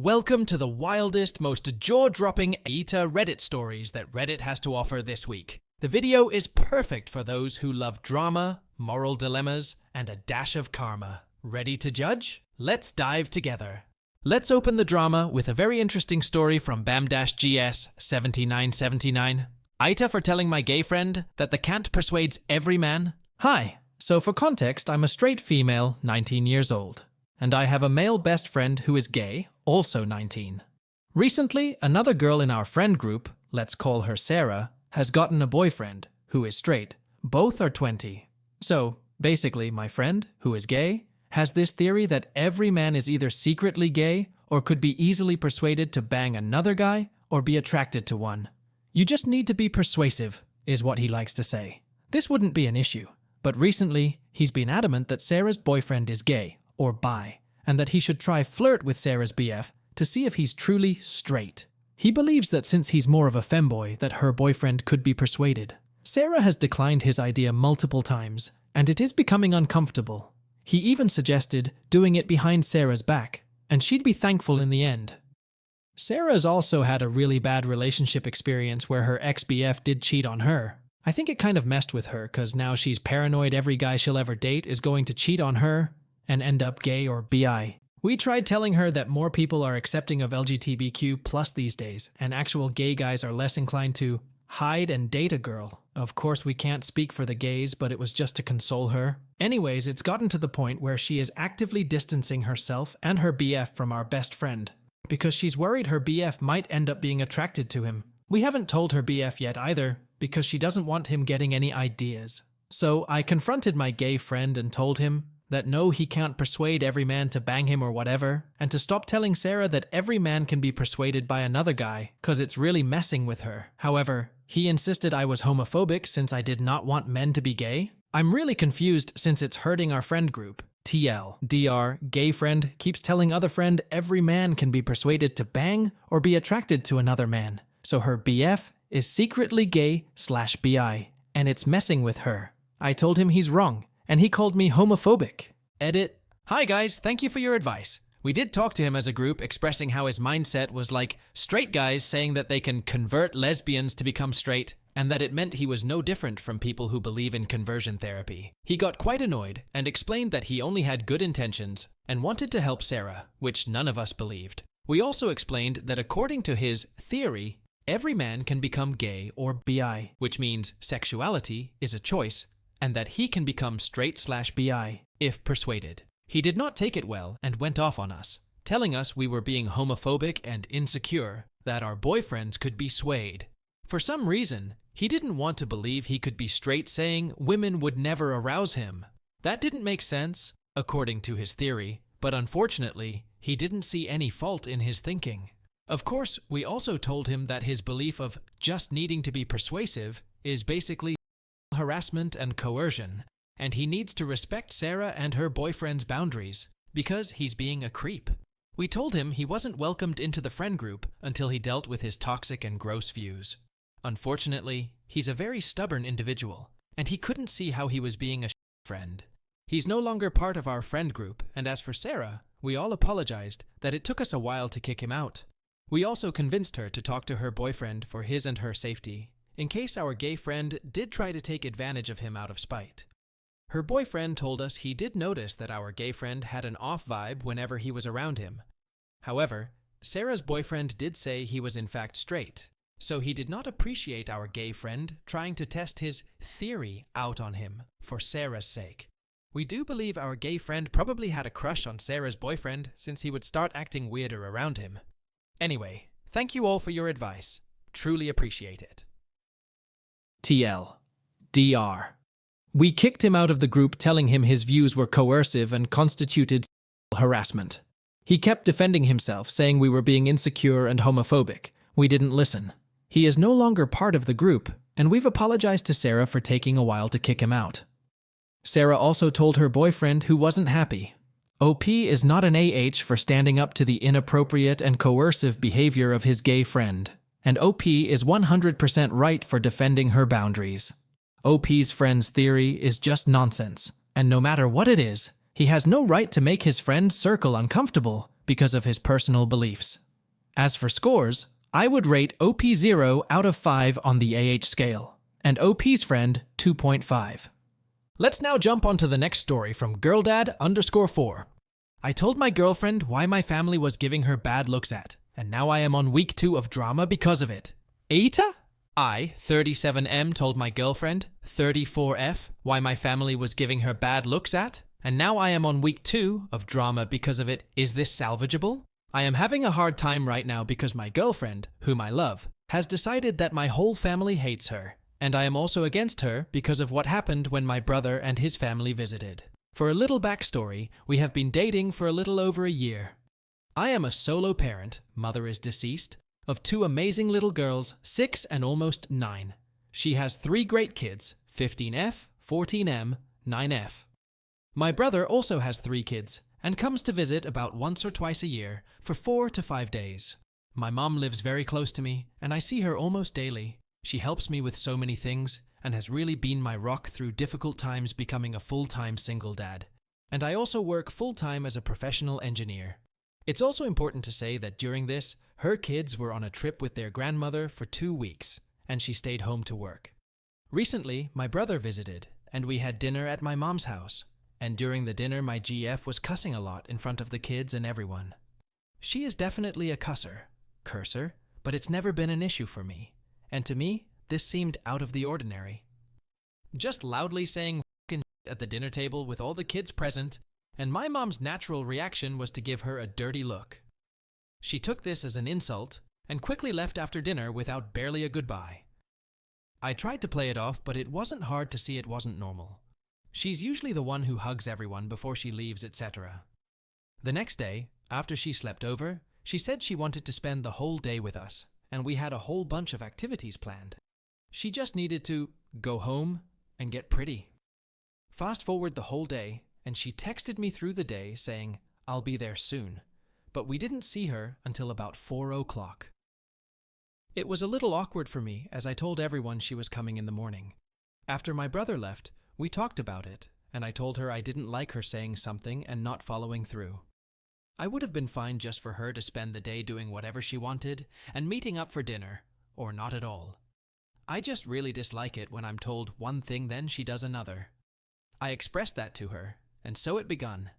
Welcome to the wildest, most jaw-dropping AITA Reddit stories that Reddit has to offer this week. The video is perfect for those who love drama, moral dilemmas, and a dash of karma. Ready to judge? Let's dive together. Let's open the drama with a very interesting story from Bam-GS7979. AITA for telling my gay friend that the can't persuades every man. Hi, so for context, I'm a straight female, 19 years old. And I have a male best friend who is gay, also 19. Recently, another girl in our friend group, let's call her Sarah, has gotten a boyfriend who is straight. Both are 20. So, basically, my friend, who is gay, has this theory that every man is either secretly gay or could be easily persuaded to bang another guy or be attracted to one. You just need to be persuasive, is what he likes to say. This wouldn't be an issue, but recently, he's been adamant that Sarah's boyfriend is gay or bi, and that he should try flirt with Sarah's BF to see if he's truly straight. He believes that since he's more of a femboy, that her boyfriend could be persuaded. Sarah has declined his idea multiple times, and it is becoming uncomfortable. He even suggested doing it behind Sarah's back, and she'd be thankful in the end. Sarah's also had a really bad relationship experience where her ex-BF did cheat on her. I think it kind of messed with her, cause now she's paranoid every guy she'll ever date is going to cheat on her and end up gay or bi. We tried telling her that more people are accepting of LGBTQ+ these days, and actual gay guys are less inclined to hide and date a girl. Of course, we can't speak for the gays, but it was just to console her. Anyways, it's gotten to the point where she is actively distancing herself and her BF from our best friend, because she's worried her BF might end up being attracted to him. We haven't told her BF yet either, because she doesn't want him getting any ideas. So I confronted my gay friend and told him that no, he can't persuade every man to bang him or whatever, and to stop telling Sarah that every man can be persuaded by another guy, cause it's really messing with her. However, he insisted I was homophobic since I did not want men to be gay. I'm really confused since it's hurting our friend group. TL, DR, gay friend keeps telling other friend every man can be persuaded to bang or be attracted to another man. So her BF is secretly gay/bi, and it's messing with her. I told him he's wrong, and he called me homophobic. Edit. Hi guys, thank you for your advice. We did talk to him as a group, expressing how his mindset was like straight guys saying that they can convert lesbians to become straight, and that it meant he was no different from people who believe in conversion therapy. He got quite annoyed and explained that he only had good intentions and wanted to help Sarah, which none of us believed. We also explained that according to his theory, every man can become gay or bi, which means sexuality is a choice, and that he can become straight/bi if persuaded. He did not take it well and went off on us, telling us we were being homophobic and insecure, that our boyfriends could be swayed. For some reason, he didn't want to believe he could be straight, saying women would never arouse him. That didn't make sense, according to his theory, but unfortunately, he didn't see any fault in his thinking. Of course, we also told him that his belief of just needing to be persuasive is basically harassment and coercion, and he needs to respect Sarah and her boyfriend's boundaries, because he's being a creep. We told him he wasn't welcomed into the friend group until he dealt with his toxic and gross views. Unfortunately, he's a very stubborn individual, and he couldn't see how he was being a friend. He's no longer part of our friend group, and as for Sarah, we all apologized that it took us a while to kick him out. We also convinced her to talk to her boyfriend for his and her safety, in case our gay friend did try to take advantage of him out of spite. Her boyfriend told us he did notice that our gay friend had an off vibe whenever he was around him. However, Sarah's boyfriend did say he was in fact straight, so he did not appreciate our gay friend trying to test his theory out on him for Sarah's sake. We do believe our gay friend probably had a crush on Sarah's boyfriend since he would start acting weirder around him. Anyway, thank you all for your advice. Truly appreciate it. TL. DR. We kicked him out of the group, telling him his views were coercive and constituted harassment. He kept defending himself, saying we were being insecure and homophobic. We didn't listen. He is no longer part of the group, and we've apologized to Sarah for taking a while to kick him out. Sarah also told her boyfriend who wasn't happy. OP is not an AH for standing up to the inappropriate and coercive behavior of his gay friend, and OP is 100% right for defending her boundaries. OP's friend's theory is just nonsense, and no matter what it is, he has no right to make his friend's circle uncomfortable because of his personal beliefs. As for scores, I would rate OP 0 out of 5 on the AH scale, and OP's friend 2.5. Let's now jump onto the next story from girldad_4. I told my girlfriend why my family was giving her bad looks at, and now I am on week 2 of drama because of it. AITA? I, 37M, told my girlfriend, 34F, why my family was giving her bad looks at, and now I am on week 2 of drama because of it. Is this salvageable? I am having a hard time right now because my girlfriend, whom I love, has decided that my whole family hates her, and I am also against her because of what happened when my brother and his family visited. For a little backstory, we have been dating for a little over a year. I am a solo parent, mother is deceased, of 2 amazing little girls, 6 and almost 9. She has 3 great kids, 15F, 14M, 9F. My brother also has 3 kids and comes to visit about once or twice a year for 4 to 5 days. My mom lives very close to me and I see her almost daily. She helps me with so many things and has really been my rock through difficult times becoming a full-time single dad. And I also work full-time as a professional engineer. It's also important to say that during this, her kids were on a trip with their grandmother for 2 weeks, and she stayed home to work. Recently, my brother visited, and we had dinner at my mom's house. And during the dinner, my GF was cussing a lot in front of the kids and everyone. She is definitely a cursor, but it's never been an issue for me. And to me, this seemed out of the ordinary. Just loudly saying f***ing at the dinner table with all the kids present, and my mom's natural reaction was to give her a dirty look. She took this as an insult and quickly left after dinner without barely a goodbye. I tried to play it off, but it wasn't hard to see it wasn't normal. She's usually the one who hugs everyone before she leaves, etc. The next day, after she slept over, she said she wanted to spend the whole day with us, and we had a whole bunch of activities planned. She just needed to go home and get pretty. Fast forward the whole day, and she texted me through the day saying, "I'll be there soon," but we didn't see her until about 4 o'clock. It was a little awkward for me as I told everyone she was coming in the morning. After my brother left, we talked about it, and I told her I didn't like her saying something and not following through. I would have been fine just for her to spend the day doing whatever she wanted and meeting up for dinner, or not at all. I just really dislike it when I'm told one thing then she does another. I expressed that to her, and so it begun.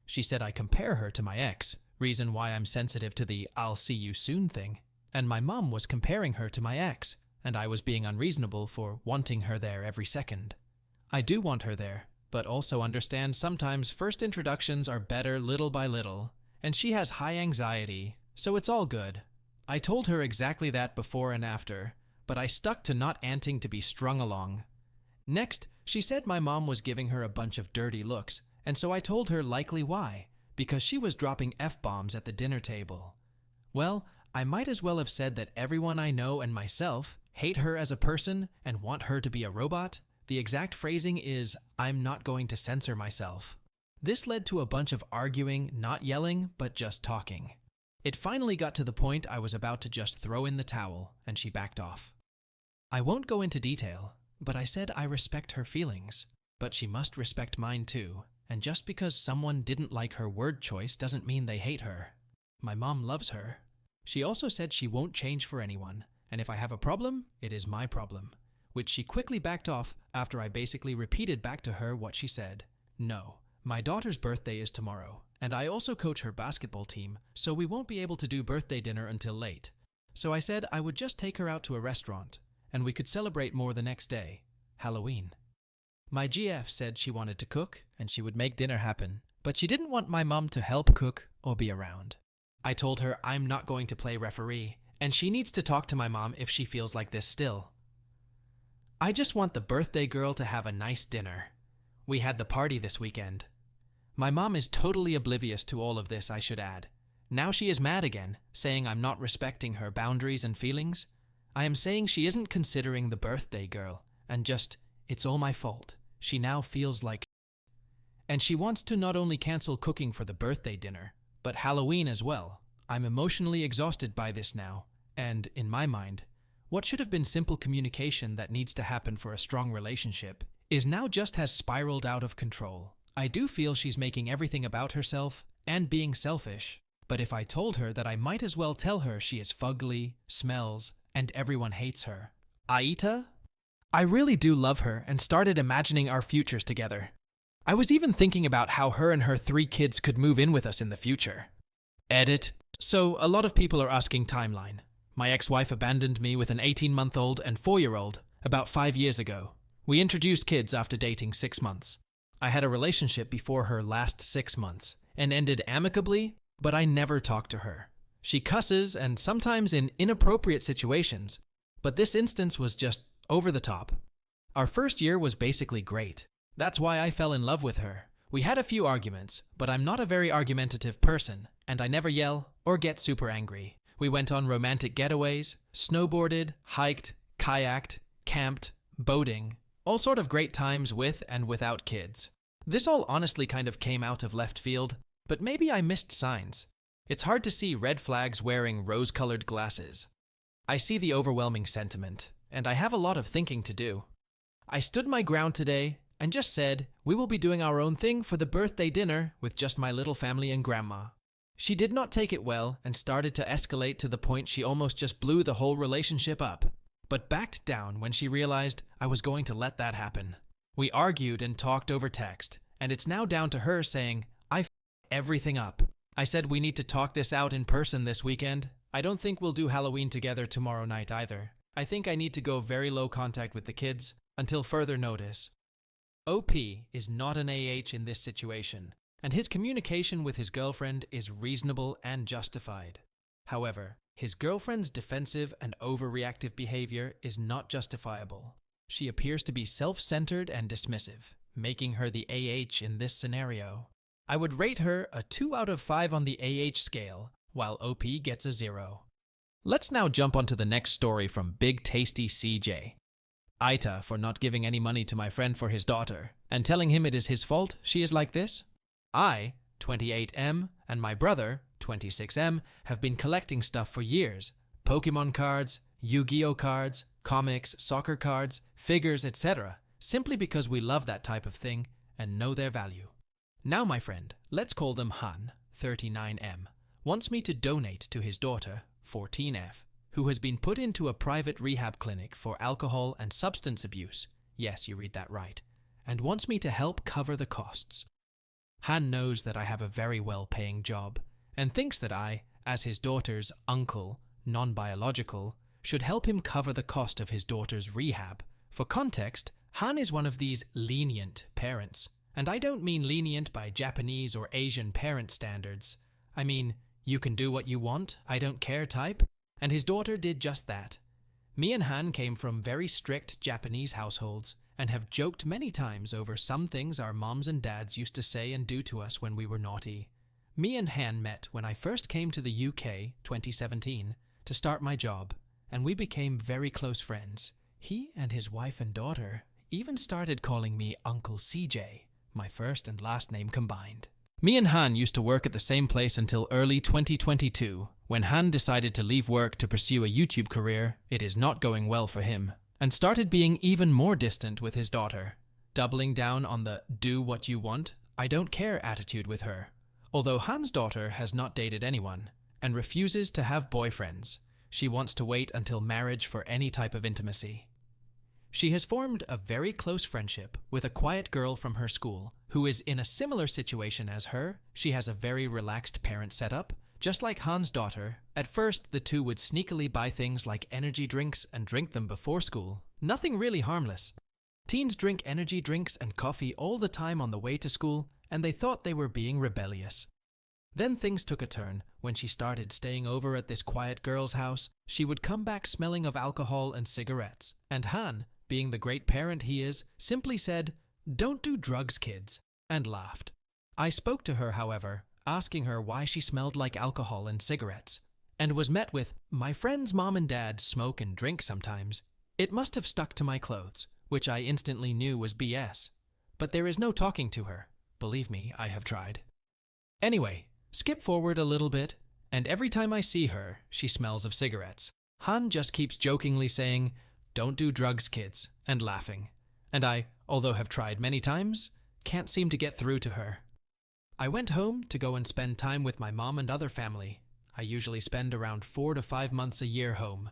She said I compare her to my ex, reason why I'm sensitive to the "I'll see you soon" thing, and my mom was comparing her to my ex, and I was being unreasonable for wanting her there every second. I do want her there, but also understand sometimes first introductions are better little by little, and she has high anxiety, so it's all good. I told her exactly that before and after, but I stuck to not anting to be strung along. Next, she said my mom was giving her a bunch of dirty looks, and so I told her likely why, because she was dropping F-bombs at the dinner table. Well, I might as well have said that everyone I know and myself hate her as a person and want her to be a robot. The exact phrasing is, "I'm not going to censor myself." This led to a bunch of arguing, not yelling, but just talking. It finally got to the point I was about to just throw in the towel, and she backed off. I won't go into detail, but I said I respect her feelings, but she must respect mine too, and just because someone didn't like her word choice doesn't mean they hate her. My mom loves her. She also said she won't change for anyone, and if I have a problem, it is my problem, which she quickly backed off after I basically repeated back to her what she said. No, my daughter's birthday is tomorrow, and I also coach her basketball team, so we won't be able to do birthday dinner until late. So I said I would just take her out to a restaurant, and we could celebrate more the next day, Halloween. My GF said she wanted to cook, and she would make dinner happen, but she didn't want my mom to help cook or be around. I told her I'm not going to play referee, and she needs to talk to my mom if she feels like this still. I just want the birthday girl to have a nice dinner. We had the party this weekend. My mom is totally oblivious to all of this, I should add. Now she is mad again, saying I'm not respecting her boundaries and feelings. I am saying she isn't considering the birthday girl, and just, it's all my fault. She now feels like and she wants to not only cancel cooking for the birthday dinner, but Halloween as well. I'm emotionally exhausted by this now, and, in my mind, what should have been simple communication that needs to happen for a strong relationship is now just has spiraled out of control. I do feel she's making everything about herself and being selfish. But if I told her that I might as well tell her she is fugly, smells, and everyone hates her. AITA? I really do love her and started imagining our futures together. I was even thinking about how her and her 3 kids could move in with us in the future. Edit. So, a lot of people are asking timeline. My ex-wife abandoned me with an 18-month-old and 4-year-old about 5 years ago. We introduced kids after dating 6 months. I had a relationship before her last 6 months and ended amicably, but I never talked to her. She cusses and sometimes in inappropriate situations, but this instance was just over the top. Our first year was basically great. That's why I fell in love with her. We had a few arguments, but I'm not a very argumentative person, and I never yell or get super angry. We went on romantic getaways, snowboarded, hiked, kayaked, camped, boating, all sort of great times with and without kids. This all honestly kind of came out of left field, but maybe I missed signs. It's hard to see red flags wearing rose-colored glasses. I see the overwhelming sentiment, and I have a lot of thinking to do. I stood my ground today and just said, we will be doing our own thing for the birthday dinner with just my little family and grandma. She did not take it well and started to escalate to the point she almost just blew the whole relationship up, but backed down when she realized I was going to let that happen. We argued and talked over text, and it's now down to her saying, I f***ed everything up. I said we need to talk this out in person this weekend. I don't think we'll do Halloween together tomorrow night either. I think I need to go very low contact with the kids until further notice. OP is not an AH in this situation, and his communication with his girlfriend is reasonable and justified. However, his girlfriend's defensive and overreactive behavior is not justifiable. She appears to be self-centered and dismissive, making her the AH in this scenario. I would rate her a 2 out of 5 on the AH scale, while OP gets a 0. Let's now jump onto the next story from Big Tasty CJ. AITA for not giving any money to my friend for his daughter, and telling him it is his fault she is like this. I, 28M, and my brother, 26M, have been collecting stuff for years. Pokemon cards, Yu-Gi-Oh cards, comics, soccer cards, figures, etc. Simply because we love that type of thing and know their value. Now my friend, let's call them Han, 39M, wants me to donate to his daughter, 14F, who has been put into a private rehab clinic for alcohol and substance abuse. Yes, you read that right. And wants me to help cover the costs. Han knows that I have a very well-paying job and thinks that I, as his daughter's uncle, non-biological, should help him cover the cost of his daughter's rehab. For context, Han is one of these lenient parents. And I don't mean lenient by Japanese or Asian parent standards. I mean, you can do what you want, I don't care type. And his daughter did just that. Me and Han came from very strict Japanese households and have joked many times over some things our moms and dads used to say and do to us when we were naughty. Me and Han met when I first came to the UK, 2017, to start my job, and we became very close friends. He and his wife and daughter even started calling me Uncle CJ, my first and last name combined. Me and Han used to work at the same place until early 2022, when Han decided to leave work to pursue a YouTube career. It is not going well for him, and started being even more distant with his daughter, doubling down on the do what you want, I don't care attitude with her. Although Han's daughter has not dated anyone, and refuses to have boyfriends, she wants to wait until marriage for any type of intimacy. She has formed a very close friendship with a quiet girl from her school who is in a similar situation as her. She has a very relaxed parent setup. Just like Han's daughter, at first the two would sneakily buy things like energy drinks and drink them before school. Nothing really harmless. Teens drink energy drinks and coffee all the time on the way to school, and they thought they were being rebellious. Then things took a turn when she started staying over at this quiet girl's house. She would come back smelling of alcohol and cigarettes, and Han, being the great parent he is, simply said, "Don't do drugs, kids," and laughed. I spoke to her, however, asking her why she smelled like alcohol and cigarettes, and was met with, "My friend's mom and dad smoke and drink sometimes." It must have stuck to my clothes, which I instantly knew was BS. But there is no talking to her. Believe me, I have tried. Anyway, skip forward a little bit, and every time I see her, she smells of cigarettes. Han just keeps jokingly saying, "Don't do drugs, kids," and laughing. And I, although have tried many times, can't seem to get through to her. I went home to go and spend time with my mom and other family. I usually spend around 4 to 5 months a year home.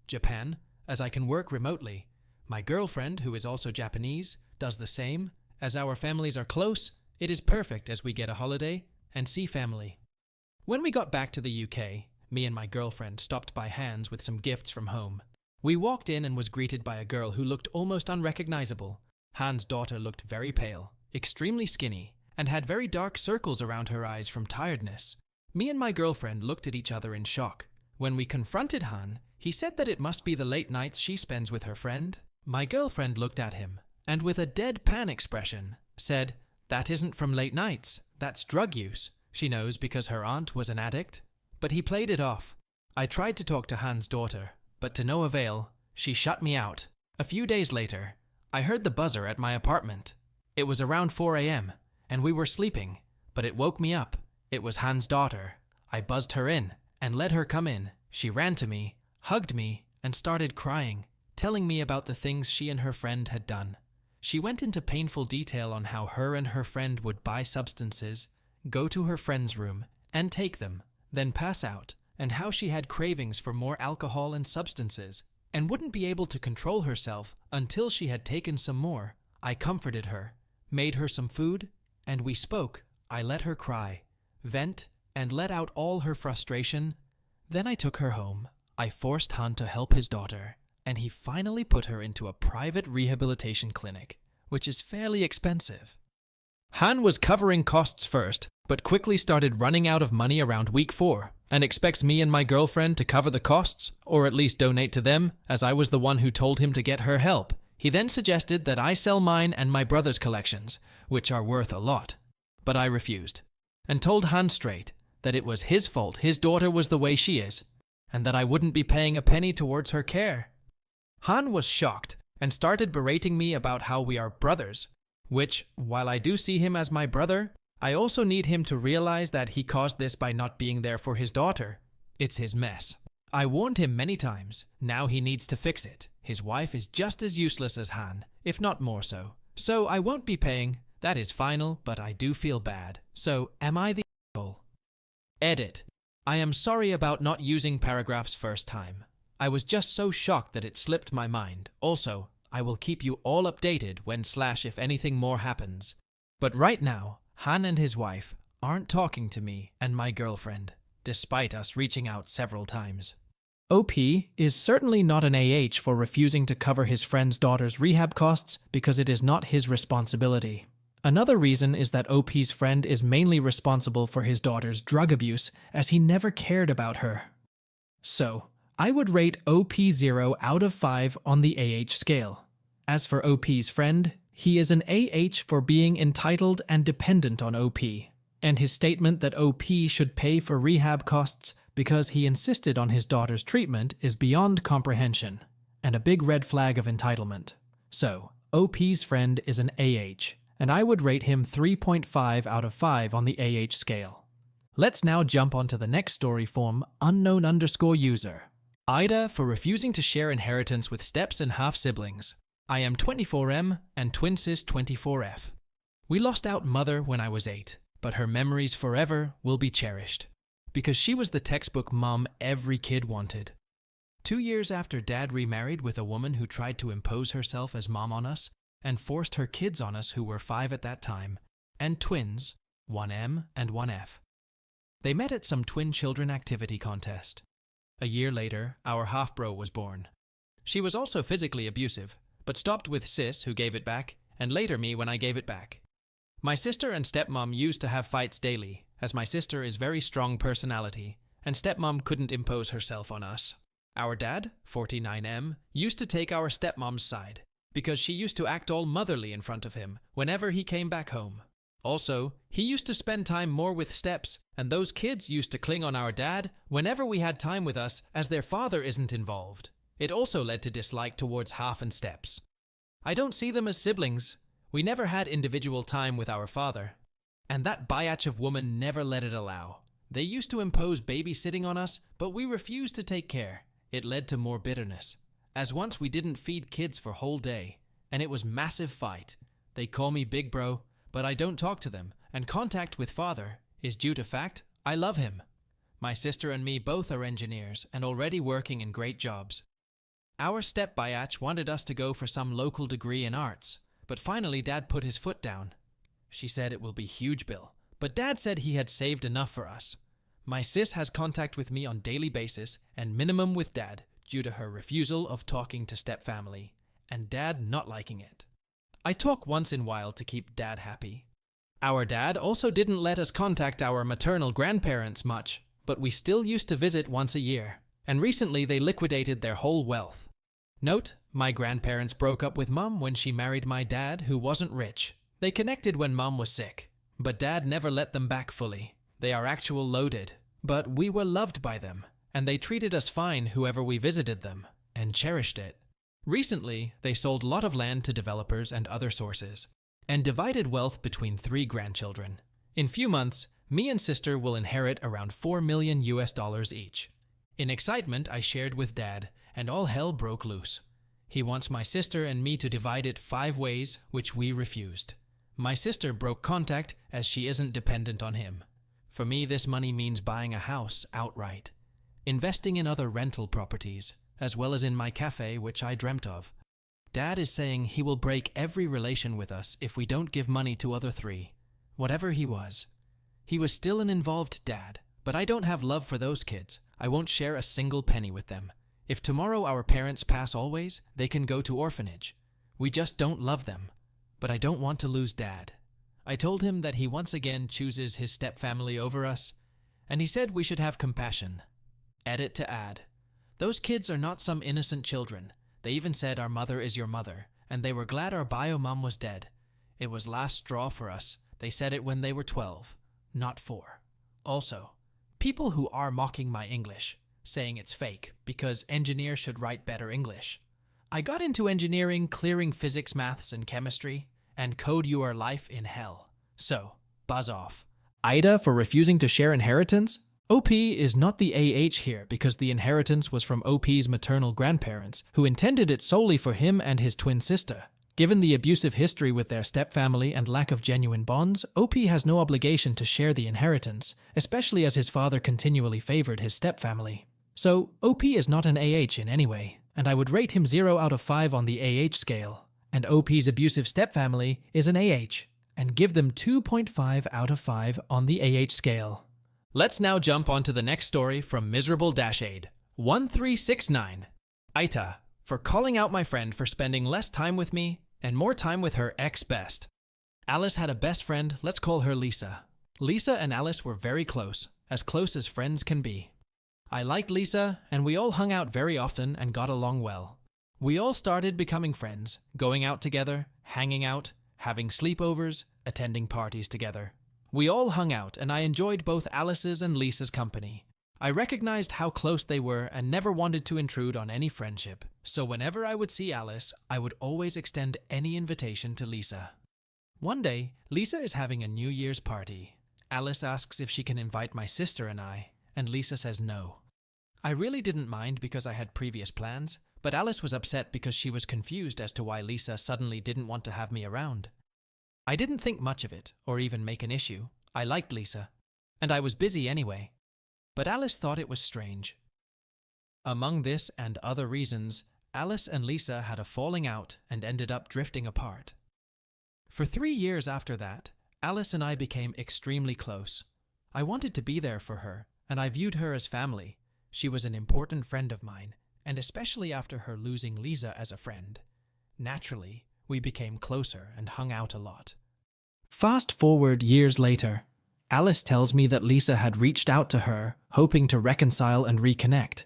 Japan, as I can work remotely. My girlfriend, who is also Japanese, does the same. As our families are close, it is perfect as we get a holiday and see family. When we got back to the UK, me and my girlfriend stopped by Hans with some gifts from home. We walked in and was greeted by a girl who looked almost unrecognizable. Hans' daughter looked very pale, extremely skinny, and had very dark circles around her eyes from tiredness. Me and my girlfriend looked at each other in shock. When we confronted Han, he said that it must be the late nights she spends with her friend. My girlfriend looked at him, and with a deadpan expression, said, "That isn't from late nights, that's drug use." She knows because her aunt was an addict. But he played it off. I tried to talk to Hans' daughter, but to no avail. She shut me out. A few days later, I heard the buzzer at my apartment. It was around 4 a.m., and we were sleeping, but it woke me up. It was Hans' daughter. I buzzed her in and let her come in. She ran to me, hugged me, and started crying, telling me about the things she and her friend had done. She went into painful detail on how her and her friend would buy substances, go to her friend's room, and take them, then pass out, and how she had cravings for more alcohol and substances, and wouldn't be able to control herself until she had taken some more. I comforted her, made her some food, and we spoke. I let her cry, vent, and let out all her frustration. Then I took her home. I forced Han to help his daughter, and he finally put her into a private rehabilitation clinic, which is fairly expensive. Han was covering costs first, but quickly started running out of money around week 4, and expects me and my girlfriend to cover the costs, or at least donate to them, as I was the one who told him to get her help. He then suggested that I sell mine and my brother's collections, which are worth a lot. But I refused, and told Han straight that it was his fault his daughter was the way she is, and that I wouldn't be paying a penny towards her care. Han was shocked, and started berating me about how we are brothers, which, while I do see him as my brother, I also need him to realize that he caused this by not being there for his daughter. It's his mess. I warned him many times. Now he needs to fix it. His wife is just as useless as Han, if not more so. So I won't be paying. That is final, but I do feel bad. So am I the asshole? Edit. I am sorry about not using paragraphs first time. I was just so shocked that it slipped my mind. Also, I will keep you all updated when / if anything more happens. But right now, Han and his wife aren't talking to me and my girlfriend, despite us reaching out several times. OP is certainly not an AH for refusing to cover his friend's daughter's rehab costs because it is not his responsibility. Another reason is that OP's friend is mainly responsible for his daughter's drug abuse, as he never cared about her. So, I would rate OP 0 out of 5 on the AH scale. As for OP's friend, he is an AH for being entitled and dependent on OP, and his statement that OP should pay for rehab costs because he insisted on his daughter's treatment is beyond comprehension, and a big red flag of entitlement. So, OP's friend is an AH, and I would rate him 3.5 out of 5 on the AH scale. Let's now jump onto the next story from unknown_user. AITA for refusing to share inheritance with steps and half-siblings. I am 24M and twin sis 24F. We lost out mother when I was 8, but her memories forever will be cherished, because she was the textbook mom every kid wanted. 2 years after Dad remarried with a woman who tried to impose herself as mom on us and forced her kids on us who were 5 at that time, and twins, 1M and 1F. They met at some twin children activity contest. A year later, our half-bro was born. She was also physically abusive, but stopped with sis, who gave it back, and later me when I gave it back. My sister and stepmom used to have fights daily, as my sister is very strong personality, and stepmom couldn't impose herself on us. Our dad, 49M, used to take our stepmom's side, because she used to act all motherly in front of him whenever he came back home. Also, he used to spend time more with steps, and those kids used to cling on our dad whenever we had time with us, as their father isn't involved. It also led to dislike towards half and steps. I don't see them as siblings. We never had individual time with our father. And that biatch of woman never let it allow. They used to impose babysitting on us, but we refused to take care. It led to more bitterness, as once we didn't feed kids for whole day, and it was massive fight. They call me big bro, but I don't talk to them, and contact with father is due to fact I love him. My sister and me both are engineers and already working in great jobs. Our step-biatch wanted us to go for some local degree in arts, but finally Dad put his foot down. She said it will be huge bill, but Dad said he had saved enough for us. My sis has contact with me on daily basis and minimum with Dad due to her refusal of talking to step-family, and Dad not liking it. I talk once in a while to keep Dad happy. Our dad also didn't let us contact our maternal grandparents much, but we still used to visit once a year, and recently they liquidated their whole wealth. Note, my grandparents broke up with Mum when she married my dad, who wasn't rich. They connected when Mum was sick, but Dad never let them back fully. They are actual loaded, but we were loved by them, and they treated us fine whoever we visited them, and cherished it. Recently, they sold a lot of land to developers and other sources, and divided wealth between 3 grandchildren. In few months, me and sister will inherit around $4 million each. In excitement, I shared with Dad, and all hell broke loose. He wants my sister and me to divide it 5 ways, which we refused. My sister broke contact as she isn't dependent on him. For me, this money means buying a house outright, investing in other rental properties, as well as in my cafe, which I dreamt of. Dad is saying he will break every relation with us if we don't give money to other 3, whatever he was. He was still an involved dad, but I don't have love for those kids. I won't share a single penny with them. If tomorrow our parents pass always, they can go to orphanage. We just don't love them. But I don't want to lose Dad. I told him that he once again chooses his stepfamily over us, and he said we should have compassion. Edit to add. Those kids are not some innocent children. They even said our mother is your mother, and they were glad our bio mom was dead. It was last straw for us. They said it when they were 12, not 4. Also, people who are mocking my English, saying it's fake because engineers should write better English. I got into engineering clearing physics, maths, and chemistry, and code your life in hell. So, buzz off. AITA for refusing to share inheritance? OP is not the AH here because the inheritance was from OP's maternal grandparents, who intended it solely for him and his twin sister. Given the abusive history with their stepfamily and lack of genuine bonds, OP has no obligation to share the inheritance, especially as his father continually favored his stepfamily. So, OP is not an AH in any way, and I would rate him 0 out of 5 on the AH scale. And OP's abusive stepfamily is an AH, and give them 2.5 out of 5 on the AH scale. Let's now jump onto the next story from Miserable-Aid 1369. AITA for calling out my friend for spending less time with me and more time with her ex-best. Alice had a best friend, let's call her Lisa. Lisa and Alice were very close as friends can be. I liked Lisa, and we all hung out very often and got along well. We all started becoming friends, going out together, hanging out, having sleepovers, attending parties together. We all hung out, and I enjoyed both Alice's and Lisa's company. I recognized how close they were and never wanted to intrude on any friendship. So whenever I would see Alice, I would always extend any invitation to Lisa. One day, Lisa is having a New Year's party. Alice asks if she can invite my sister and Lisa says no. I really didn't mind because I had previous plans, but Alice was upset because she was confused as to why Lisa suddenly didn't want to have me around. I didn't think much of it, or even make an issue. I liked Lisa, and I was busy anyway. But Alice thought it was strange. Among this and other reasons, Alice and Lisa had a falling out and ended up drifting apart. For 3 years after that, Alice and I became extremely close. I wanted to be there for her, and I viewed her as family. She was an important friend of mine, and especially after her losing Lisa as a friend. Naturally, we became closer and hung out a lot. Fast forward years later, Alice tells me that Lisa had reached out to her, hoping to reconcile and reconnect.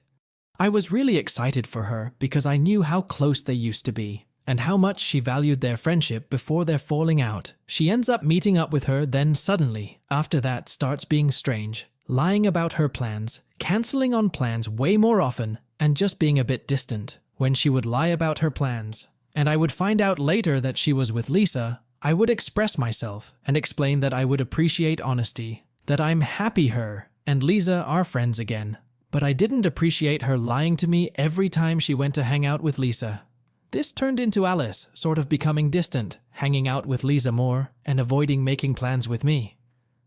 I was really excited for her because I knew how close they used to be, and how much she valued their friendship before their falling out. She ends up meeting up with her, then suddenly, after that, starts being strange, lying about her plans, canceling on plans way more often, and just being a bit distant when she would lie about her plans. And I would find out later that she was with Lisa. I would express myself and explain that I would appreciate honesty, that I'm happy her and Lisa are friends again. But I didn't appreciate her lying to me every time she went to hang out with Lisa. This turned into Alice sort of becoming distant, hanging out with Lisa more, and avoiding making plans with me.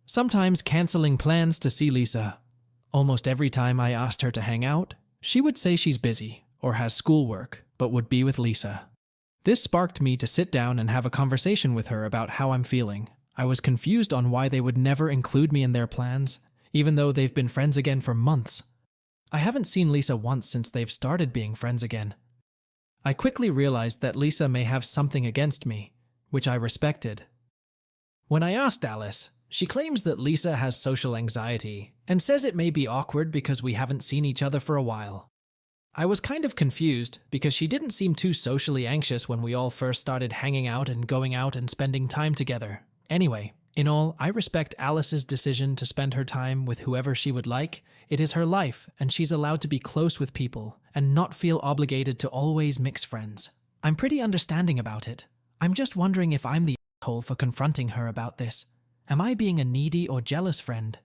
sometimes canceling plans to see Lisa. Almost every time I asked her to hang out, she would say she's busy or has schoolwork, but would be with Lisa. This sparked me to sit down and have a conversation with her about how I'm feeling. I was confused on why they would never include me in their plans, even though they've been friends again for months. I haven't seen Lisa once since they've started being friends again. I quickly realized that Lisa may have something against me, which I respected. When I asked Alice, she claims that Lisa has social anxiety and says it may be awkward because we haven't seen each other for a while. I was kind of confused because she didn't seem too socially anxious when we all first started hanging out and going out and spending time together. Anyway, in all, I respect Alice's decision to spend her time with whoever she would like. It is her life, and she's allowed to be close with people and not feel obligated to always mix friends. I'm pretty understanding about it. I'm just wondering if I'm the asshole for confronting her about this. Am I being a needy or jealous friend?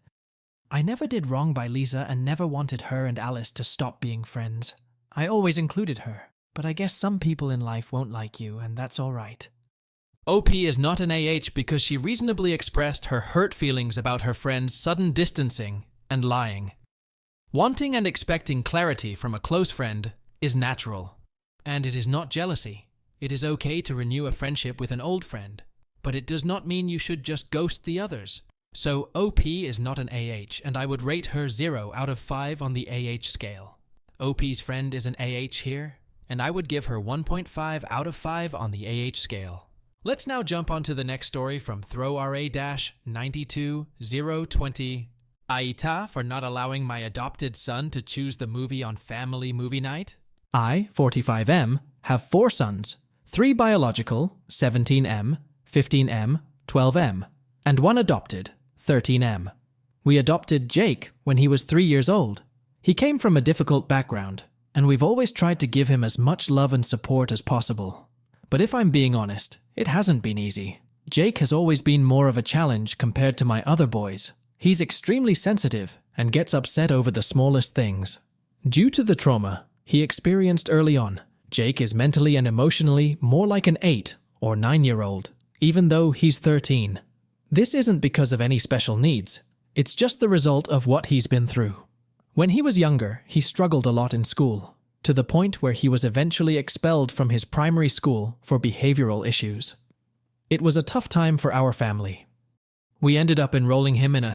I never did wrong by Lisa and never wanted her and Alice to stop being friends. I always included her, but I guess some people in life won't like you, and that's all right. OP is not an AH because she reasonably expressed her hurt feelings about her friend's sudden distancing and lying. Wanting and expecting clarity from a close friend is natural, and it is not jealousy. It is okay to renew a friendship with an old friend, but it does not mean you should just ghost the others. So OP is not an AH, and I would rate her 0 out of 5 on the AH scale. OP's friend is an AH here, and I would give her 1.5 out of 5 on the AH scale. Let's now jump onto the next story from ThrowRA-92020. AITA for not allowing my adopted son to choose the movie on family movie night. I, 45M, have 4 sons, 3 biological, 17M, 15M, 12M, and 1 adopted, 13M. We adopted Jake when he was 3 years old. He came from a difficult background, and we've always tried to give him as much love and support as possible. But if I'm being honest, it hasn't been easy. Jake has always been more of a challenge compared to my other boys. He's extremely sensitive and gets upset over the smallest things. Due to the trauma he experienced early on, Jake is mentally and emotionally more like an 8 or 9-year-old, even though he's 13. This isn't because of any special needs. It's just the result of what he's been through. When he was younger, he struggled a lot in school, to the point where he was eventually expelled from his primary school for behavioral issues. It was a tough time for our family. We ended up enrolling him in a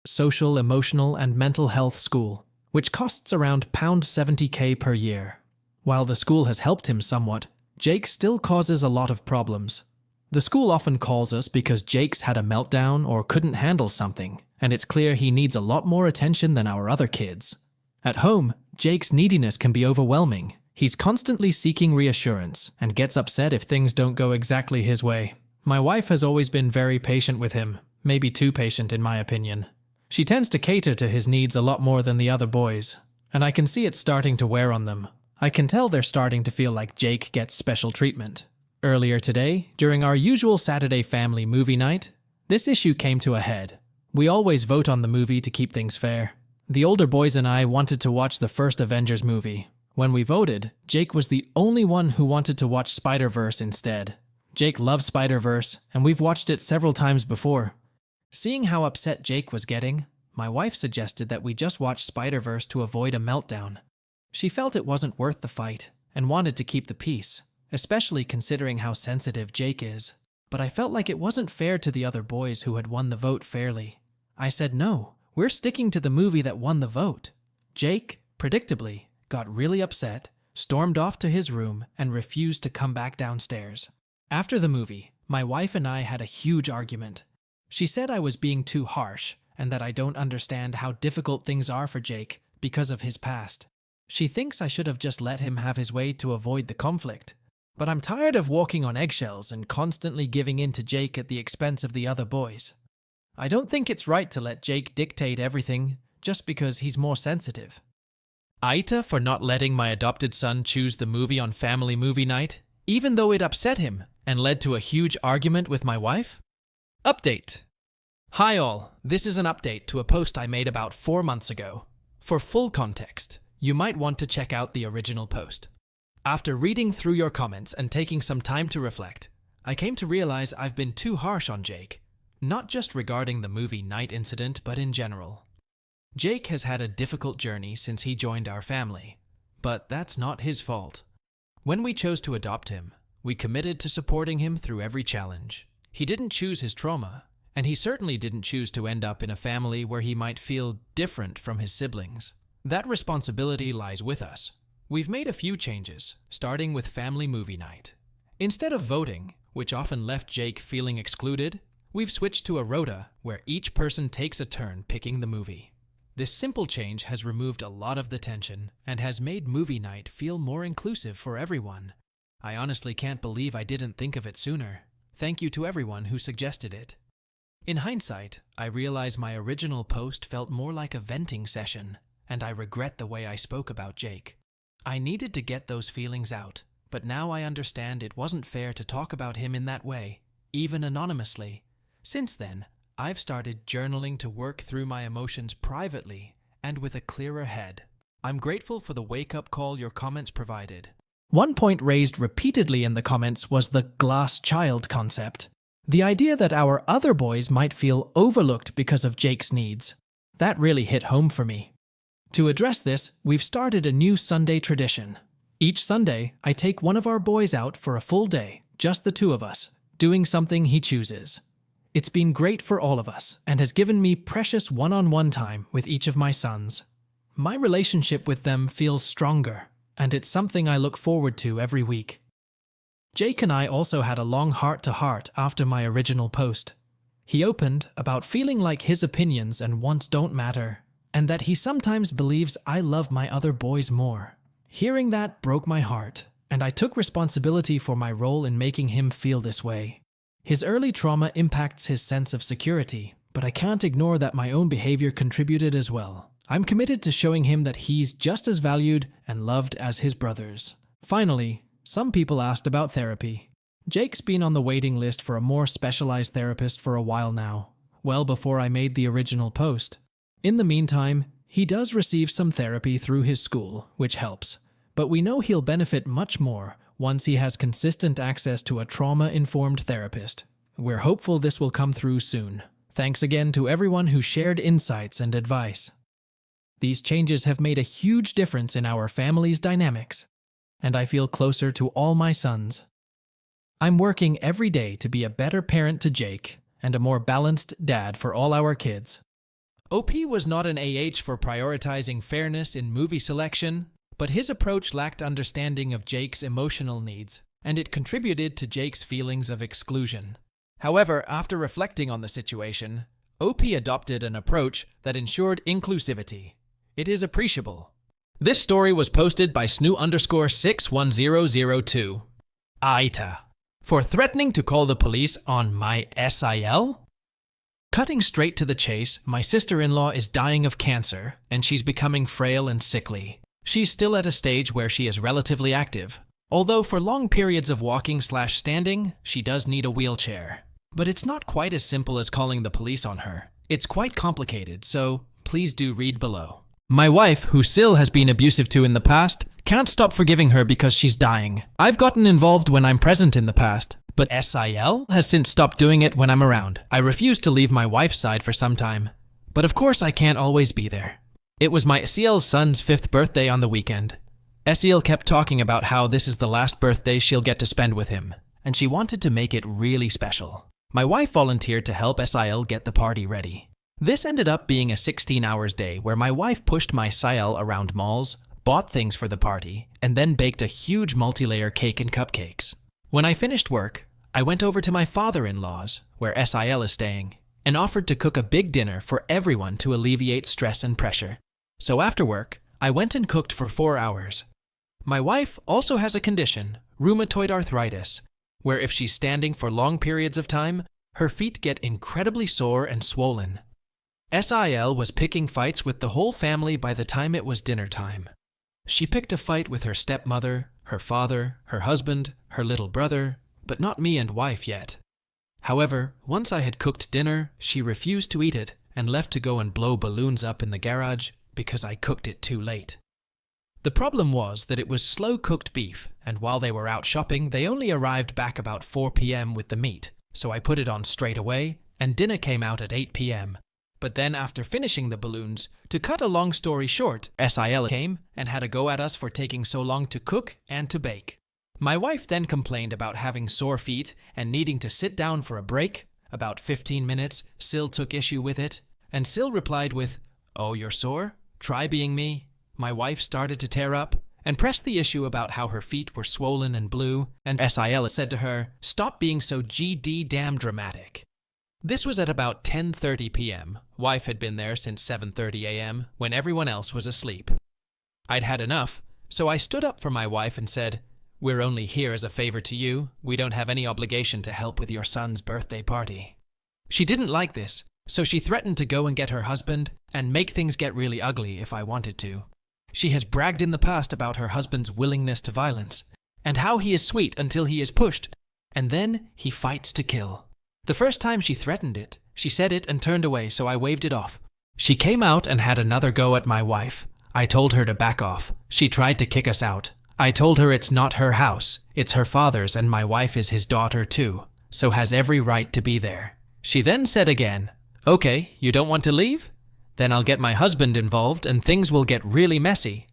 social, emotional, and mental health school, which costs around £70,000 per year. While the school has helped him somewhat, Jake still causes a lot of problems. The school often calls us because Jake's had a meltdown or couldn't handle something, and it's clear he needs a lot more attention than our other kids. At home, Jake's neediness can be overwhelming. He's constantly seeking reassurance and gets upset if things don't go exactly his way. My wife has always been very patient with him, maybe too patient in my opinion. She tends to cater to his needs a lot more than the other boys, and I can see it starting to wear on them. I can tell they're starting to feel like Jake gets special treatment. Earlier today, during our usual Saturday family movie night, this issue came to a head. We always vote on the movie to keep things fair. The older boys and I wanted to watch the first Avengers movie. When we voted, Jake was the only one who wanted to watch Spider-Verse instead. Jake loves Spider-Verse, and we've watched it several times before. Seeing how upset Jake was getting, my wife suggested that we just watch Spider-Verse to avoid a meltdown. She felt it wasn't worth the fight and wanted to keep the peace, especially considering how sensitive Jake is. But I felt like it wasn't fair to the other boys who had won the vote fairly. I said no, we're sticking to the movie that won the vote. Jake, predictably, got really upset, stormed off to his room, and refused to come back downstairs. After the movie, my wife and I had a huge argument. She said I was being too harsh and that I don't understand how difficult things are for Jake because of his past. She thinks I should have just let him have his way to avoid the conflict. But I'm tired of walking on eggshells and constantly giving in to Jake at the expense of the other boys. I don't think it's right to let Jake dictate everything just because he's more sensitive. AITA for not letting my adopted son choose the movie on family movie night, even though it upset him and led to a huge argument with my wife? Update. Hi all, this is an update to a post I made about 4 months ago. For full context, you might want to check out the original post. After reading through your comments and taking some time to reflect, I came to realize I've been too harsh on Jake. not just regarding the movie night incident, but in general. Jake has had a difficult journey since he joined our family, but that's not his fault. When we chose to adopt him, we committed to supporting him through every challenge. He didn't choose his trauma, and he certainly didn't choose to end up in a family where he might feel different from his siblings. That responsibility lies with us. We've made a few changes, starting with family movie night. Instead of voting, which often left Jake feeling excluded, we've switched to a rota where each person takes a turn picking the movie. This simple change has removed a lot of the tension and has made movie night feel more inclusive for everyone. I honestly can't believe I didn't think of it sooner. Thank you to everyone who suggested it. In hindsight, I realize my original post felt more like a venting session, and I regret the way I spoke about Jake. I needed to get those feelings out, but now I understand it wasn't fair to talk about him in that way, even anonymously. Since then, I've started journaling to work through my emotions privately and with a clearer head. I'm grateful for the wake-up call your comments provided. One point raised repeatedly in the comments was the glass child concept. The idea that our other boys might feel overlooked because of Jake's needs. That really hit home for me. To address this, we've started a new Sunday tradition. Each Sunday, I take one of our boys out for a full day, just the two of us, doing something he chooses. It's been great for all of us and has given me precious one-on-one time with each of my sons. My relationship with them feels stronger, and it's something I look forward to every week. Jake and I also had a long heart-to-heart after my original post. He opened about feeling like his opinions and wants don't matter, and that he sometimes believes I love my other boys more. Hearing that broke my heart, and I took responsibility for my role in making him feel this way. His early trauma impacts his sense of security, but I can't ignore that my own behavior contributed as well. I'm committed to showing him that he's just as valued and loved as his brothers. Finally, some people asked about therapy. Jake's been on the waiting list for a more specialized therapist for a while now, well before I made the original post. In the meantime, he does receive some therapy through his school, which helps, but we know he'll benefit much more once he has consistent access to a trauma-informed therapist. We're hopeful this will come through soon. Thanks again to everyone who shared insights and advice. These changes have made a huge difference in our family's dynamics, and I feel closer to all my sons. I'm working every day to be a better parent to Jake and a more balanced dad for all our kids. OP was not an AH for prioritizing fairness in movie selection, but his approach lacked understanding of Jake's emotional needs, and it contributed to Jake's feelings of exclusion. However, after reflecting on the situation, OP adopted an approach that ensured inclusivity. It is appreciable. This story was posted by snoo_61002. AITA. For threatening to call the police on my SIL? Cutting straight to the chase, my sister-in-law is dying of cancer, and she's becoming frail and sickly. She's still at a stage where she is relatively active, although for long periods of walking/standing, she does need a wheelchair. But it's not quite as simple as calling the police on her. It's quite complicated, so please do read below. My wife, who Sil has been abusive to in the past, can't stop forgiving her because she's dying. I've gotten involved when I'm present in the past, but SIL has since stopped doing it when I'm around. I refuse to leave my wife's side for some time, but of course I can't always be there. It was my SIL's son's 5th birthday on the weekend. SIL kept talking about how this is the last birthday she'll get to spend with him, and she wanted to make it really special. My wife volunteered to help SIL get the party ready. This ended up being a 16-hours day where my wife pushed my SIL around malls, bought things for the party, and then baked a huge multi-layer cake and cupcakes. When I finished work, I went over to my father-in-law's, where SIL is staying, and offered to cook a big dinner for everyone to alleviate stress and pressure. So after work, I went and cooked for 4 hours. My wife also has a condition, rheumatoid arthritis, where if she's standing for long periods of time, her feet get incredibly sore and swollen. SIL was picking fights with the whole family by the time it was dinner time. She picked a fight with her stepmother, her father, her husband, her little brother, but not me and wife yet. However, once I had cooked dinner, she refused to eat it and left to go and blow balloons up in the garage because I cooked it too late. The problem was that it was slow-cooked beef, and while they were out shopping, they only arrived back about 4 p.m. with the meat, so I put it on straight away and dinner came out at 8 p.m. But then after finishing the balloons, to cut a long story short, SIL came and had a go at us for taking so long to cook and to bake. My wife then complained about having sore feet and needing to sit down for a break. About 15 minutes, Sil took issue with it, and Sil replied with, "Oh, you're sore? Try being me." My wife started to tear up and pressed the issue about how her feet were swollen and blue, and SIL said to her, "Stop being so GD damn dramatic." This was at about 10:30 p.m. Wife had been there since 7:30 a.m. when everyone else was asleep. I'd had enough, so I stood up for my wife and said, "We're only here as a favor to you. We don't have any obligation to help with your son's birthday party." She didn't like this, so she threatened to go and get her husband and make things get really ugly if I wanted to. She has bragged in the past about her husband's willingness to violence, and how he is sweet until he is pushed, and then he fights to kill. The first time she threatened it, she said it and turned away, so I waved it off. She came out and had another go at my wife. I told her to back off. She tried to kick us out. I told her it's not her house, it's her father's, and my wife is his daughter too, so has every right to be there. She then said again, "Okay, you don't want to leave? Then I'll get my husband involved and things will get really messy."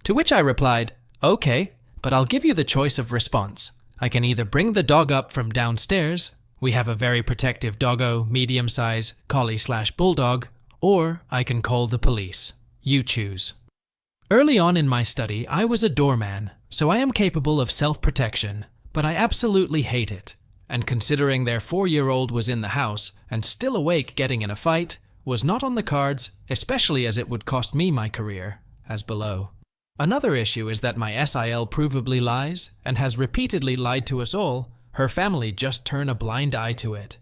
To which I replied, "Okay, but I'll give you the choice of response. I can either bring the dog up from downstairs, we have a very protective doggo, medium size, collie/bulldog, or I can call the police. You choose." Early on in my study, I was a doorman, so I am capable of self-protection, but I absolutely hate it. And considering their 4-year-old was in the house and still awake getting in a fight, was not on the cards, especially as it would cost me my career, as below. Another issue is that my SIL provably lies, and has repeatedly lied to us all. Her family just turn a blind eye to it.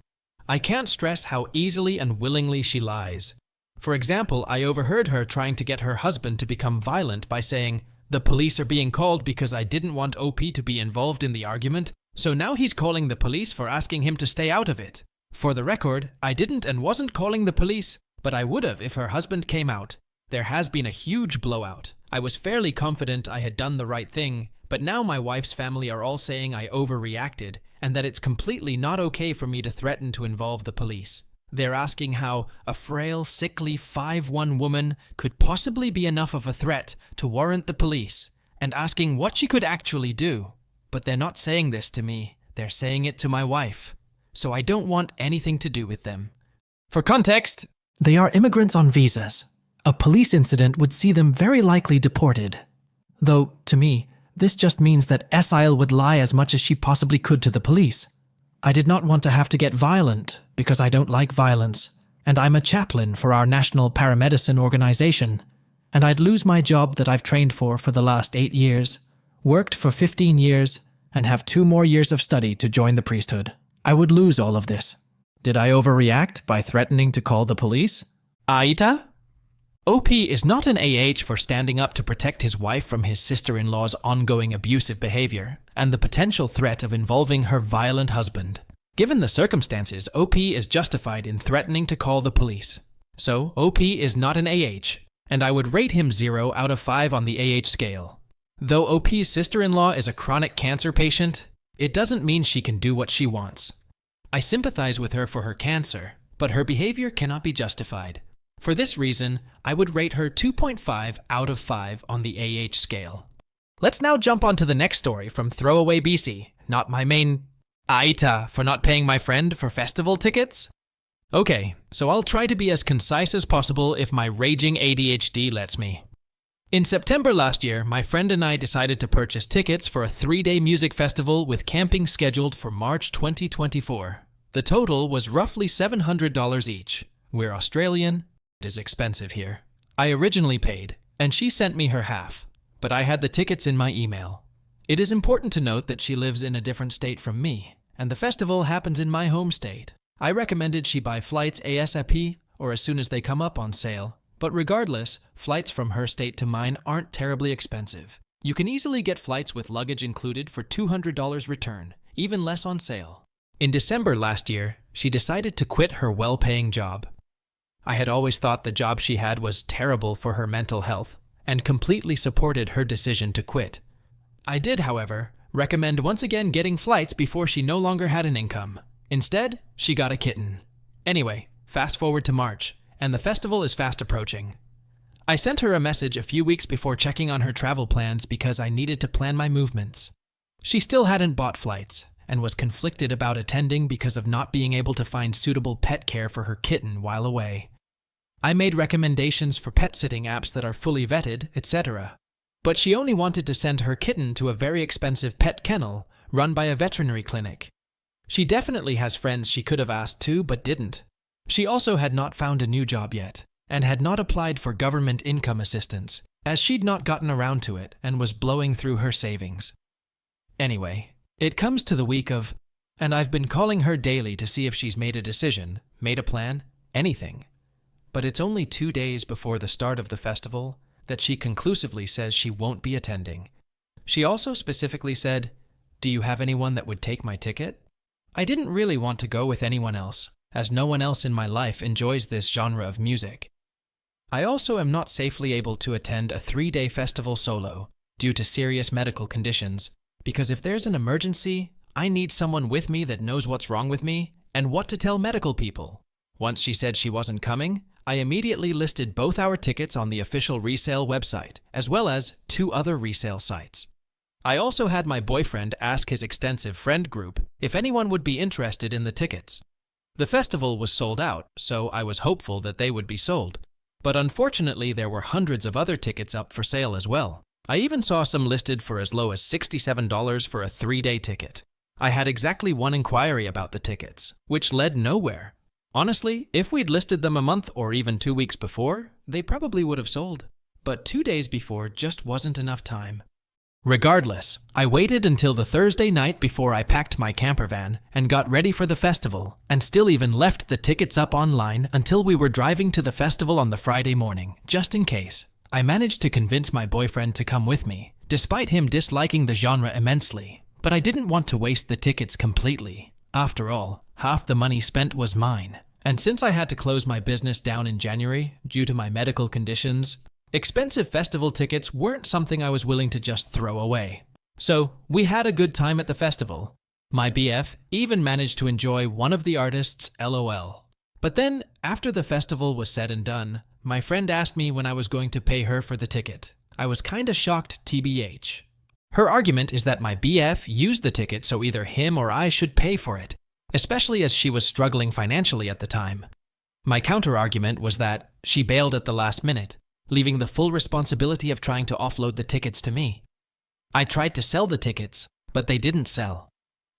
I can't stress how easily and willingly she lies. For example, I overheard her trying to get her husband to become violent by saying, "The police are being called because I didn't want OP to be involved in the argument, so now he's calling the police for asking him to stay out of it." For the record, I didn't and wasn't calling the police, but I would have if her husband came out. There has been a huge blowout. I was fairly confident I had done the right thing, but now my wife's family are all saying I overreacted and that it's completely not okay for me to threaten to involve the police. They're asking how a frail, sickly 5'1" woman could possibly be enough of a threat to warrant the police, and asking what she could actually do. But they're not saying this to me, they're saying it to my wife. So I don't want anything to do with them. For context, they are immigrants on visas. A police incident would see them very likely deported. Though, to me, this just means that SIL would lie as much as she possibly could to the police. I did not want to have to get violent, because I don't like violence, and I'm a chaplain for our national paramedicine organization, and I'd lose my job that I've trained for the last 8 years, worked for 15 years, and have 2 more years of study to join the priesthood. I would lose all of this. Did I overreact by threatening to call the police? AITA? OP is not an AH for standing up to protect his wife from his sister-in-law's ongoing abusive behavior and the potential threat of involving her violent husband. Given the circumstances, OP is justified in threatening to call the police. So, OP is not an AH, and I would rate him 0 out of 5 on the AH scale. Though OP's sister-in-law is a chronic cancer patient, it doesn't mean she can do what she wants. I sympathize with her for her cancer, but her behavior cannot be justified. For this reason, I would rate her 2.5 out of 5 on the AH scale. Let's now jump on to the next story from Throwaway BC, not my main AITA for not paying my friend for festival tickets? Okay, so I'll try to be as concise as possible if my raging ADHD lets me. In September last year, my friend and I decided to purchase tickets for a 3-day music festival with camping scheduled for March 2024. The total was roughly $700 each. We're Australian. It is expensive here. I originally paid, and she sent me her half, but I had the tickets in my email. It is important to note that she lives in a different state from me, and the festival happens in my home state. I recommended she buy flights ASAP or as soon as they come up on sale, but regardless, flights from her state to mine aren't terribly expensive. You can easily get flights with luggage included for $200 return, even less on sale. In December last year, she decided to quit her well-paying job. I had always thought the job she had was terrible for her mental health, and completely supported her decision to quit. I did, however, recommend once again getting flights before she no longer had an income. Instead, she got a kitten. Anyway, fast forward to March, and the festival is fast approaching. I sent her a message a few weeks before checking on her travel plans because I needed to plan my movements. She still hadn't bought flights, and was conflicted about attending because of not being able to find suitable pet care for her kitten while away. I made recommendations for pet-sitting apps that are fully vetted, etc. But she only wanted to send her kitten to a very expensive pet kennel run by a veterinary clinic. She definitely has friends she could have asked to, but didn't. She also had not found a new job yet, and had not applied for government income assistance, as she'd not gotten around to it and was blowing through her savings. Anyway, it comes to the week of, and I've been calling her daily to see if she's made a decision, made a plan, anything. But it's only 2 days before the start of the festival that she conclusively says she won't be attending. She also specifically said, "Do you have anyone that would take my ticket?" I didn't really want to go with anyone else, as no one else in my life enjoys this genre of music. I also am not safely able to attend a 3-day festival solo due to serious medical conditions, because if there's an emergency, I need someone with me that knows what's wrong with me and what to tell medical people. Once she said she wasn't coming, I immediately listed both our tickets on the official resale website, as well as 2 other resale sites. I also had my boyfriend ask his extensive friend group if anyone would be interested in the tickets. The festival was sold out, so I was hopeful that they would be sold. But unfortunately, there were hundreds of other tickets up for sale as well. I even saw some listed for as low as $67 for a 3-day ticket. I had exactly 1 inquiry about the tickets, which led nowhere. Honestly, if we'd listed them a month or even 2 weeks before, they probably would have sold. But 2 days before just wasn't enough time. Regardless, I waited until the Thursday night before I packed my camper van and got ready for the festival, and still even left the tickets up online until we were driving to the festival on the Friday morning, just in case. I managed to convince my boyfriend to come with me, despite him disliking the genre immensely, but I didn't want to waste the tickets completely. After all, half the money spent was mine, and since I had to close my business down in January due to my medical conditions, expensive festival tickets weren't something I was willing to just throw away. So, we had a good time at the festival. My BF even managed to enjoy one of the artists' LOL. But then, after the festival was said and done, my friend asked me when I was going to pay her for the ticket. I was kinda shocked, TBH. Her argument is that my BF used the ticket so either him or I should pay for it, especially as she was struggling financially at the time. My counter-argument was that she bailed at the last minute, leaving the full responsibility of trying to offload the tickets to me. I tried to sell the tickets, but they didn't sell.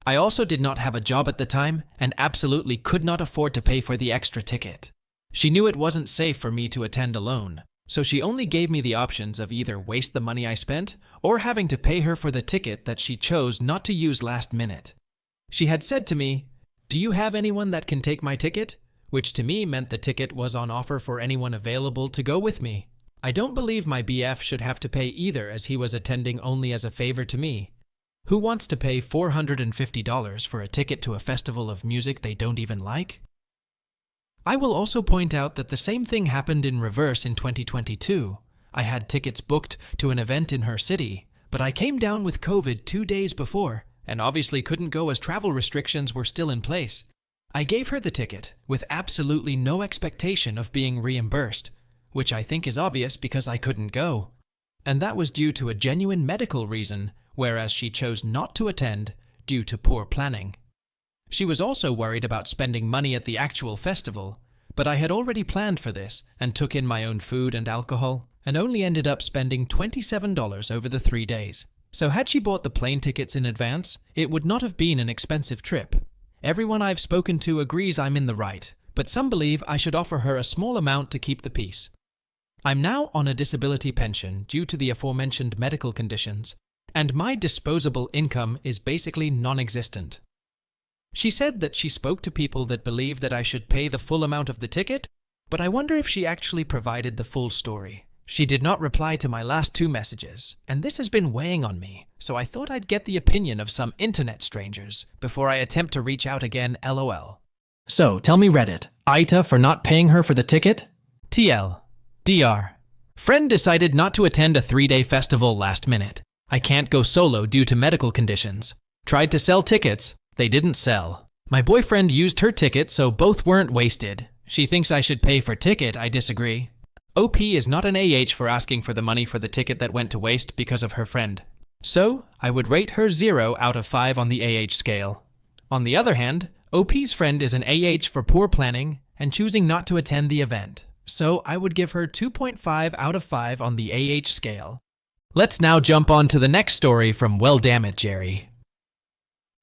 I also did not have a job at the time and absolutely could not afford to pay for the extra ticket. She knew it wasn't safe for me to attend alone, so she only gave me the options of either waste the money I spent or having to pay her for the ticket that she chose not to use last minute. She had said to me, "Do you have anyone that can take my ticket?" Which to me meant the ticket was on offer for anyone available to go with me. I don't believe my BF should have to pay either, as he was attending only as a favor to me. Who wants to pay $450 for a ticket to a festival of music they don't even like? I will also point out that the same thing happened in reverse in 2022. I had tickets booked to an event in her city, but I came down with COVID 2 days before, and obviously couldn't go as travel restrictions were still in place. I gave her the ticket, with absolutely no expectation of being reimbursed, which I think is obvious because I couldn't go. And that was due to a genuine medical reason, whereas she chose not to attend due to poor planning. She was also worried about spending money at the actual festival, but I had already planned for this and took in my own food and alcohol, and only ended up spending $27 over the 3 days. So had she bought the plane tickets in advance, it would not have been an expensive trip. Everyone I've spoken to agrees I'm in the right, but some believe I should offer her a small amount to keep the peace. I'm now on a disability pension due to the aforementioned medical conditions, and my disposable income is basically non-existent. She said that she spoke to people that believe that I should pay the full amount of the ticket, but I wonder if she actually provided the full story. She did not reply to my last 2 messages, and this has been weighing on me, so I thought I'd get the opinion of some internet strangers before I attempt to reach out again, LOL. So, tell me Reddit, AITA for not paying her for the ticket? TL. DR. Friend decided not to attend a 3-day festival last minute. I can't go solo due to medical conditions. Tried to sell tickets, they didn't sell. My boyfriend used her ticket, so both weren't wasted. She thinks I should pay for ticket. I disagree. OP is not an AH for asking for the money for the ticket that went to waste because of her friend. So, I would rate her 0 out of 5 on the AH scale. On the other hand, OP's friend is an AH for poor planning and choosing not to attend the event. So, I would give her 2.5 out of 5 on the AH scale. Let's now jump on to the next story from Well Damn It, Jerry.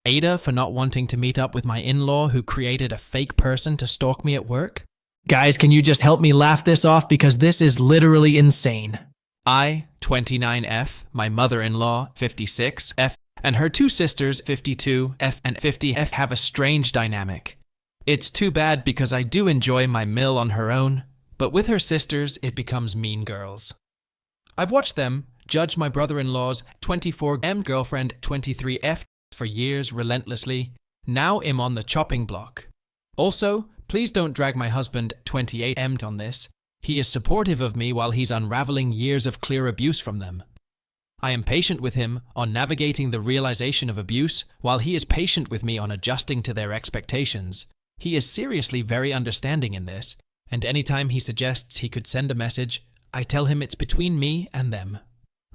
AITA for not wanting to meet up with my in-law who created a fake person to stalk me at work? Guys, can you just help me laugh this off because this is literally insane. I, 29F, my mother-in-law, 56F, and her two sisters, 52F and 50F, have a strange dynamic. It's too bad because I do enjoy my Mill on her own, but with her sisters, it becomes mean girls. I've watched them judge my brother-in-law's 24M girlfriend, 23F, for years relentlessly. Now I'm on the chopping block. Also, please don't drag my husband, 28M, on this. He is supportive of me while he's unraveling years of clear abuse from them. I am patient with him on navigating the realization of abuse, while he is patient with me on adjusting to their expectations. He is seriously very understanding in this, and anytime he suggests he could send a message, I tell him it's between me and them.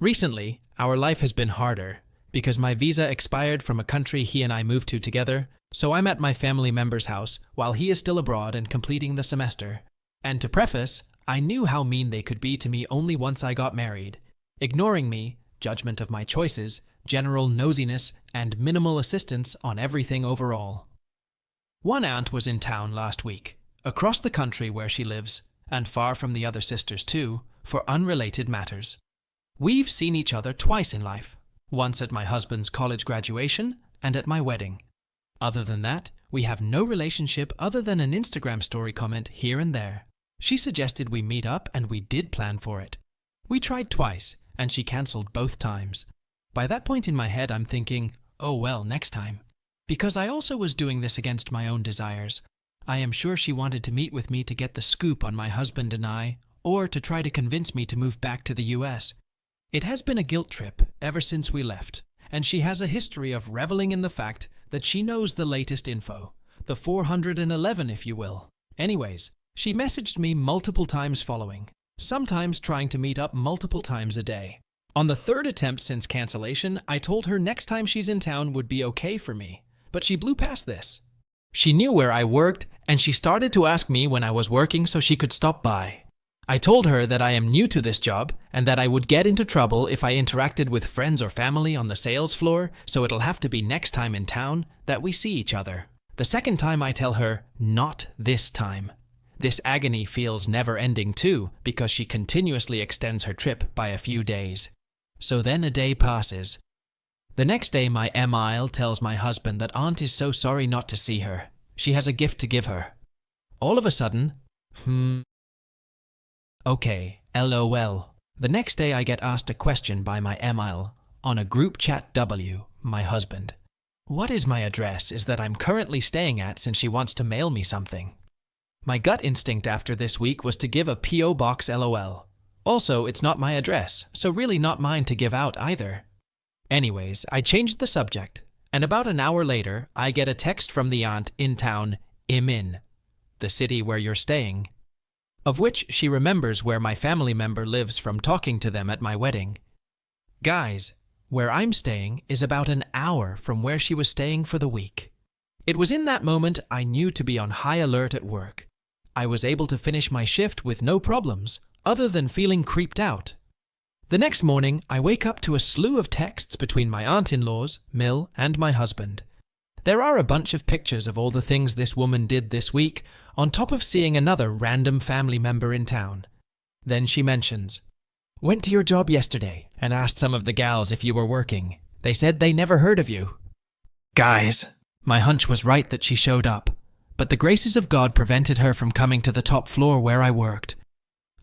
Recently, our life has been harder, because my visa expired from a country he and I moved to together, so I'm at my family member's house while he is still abroad and completing the semester. And to preface, I knew how mean they could be to me only once I got married, ignoring me, judgment of my choices, general nosiness, and minimal assistance on everything overall. One aunt was in town last week, across the country where she lives, and far from the other sisters too, for unrelated matters. We've seen each other twice in life. Once at my husband's college graduation and at my wedding. Other than that, we have no relationship other than an Instagram story comment here and there. She suggested we meet up and we did plan for it. We tried twice and she cancelled both times. By that point in my head I'm thinking, oh well, next time. Because I also was doing this against my own desires. I am sure she wanted to meet with me to get the scoop on my husband and I, or to try to convince me to move back to the US. It has been a guilt trip ever since we left, and she has a history of reveling in the fact that she knows the latest info, the 411 if you will. Anyways, she messaged me multiple times following, sometimes trying to meet up multiple times a day. On the third attempt since cancellation, I told her next time she's in town would be okay for me, but she blew past this. She knew where I worked, and she started to ask me when I was working so she could stop by. I told her that I am new to this job and that I would get into trouble if I interacted with friends or family on the sales floor, so it'll have to be next time in town that we see each other. The second time I tell her, not this time. This agony feels never-ending too, because she continuously extends her trip by a few days. So then a day passes. The next day my Emile tells my husband that Aunt is so sorry not to see her. She has a gift to give her. All of a sudden, okay, LOL. The next day I get asked a question by my Emile on a group chat my husband. What is my address is that I'm currently staying at since she wants to mail me something. My gut instinct after this week was to give a P.O. box LOL. Also, it's not my address, so really not mine to give out either. Anyways, I changed the subject, and about an hour later, I get a text from the aunt in town, Imin, the city where you're staying, of which she remembers where my family member lives from talking to them at my wedding. Guys, where I'm staying is about an hour from where she was staying for the week. It was in that moment I knew to be on high alert at work. I was able to finish my shift with no problems, other than feeling creeped out. The next morning, I wake up to a slew of texts between my aunt-in-laws, Mill, and my husband. There are a bunch of pictures of all the things this woman did this week, on top of seeing another random family member in town. Then she mentions, "Went to your job yesterday and asked some of the gals if you were working. They said they never heard of you." Guys, my hunch was right that she showed up, but the graces of God prevented her from coming to the top floor where I worked.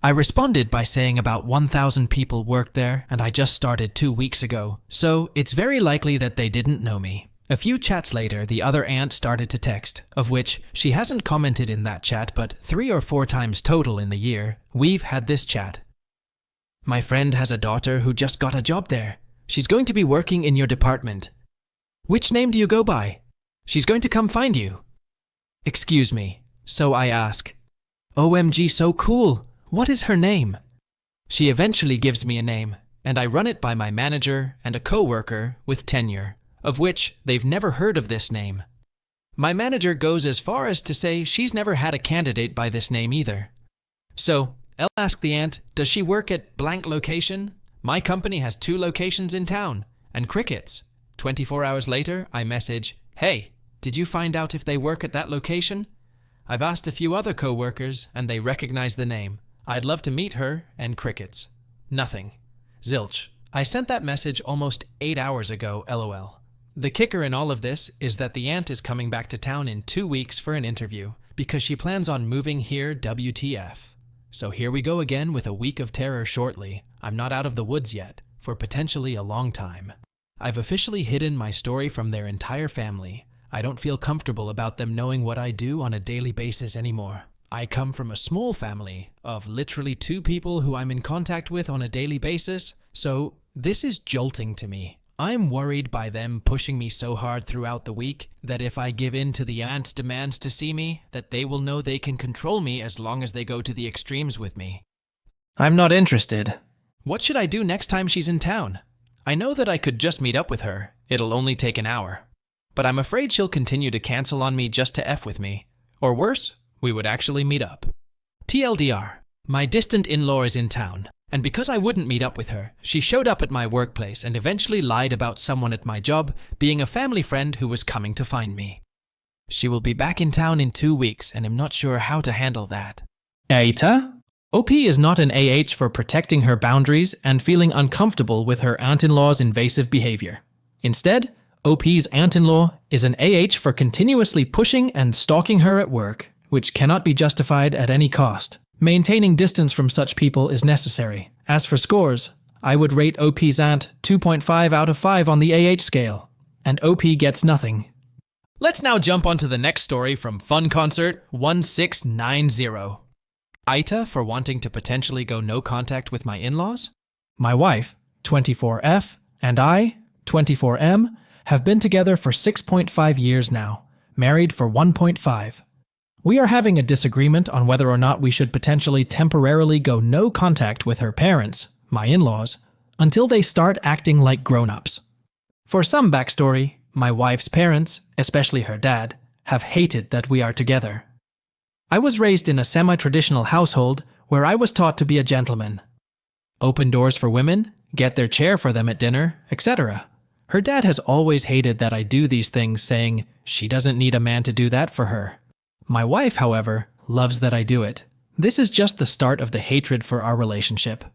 I responded by saying about 1,000 people worked there and I just started 2 weeks ago, so it's very likely that they didn't know me. A few chats later, the other aunt started to text, of which she hasn't commented in that chat, but 3 or 4 times total in the year, we've had this chat. "My friend has a daughter who just got a job there. She's going to be working in your department. Which name do you go by? She's going to come find you. Excuse me. So I ask, OMG, so cool. What is her name? She eventually gives me a name, and I run it by my manager and a co-worker with tenure, of which they've never heard of this name. My manager goes as far as to say she's never had a candidate by this name either. So, I'll ask the aunt, does she work at blank location? My company has 2 locations in town, and crickets. 24 hours later, I message, hey, did you find out if they work at that location? I've asked a few other co-workers, and they recognize the name. I'd love to meet her, and crickets. Nothing. Zilch. I sent that message almost 8 hours ago, LOL. The kicker in all of this is that the aunt is coming back to town in 2 weeks for an interview, because she plans on moving here WTF. So here we go again with a week of terror shortly. I'm not out of the woods yet, for potentially a long time. I've officially hidden my story from their entire family. I don't feel comfortable about them knowing what I do on a daily basis anymore. I come from a small family of literally 2 people who I'm in contact with on a daily basis, so this is jolting to me. I'm worried by them pushing me so hard throughout the week that if I give in to the aunt's demands to see me, that they will know they can control me as long as they go to the extremes with me. I'm not interested. What should I do next time she's in town? I know that I could just meet up with her. It'll only take an hour. But I'm afraid she'll continue to cancel on me just to F with me. Or worse, we would actually meet up. TLDR, my distant in-law is in town, and because I wouldn't meet up with her, she showed up at my workplace and eventually lied about someone at my job being a family friend who was coming to find me. She will be back in town in 2 weeks, and I'm not sure how to handle that. AITA? OP is not an AH for protecting her boundaries and feeling uncomfortable with her aunt-in-law's invasive behavior. Instead, OP's aunt-in-law is an AH for continuously pushing and stalking her at work, which cannot be justified at any cost. Maintaining distance from such people is necessary. As for scores, I would rate OP's aunt 2.5 out of 5 on the AH scale, and OP gets nothing. Let's now jump onto the next story from Fun Concert 1690. AITA for wanting to potentially go no contact with my in-laws? My wife, 24F, and I, 24M, have been together for 6.5 years now, married for 1.5. We are having a disagreement on whether or not we should potentially temporarily go no contact with her parents, my in-laws, until they start acting like grown-ups. For some backstory, my wife's parents, especially her dad, have hated that we are together. I was raised in a semi-traditional household where I was taught to be a gentleman. Open doors for women, get their chair for them at dinner, etc. Her dad has always hated that I do these things, saying she doesn't need a man to do that for her. My wife, however, loves that I do it. This is just the start of the hatred for our relationship.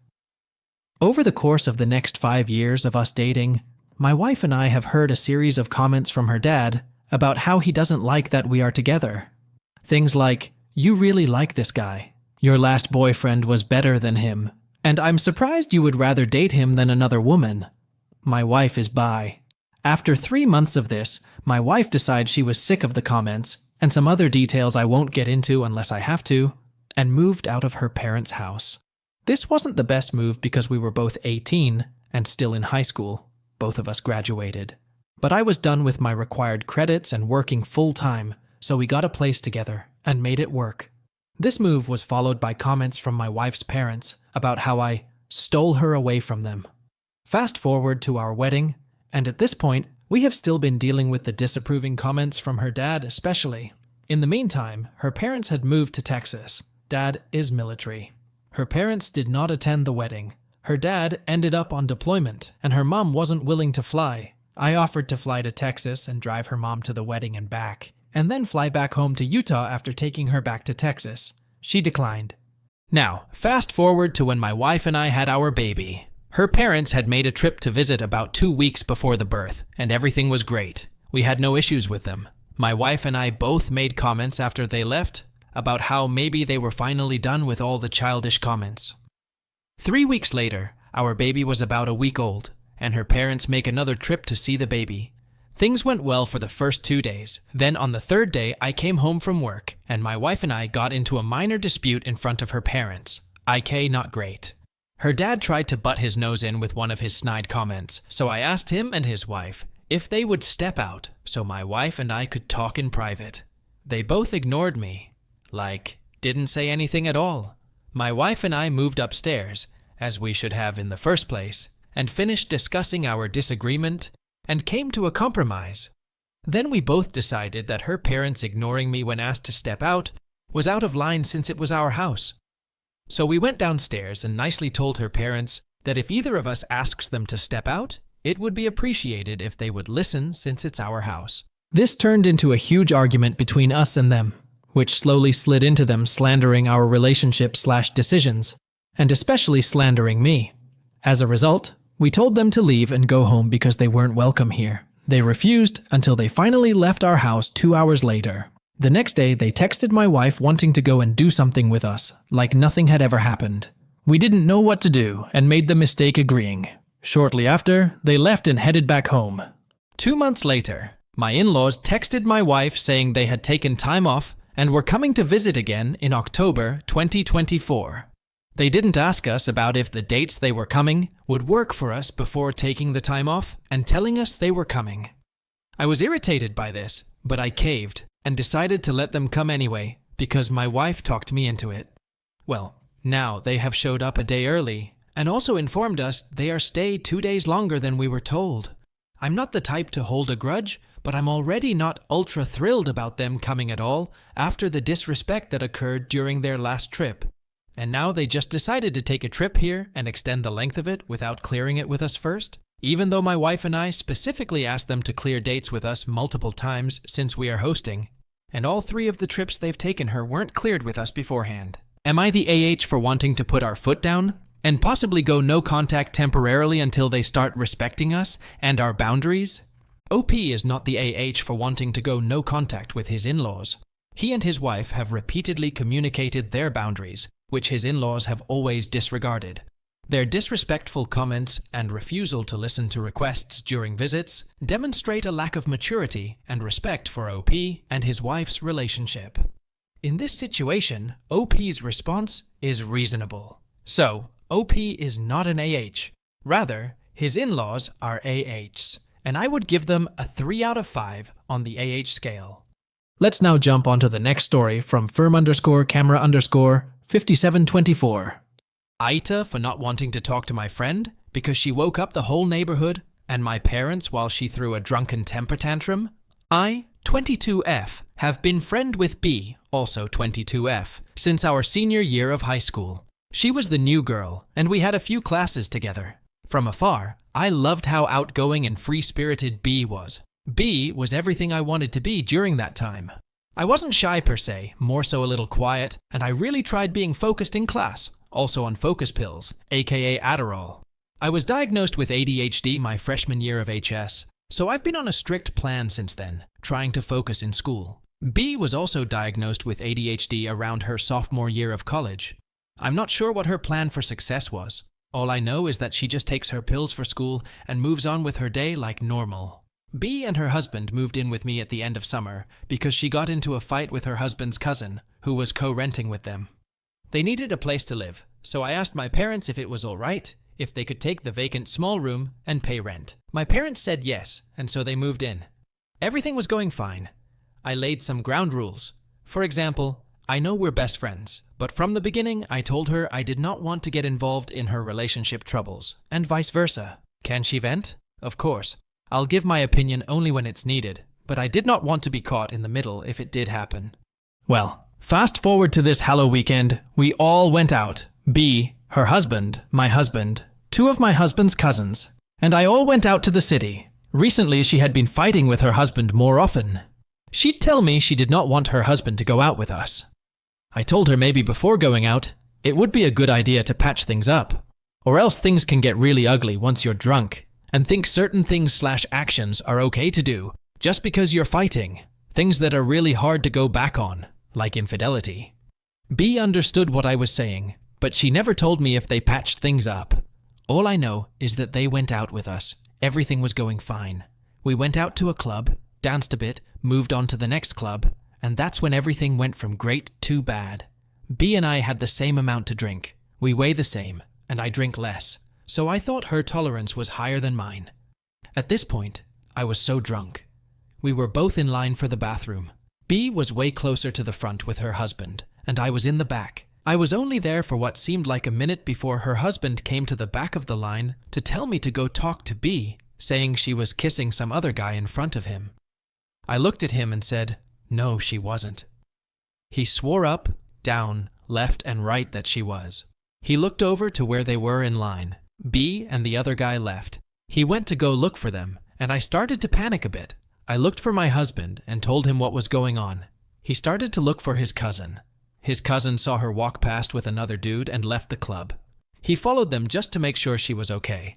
Over the course of the next 5 years of us dating, my wife and I have heard a series of comments from her dad about how he doesn't like that we are together. Things like, "You really like this guy. Your last boyfriend was better than him. And I'm surprised you would rather date him than another woman. My wife is bi." After 3 months of this, my wife decides she was sick of the comments, and some other details I won't get into unless I have to, and moved out of her parents' house. This wasn't the best move because we were both 18 and still in high school. Both of us graduated. But I was done with my required credits and working full-time, so we got a place together and made it work. This move was followed by comments from my wife's parents about how I stole her away from them. Fast forward to our wedding, and at this point, we have still been dealing with the disapproving comments from her dad especially. In the meantime, her parents had moved to Texas. Dad is military. Her parents did not attend the wedding. Her dad ended up on deployment, and her mom wasn't willing to fly. I offered to fly to Texas and drive her mom to the wedding and back, and then fly back home to Utah after taking her back to Texas. She declined. Now, fast forward to when my wife and I had our baby. Her parents had made a trip to visit about 2 weeks before the birth, and everything was great. We had no issues with them. My wife and I both made comments after they left about how maybe they were finally done with all the childish comments. 3 weeks later, our baby was about a week old, and her parents make another trip to see the baby. Things went well for the first 2 days. Then on the 3rd day, I came home from work, and my wife and I got into a minor dispute in front of her parents. IK not great. Her dad tried to butt his nose in with one of his snide comments, so I asked him and his wife, if they would step out so my wife and I could talk in private. They both ignored me, like, didn't say anything at all. My wife and I moved upstairs, as we should have in the first place, and finished discussing our disagreement and came to a compromise. Then we both decided that her parents ignoring me when asked to step out was out of line since it was our house. So we went downstairs and nicely told her parents that if either of us asks them to step out, it would be appreciated if they would listen since it's our house. This turned into a huge argument between us and them, which slowly slid into them slandering our relationship/decisions, and especially slandering me. As a result, we told them to leave and go home because they weren't welcome here. They refused until they finally left our house 2 hours later. The next day, they texted my wife wanting to go and do something with us, like nothing had ever happened. We didn't know what to do and made the mistake agreeing. Shortly after, they left and headed back home. 2 months later, my in-laws texted my wife saying they had taken time off and were coming to visit again in October 2024. They didn't ask us about if the dates they were coming would work for us before taking the time off and telling us they were coming. I was irritated by this, but I caved and decided to let them come anyway because my wife talked me into it. Well, now they have showed up a day early and also informed us they are stay 2 days longer than we were told. I'm not the type to hold a grudge, but I'm already not ultra thrilled about them coming at all after the disrespect that occurred during their last trip. And now they just decided to take a trip here and extend the length of it without clearing it with us first? Even though my wife and I specifically asked them to clear dates with us multiple times since we are hosting, and all 3 of the trips they've taken her weren't cleared with us beforehand. Am I the AH for wanting to put our foot down and possibly go no contact temporarily until they start respecting us and our boundaries? OP is not the AH for wanting to go no contact with his in-laws. He and his wife have repeatedly communicated their boundaries, which his in-laws have always disregarded. Their disrespectful comments and refusal to listen to requests during visits demonstrate a lack of maturity and respect for OP and his wife's relationship. In this situation, OP's response is reasonable. So, OP is not an AH. Rather, his in-laws are AHs, and I would give them a 3 out of 5 on the AH scale. Let's now jump onto the next story from firm_camera_5724. AITA for not wanting to talk to my friend because she woke up the whole neighborhood and my parents while she threw a drunken temper tantrum. I, 22F, have been friend with B, also 22F, since our senior year of high school. She was the new girl, and we had a few classes together. From afar, I loved how outgoing and free-spirited B was. B was everything I wanted to be during that time. I wasn't shy per se, more so a little quiet, and I really tried being focused in class, also on focus pills, aka Adderall. I was diagnosed with ADHD my freshman year of HS, so I've been on a strict plan since then, trying to focus in school. B was also diagnosed with ADHD around her sophomore year of college. I'm not sure what her plan for success was. All I know is that she just takes her pills for school and moves on with her day like normal. B and her husband moved in with me at the end of summer because she got into a fight with her husband's cousin, who was co-renting with them. They needed a place to live, so I asked my parents if it was all right if they could take the vacant small room and pay rent. My parents said yes, and so they moved in. Everything was going fine. I laid some ground rules. For example, I know we're best friends, but from the beginning I told her I did not want to get involved in her relationship troubles, and vice versa. Can she vent? Of course. I'll give my opinion only when it's needed, but I did not want to be caught in the middle if it did happen. Well, fast forward to this Hallow weekend, we all went out. B, her husband, my husband, 2 of my husband's cousins, and I all went out to the city. Recently she had been fighting with her husband more often. She'd tell me she did not want her husband to go out with us. I told her maybe before going out, it would be a good idea to patch things up, or else things can get really ugly once you're drunk, and think certain things/actions are okay to do just because you're fighting, things that are really hard to go back on, like infidelity. B understood what I was saying, but she never told me if they patched things up. All I know is that they went out with us. Everything was going fine. We went out to a club, danced a bit, moved on to the next club, and that's when everything went from great to bad. B and I had the same amount to drink. We weigh the same, and I drink less, so I thought her tolerance was higher than mine. At this point, I was so drunk. We were both in line for the bathroom. B was way closer to the front with her husband, and I was in the back. I was only there for what seemed like a minute before her husband came to the back of the line to tell me to go talk to B, saying she was kissing some other guy in front of him. I looked at him and said, no, she wasn't. He swore up, down, left, and right that she was. He looked over to where they were in line. B and the other guy left. He went to go look for them, and I started to panic a bit. I looked for my husband and told him what was going on. He started to look for his cousin. His cousin saw her walk past with another dude and left the club. He followed them just to make sure she was okay.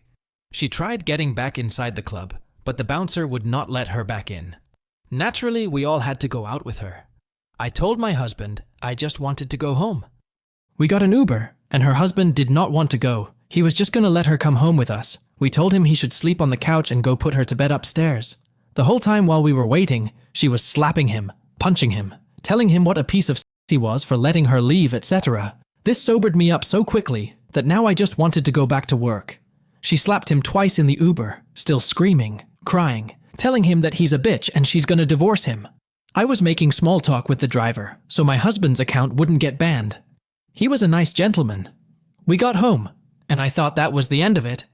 She tried getting back inside the club, but the bouncer would not let her back in. Naturally, we all had to go out with her. I told my husband I just wanted to go home. We got an Uber, and her husband did not want to go. He was just going to let her come home with us. We told him he should sleep on the couch and go put her to bed upstairs. The whole time while we were waiting, she was slapping him, punching him, telling him what a piece of he was for letting her leave, etc. This sobered me up so quickly that now I just wanted to go back to work. She slapped him twice in the Uber, still screaming, crying, telling him that he's a bitch and she's gonna divorce him. I was making small talk with the driver, so my husband's account wouldn't get banned. He was a nice gentleman. We got home, and I thought that was the end of it.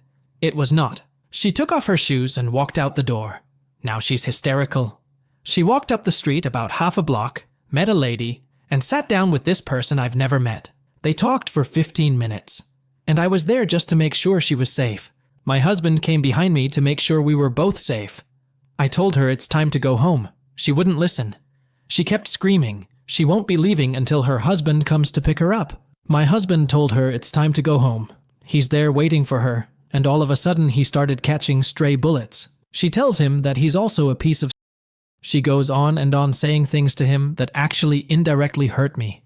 It was not. She took off her shoes and walked out the door. Now she's hysterical. She walked up the street about half a block, met a lady, and sat down with this person I've never met. They talked for 15 minutes, and I was there just to make sure she was safe. My husband came behind me to make sure we were both safe. I told her it's time to go home. She wouldn't listen. She kept screaming. She won't be leaving until her husband comes to pick her up. My husband told her it's time to go home. He's there waiting for her, and all of a sudden he started catching stray bullets. She tells him that he's also a piece of. She goes on and on saying things to him that actually indirectly hurt me.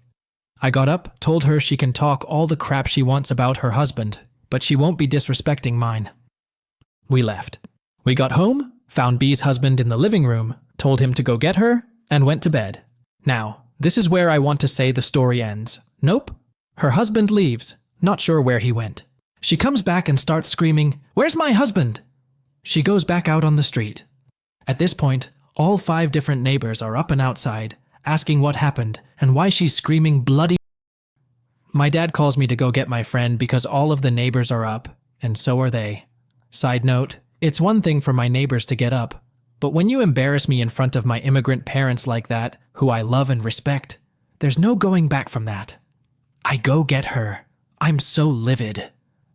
I got up, told her she can talk all the crap she wants about her husband, but she won't be disrespecting mine. We left. We got home, found B's husband in the living room, told him to go get her, and went to bed. Now, this is where I want to say the story ends. Nope. Her husband leaves, not sure where he went. She comes back and starts screaming, "Where's my husband?" She goes back out on the street. At this point, all 5 different neighbors are up and outside, asking what happened and why she's screaming bloody. My dad calls me to go get my friend because all of the neighbors are up, and so are they. Side note, it's one thing for my neighbors to get up, but when you embarrass me in front of my immigrant parents like that, who I love and respect, there's no going back from that. I go get her. I'm so livid.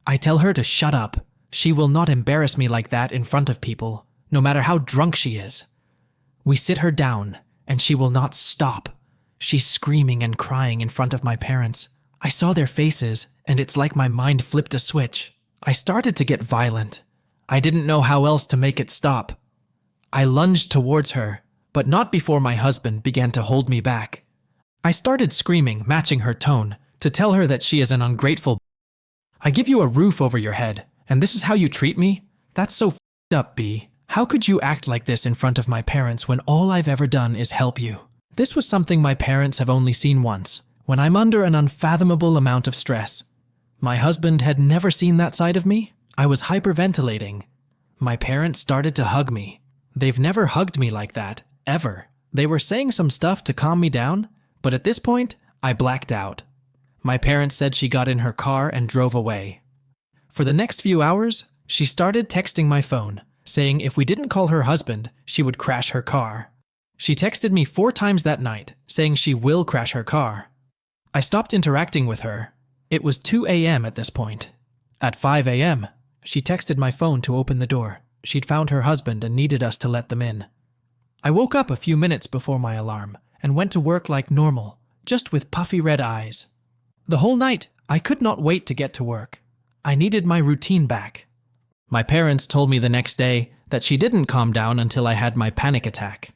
I tell her to shut up. She will not embarrass me like that in front of people, no matter how drunk she is. We sit her down, and she will not stop. She's screaming and crying in front of my parents. I saw their faces, and it's like my mind flipped a switch. I started to get violent. I didn't know how else to make it stop. I lunged towards her, but not before my husband began to hold me back. I started screaming, matching her tone, to tell her that she is an ungrateful. I give you a roof over your head, and this is how you treat me? That's so f***ed up, B. How could you act like this in front of my parents when all I've ever done is help you? This was something my parents have only seen once, when I'm under an unfathomable amount of stress. My husband had never seen that side of me. I was hyperventilating. My parents started to hug me. They've never hugged me like that, ever. They were saying some stuff to calm me down, but at this point, I blacked out. My parents said she got in her car and drove away. For the next few hours, she started texting my phone, saying if we didn't call her husband, she would crash her car. She texted me 4 times that night, saying she will crash her car. I stopped interacting with her. It was 2 a.m. at this point. At 5 a.m., she texted my phone to open the door. She'd found her husband and needed us to let them in. I woke up a few minutes before my alarm and went to work like normal, just with puffy red eyes. The whole night, I could not wait to get to work. I needed my routine back. My parents told me the next day that she didn't calm down until I had my panic attack.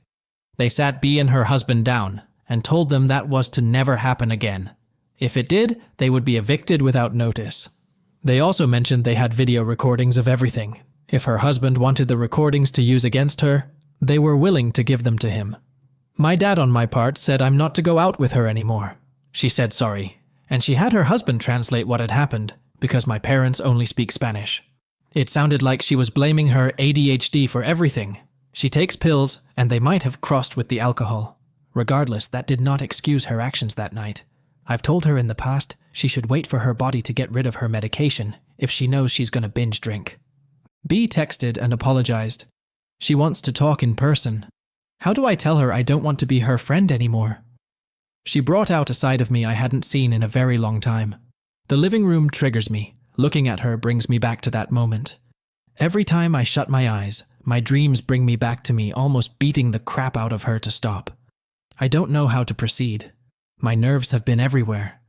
They sat B and her husband down and told them that was to never happen again. If it did, they would be evicted without notice. They also mentioned they had video recordings of everything. If her husband wanted the recordings to use against her, they were willing to give them to him. My dad on my part said I'm not to go out with her anymore. She said sorry, and she had her husband translate what had happened because my parents only speak Spanish. It sounded like she was blaming her ADHD for everything. She takes pills, and they might have crossed with the alcohol. Regardless, that did not excuse her actions that night. I've told her in the past she should wait for her body to get rid of her medication if she knows she's going to binge drink. B texted and apologized. She wants to talk in person. How do I tell her I don't want to be her friend anymore? She brought out a side of me I hadn't seen in a very long time. The living room triggers me. Looking at her brings me back to that moment. Every time I shut my eyes, my dreams bring me back to me almost beating the crap out of her to stop. I don't know how to proceed. My nerves have been everywhere.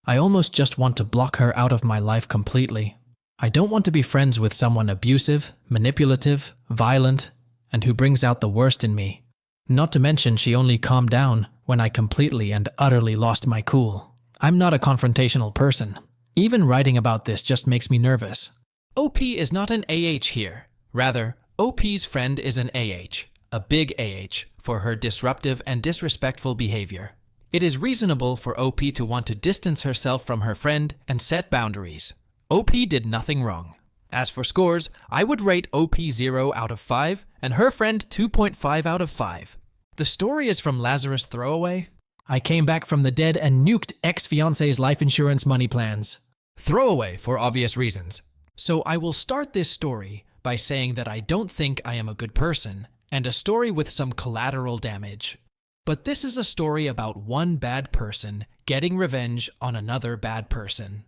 I almost just want to block her out of my life completely. I don't want to be friends with someone abusive, manipulative, violent, and who brings out the worst in me. Not to mention she only calmed down when I completely and utterly lost my cool. I'm not a confrontational person. Even writing about this just makes me nervous. OP is not an AH here. Rather, OP's friend is an AH, a big AH, for her disruptive and disrespectful behavior. It is reasonable for OP to want to distance herself from her friend and set boundaries. OP did nothing wrong. As for scores, I would rate OP 0 out of 5 and her friend 2.5 out of 5. The story is from Lazarus Throwaway. I came back from the dead and nuked ex-fiance's life insurance money plans. Throwaway for obvious reasons. So I will start this story by saying that I don't think I am a good person, and a story with some collateral damage. But this is a story about one bad person getting revenge on another bad person.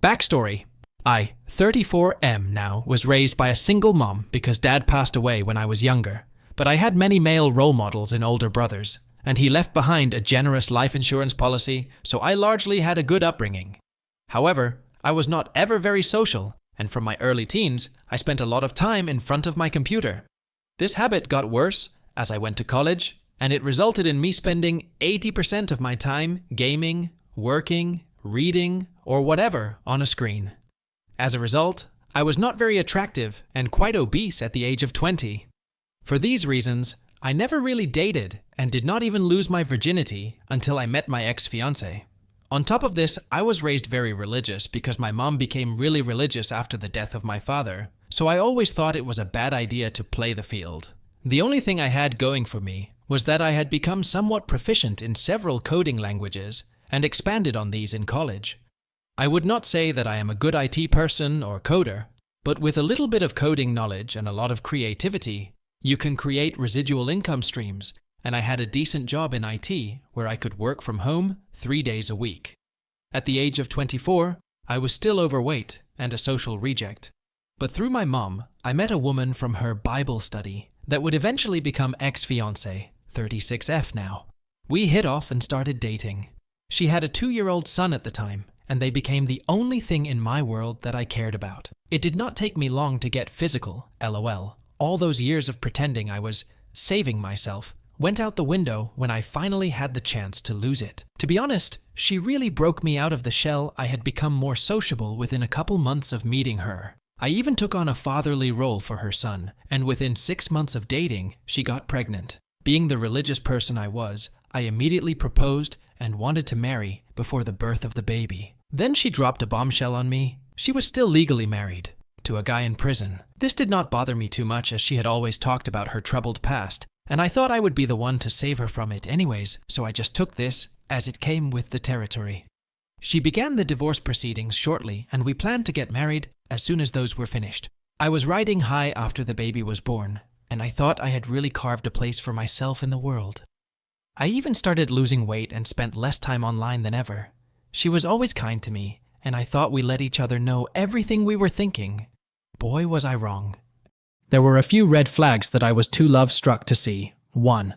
Backstory. I, 34M now, was raised by a single mom because dad passed away when I was younger, but I had many male role models in older brothers, and he left behind a generous life insurance policy, so I largely had a good upbringing. However, I was not ever very social, and from my early teens, I spent a lot of time in front of my computer. This habit got worse as I went to college, and it resulted in me spending 80% of my time gaming, working, reading, or whatever on a screen. As a result, I was not very attractive and quite obese at the age of 20. For these reasons, I never really dated and did not even lose my virginity until I met my ex-fiancé. On top of this, I was raised very religious because my mom became really religious after the death of my father, so I always thought it was a bad idea to play the field. The only thing I had going for me was that I had become somewhat proficient in several coding languages and expanded on these in college. I would not say that I am a good IT person or coder, but with a little bit of coding knowledge and a lot of creativity, you can create residual income streams, and I had a decent job in IT where I could work from home 3 days a week. At the age of 24, I was still overweight and a social reject. But through my mom, I met a woman from her Bible study that would eventually become ex-fiancé, 36F now. We hit off and started dating. She had a 2-year-old son at the time, and they became the only thing in my world that I cared about. It did not take me long to get physical, LOL. All those years of pretending I was saving myself went out the window when I finally had the chance to lose it. To be honest, she really broke me out of the shell I had become more sociable within a couple months of meeting her. I even took on a fatherly role for her son, and within 6 months of dating, she got pregnant. Being the religious person I was, I immediately proposed and wanted to marry before the birth of the baby. Then she dropped a bombshell on me. She was still legally married to a guy in prison. This did not bother me too much as she had always talked about her troubled past, and I thought I would be the one to save her from it anyways, so I just took this as it came with the territory. She began the divorce proceedings shortly, and we planned to get married as soon as those were finished. I was riding high after the baby was born, and I thought I had really carved a place for myself in the world. I even started losing weight and spent less time online than ever. She was always kind to me, and I thought we let each other know everything we were thinking. Boy, was I wrong. There were a few red flags that I was too love-struck to see. 1.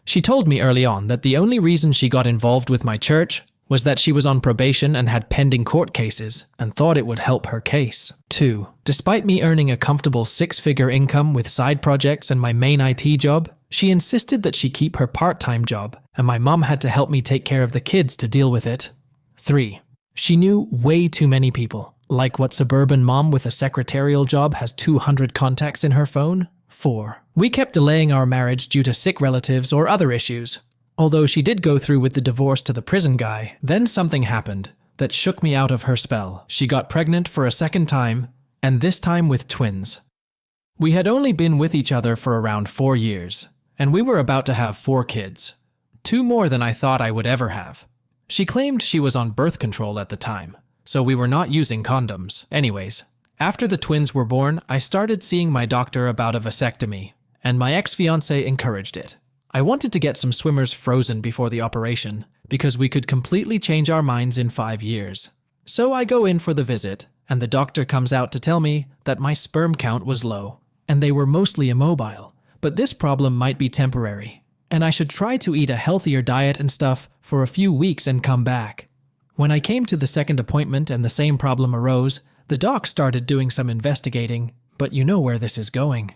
She told me early on that the only reason she got involved with my church was that she was on probation and had pending court cases and thought it would help her case. 2. Despite me earning a comfortable 6-figure income with side projects and my main IT job, she insisted that she keep her part-time job, and my mom had to help me take care of the kids to deal with it. 3. She knew way too many people. Like what suburban mom with a secretarial job has 200 contacts in her phone? 4. We kept delaying our marriage due to sick relatives or other issues. Although she did go through with the divorce to the prison guy, then something happened that shook me out of her spell. She got pregnant for a second time, and this time with twins. We had only been with each other for around 4 years, and we were about to have 4 kids. 2 more than I thought I would ever have. She claimed she was on birth control at the time, so we were not using condoms. Anyways, after the twins were born, I started seeing my doctor about a vasectomy, and my ex-fiancé encouraged it. I wanted to get some swimmers frozen before the operation, because we could completely change our minds in 5 years. So I go in for the visit, and the doctor comes out to tell me that my sperm count was low, and they were mostly immobile, but this problem might be temporary, and I should try to eat a healthier diet and stuff for a few weeks and come back. When I came to the second appointment and the same problem arose, the doc started doing some investigating, but you know where this is going.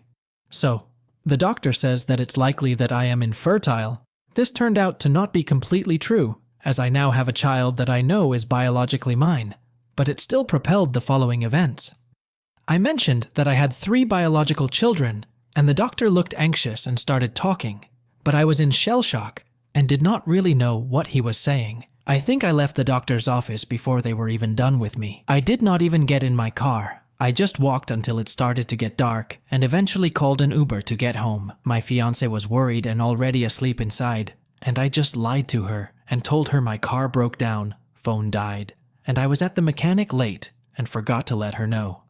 So, the doctor says that it's likely that I am infertile. This turned out to not be completely true, as I now have a child that I know is biologically mine, but it still propelled the following events. I mentioned that I had 3 biological children, and the doctor looked anxious and started talking, but I was in shell shock and did not really know what he was saying. I think I left the doctor's office before they were even done with me. I did not even get in my car. I just walked until it started to get dark and eventually called an Uber to get home. My fiancé was worried and already asleep inside, and I just lied to her and told her my car broke down, phone died, and I was at the mechanic late and forgot to let her know.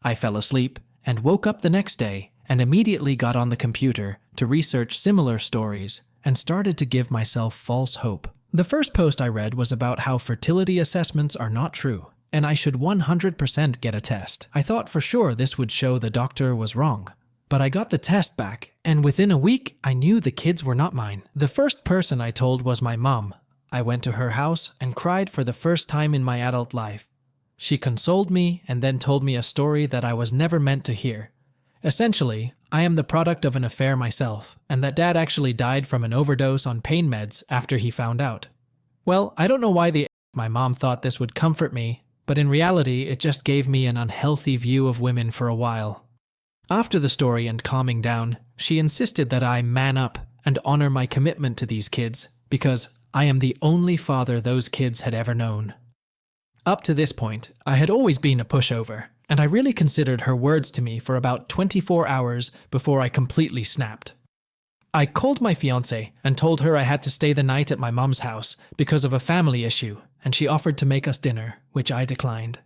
I fell asleep and woke up the next day and immediately got on the computer to research similar stories and started to give myself false hope. The first post I read was about how fertility assessments are not true, and I should 100% get a test. I thought for sure this would show the doctor was wrong. But I got the test back, and within a week, I knew the kids were not mine. The first person I told was my mom. I went to her house and cried for the first time in my adult life. She consoled me and then told me a story that I was never meant to hear. Essentially, I am the product of an affair myself, and that dad actually died from an overdose on pain meds after he found out. Well, I don't know why my mom thought this would comfort me, but in reality, it just gave me an unhealthy view of women for a while. After the story and calming down, she insisted that I man up and honor my commitment to these kids, because I am the only father those kids had ever known. Up to this point, I had always been a pushover, and I really considered her words to me for about 24 hours before I completely snapped. I called my fiancée and told her I had to stay the night at my mom's house because of a family issue, and she offered to make us dinner, which I declined.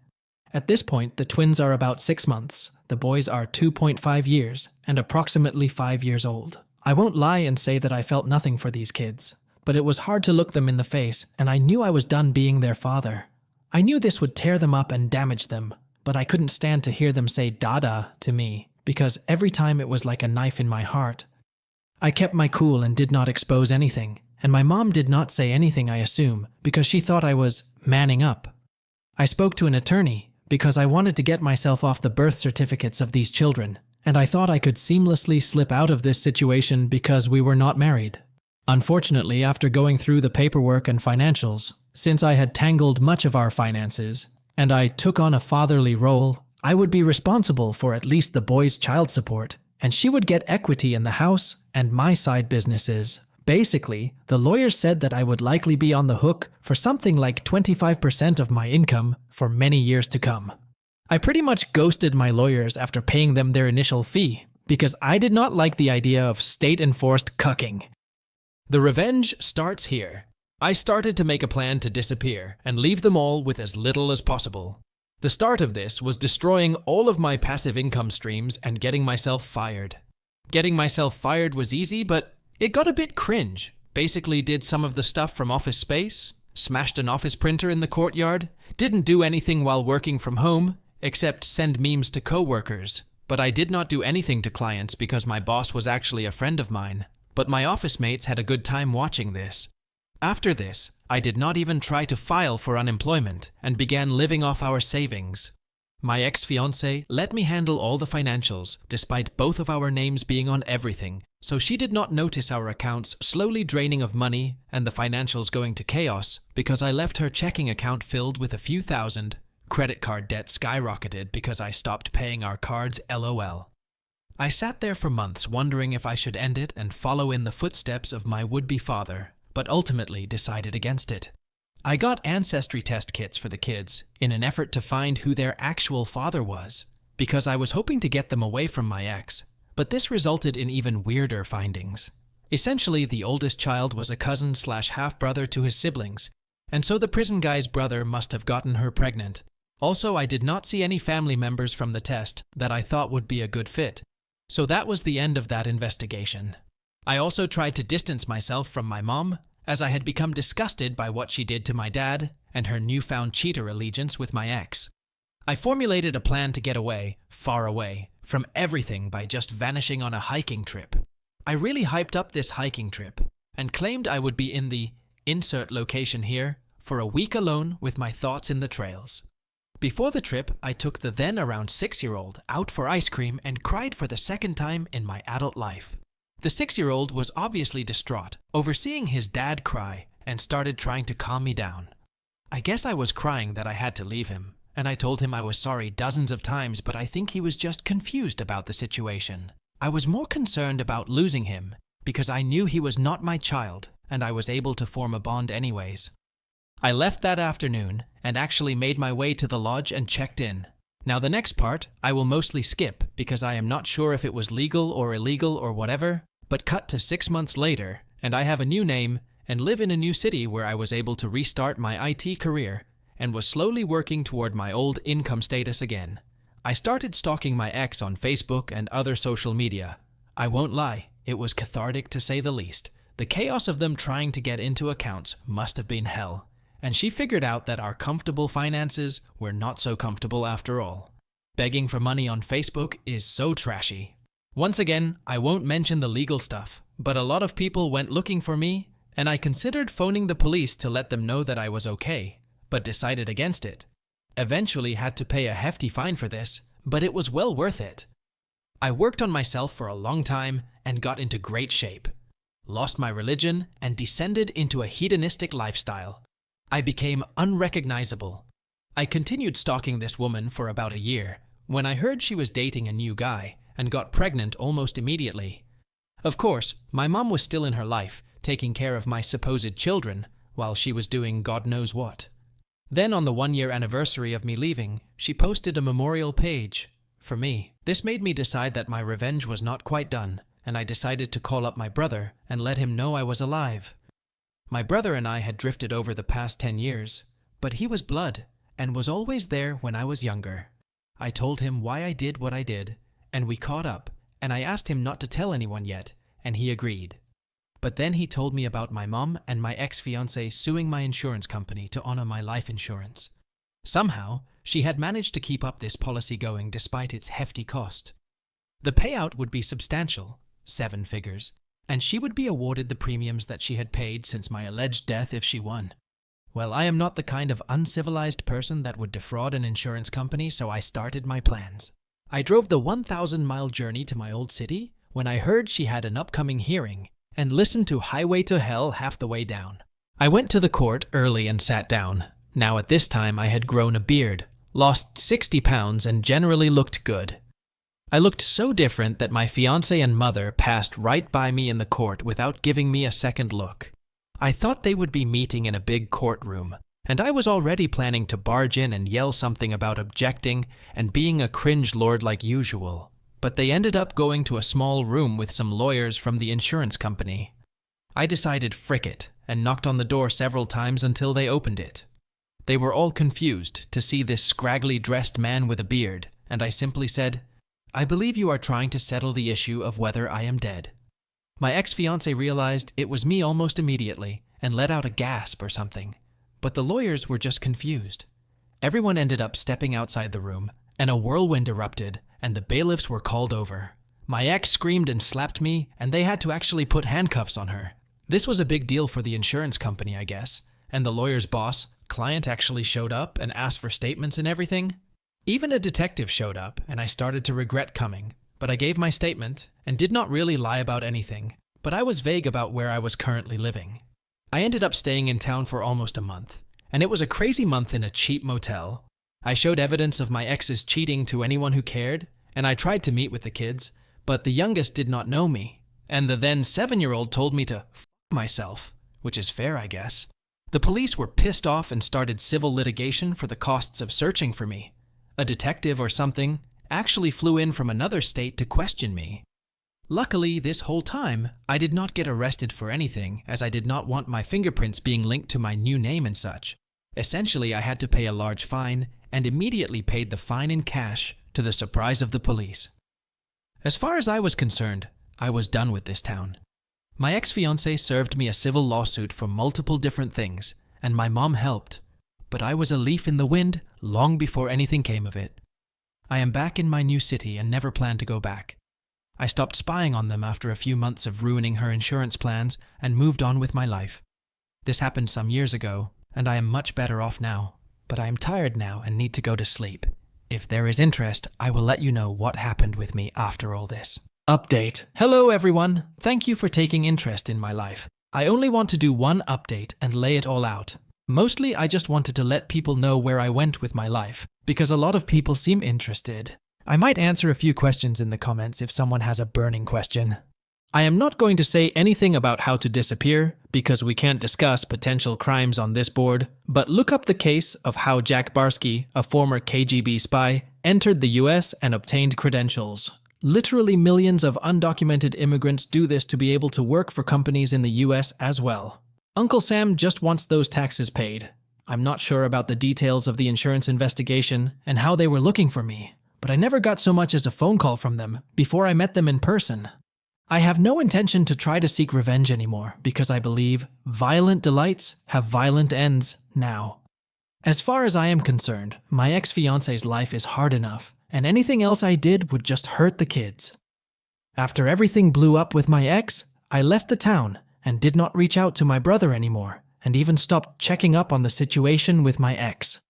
At this point, the twins are about 6 months, the boys are 2.5 years, and approximately 5 years old. I won't lie and say that I felt nothing for these kids, but it was hard to look them in the face, and I knew I was done being their father. I knew this would tear them up and damage them, but I couldn't stand to hear them say "dada" to me, because every time it was like a knife in my heart. I kept my cool and did not expose anything, and my mom did not say anything, I assume, because she thought I was manning up. I spoke to an attorney because I wanted to get myself off the birth certificates of these children, and I thought I could seamlessly slip out of this situation because we were not married. Unfortunately, after going through the paperwork and financials, since I had tangled much of our finances, and I took on a fatherly role, I would be responsible for at least the boys' child support, and she would get equity in the house and my side businesses. Basically, the lawyers said that I would likely be on the hook for something like 25% of my income for many years to come. I pretty much ghosted my lawyers after paying them their initial fee, because I did not like the idea of state-enforced cucking. The revenge starts here. I started to make a plan to disappear and leave them all with as little as possible. The start of this was destroying all of my passive income streams and getting myself fired. Getting myself fired was easy, but it got a bit cringe. Basically did some of the stuff from Office Space, smashed an office printer in the courtyard, didn't do anything while working from home, except send memes to co-workers. But I did not do anything to clients because my boss was actually a friend of mine. But my office mates had a good time watching this. After this, I did not even try to file for unemployment and began living off our savings. My ex-fiancée let me handle all the financials, despite both of our names being on everything, so she did not notice our accounts slowly draining of money and the financials going to chaos because I left her checking account filled with a few thousand. Credit card debt skyrocketed because I stopped paying our cards, LOL. I sat there for months wondering if I should end it and follow in the footsteps of my would-be father, but ultimately decided against it. I got ancestry test kits for the kids in an effort to find who their actual father was. because I was hoping to get them away from my ex, but this resulted in even weirder findings. Essentially, the oldest child was a cousin / half-brother to his siblings, and so the prison guy's brother must have gotten her pregnant. Also, I did not see any family members from the test that I thought would be a good fit, so that was the end of that investigation. I also tried to distance myself from my mom, as I had become disgusted by what she did to my dad and her newfound cheater allegiance with my ex. I formulated a plan to get away, far away, from everything by just vanishing on a hiking trip. I really hyped up this hiking trip and claimed I would be in the insert location here for a week alone with my thoughts in the trails. Before the trip, I took the then around 6-year-old out for ice cream and cried for the second time in my adult life. The 6-year-old was obviously distraught over seeing his dad cry and started trying to calm me down. I guess I was crying that I had to leave him, and I told him I was sorry dozens of times, but I think he was just confused about the situation. I was more concerned about losing him because I knew he was not my child and I was able to form a bond anyways. I left that afternoon and actually made my way to the lodge and checked in. Now the next part I will mostly skip because I am not sure if it was legal or illegal or whatever, but cut to 6 months later and I have a new name and live in a new city where I was able to restart my IT career and was slowly working toward my old income status again. I started stalking my ex on Facebook and other social media. I won't lie, it was cathartic to say the least. The chaos of them trying to get into accounts must have been hell, and she figured out that our comfortable finances were not so comfortable after all. Begging for money on Facebook is so trashy. Once again, I won't mention the legal stuff, but a lot of people went looking for me, and I considered phoning the police to let them know that I was okay, but decided against it. Eventually had to pay a hefty fine for this, but it was well worth it. I worked on myself for a long time and got into great shape. Lost my religion and descended into a hedonistic lifestyle. I became unrecognizable. I continued stalking this woman for about a year when I heard she was dating a new guy and got pregnant almost immediately. Of course, my mom was still in her life, taking care of my supposed children while she was doing God knows what. Then on the 1-year anniversary of me leaving, she posted a memorial page for me. This made me decide that my revenge was not quite done, and I decided to call up my brother and let him know I was alive. My brother and I had drifted over the past 10 years, but he was blood and was always there when I was younger. I told him why I did what I did, and we caught up, and I asked him not to tell anyone yet, and he agreed. But then he told me about my mom and my ex-fiancé suing my insurance company to honor my life insurance. Somehow, she had managed to keep up this policy going despite its hefty cost. The payout would be substantial, 7 figures, and she would be awarded the premiums that she had paid since my alleged death if she won. Well, I am not the kind of uncivilized person that would defraud an insurance company, so I started my plans. I drove the 1,000-mile journey to my old city when I heard she had an upcoming hearing, and listened to Highway to Hell half the way down. I went to the court early and sat down. Now at this time I had grown a beard, lost 60 pounds, and generally looked good. I looked so different that my fiancé and mother passed right by me in the court without giving me a second look. I thought they would be meeting in a big courtroom, and I was already planning to barge in and yell something about objecting and being a cringe lord like usual. But they ended up going to a small room with some lawyers from the insurance company. I decided frick it and knocked on the door several times until they opened it. They were all confused to see this scraggly dressed man with a beard, and I simply said, "I believe you are trying to settle the issue of whether I am dead." My ex-fiancé realized it was me almost immediately and let out a gasp or something, but the lawyers were just confused. Everyone ended up stepping outside the room, and a whirlwind erupted, and the bailiffs were called over. My ex screamed and slapped me, and they had to actually put handcuffs on her. This was a big deal for the insurance company, I guess, and the lawyer's boss, client, actually showed up and asked for statements and everything. Even a detective showed up, and I started to regret coming, but I gave my statement and did not really lie about anything, but I was vague about where I was currently living. I ended up staying in town for almost a month, and it was a crazy month in a cheap motel. I showed evidence of my ex's cheating to anyone who cared, and I tried to meet with the kids, but the youngest did not know me, and the then 7-year-old told me to f myself, which is fair, I guess. The police were pissed off and started civil litigation for the costs of searching for me. A detective or something actually flew in from another state to question me. Luckily, this whole time, I did not get arrested for anything, as I did not want my fingerprints being linked to my new name and such. Essentially, I had to pay a large fine, and immediately paid the fine in cash, to the surprise of the police. As far as I was concerned, I was done with this town. My ex-fiancé served me a civil lawsuit for multiple different things, and my mom helped. But I was a leaf in the wind long before anything came of it. I am back in my new city and never plan to go back. I stopped spying on them after a few months of ruining her insurance plans and moved on with my life. This happened some years ago, and I am much better off now. But I am tired now and need to go to sleep. If there is interest, I will let you know what happened with me after all this. Update. Hello everyone. Thank you for taking interest in my life. I only want to do one update and lay it all out. Mostly I just wanted to let people know where I went with my life, because a lot of people seem interested. I might answer a few questions in the comments if someone has a burning question. I am not going to say anything about how to disappear, because we can't discuss potential crimes on this board, but look up the case of how Jack Barsky, a former KGB spy, entered the US and obtained credentials. Literally millions of undocumented immigrants do this to be able to work for companies in the US as well. Uncle Sam just wants those taxes paid. I'm not sure about the details of the insurance investigation and how they were looking for me, but I never got so much as a phone call from them before I met them in person. I have no intention to try to seek revenge anymore because I believe violent delights have violent ends now. As far as I am concerned, my ex-fiancé's life is hard enough, and anything else I did would just hurt the kids. After everything blew up with my ex, I left the town and did not reach out to my brother anymore, and even stopped checking up on the situation with my ex.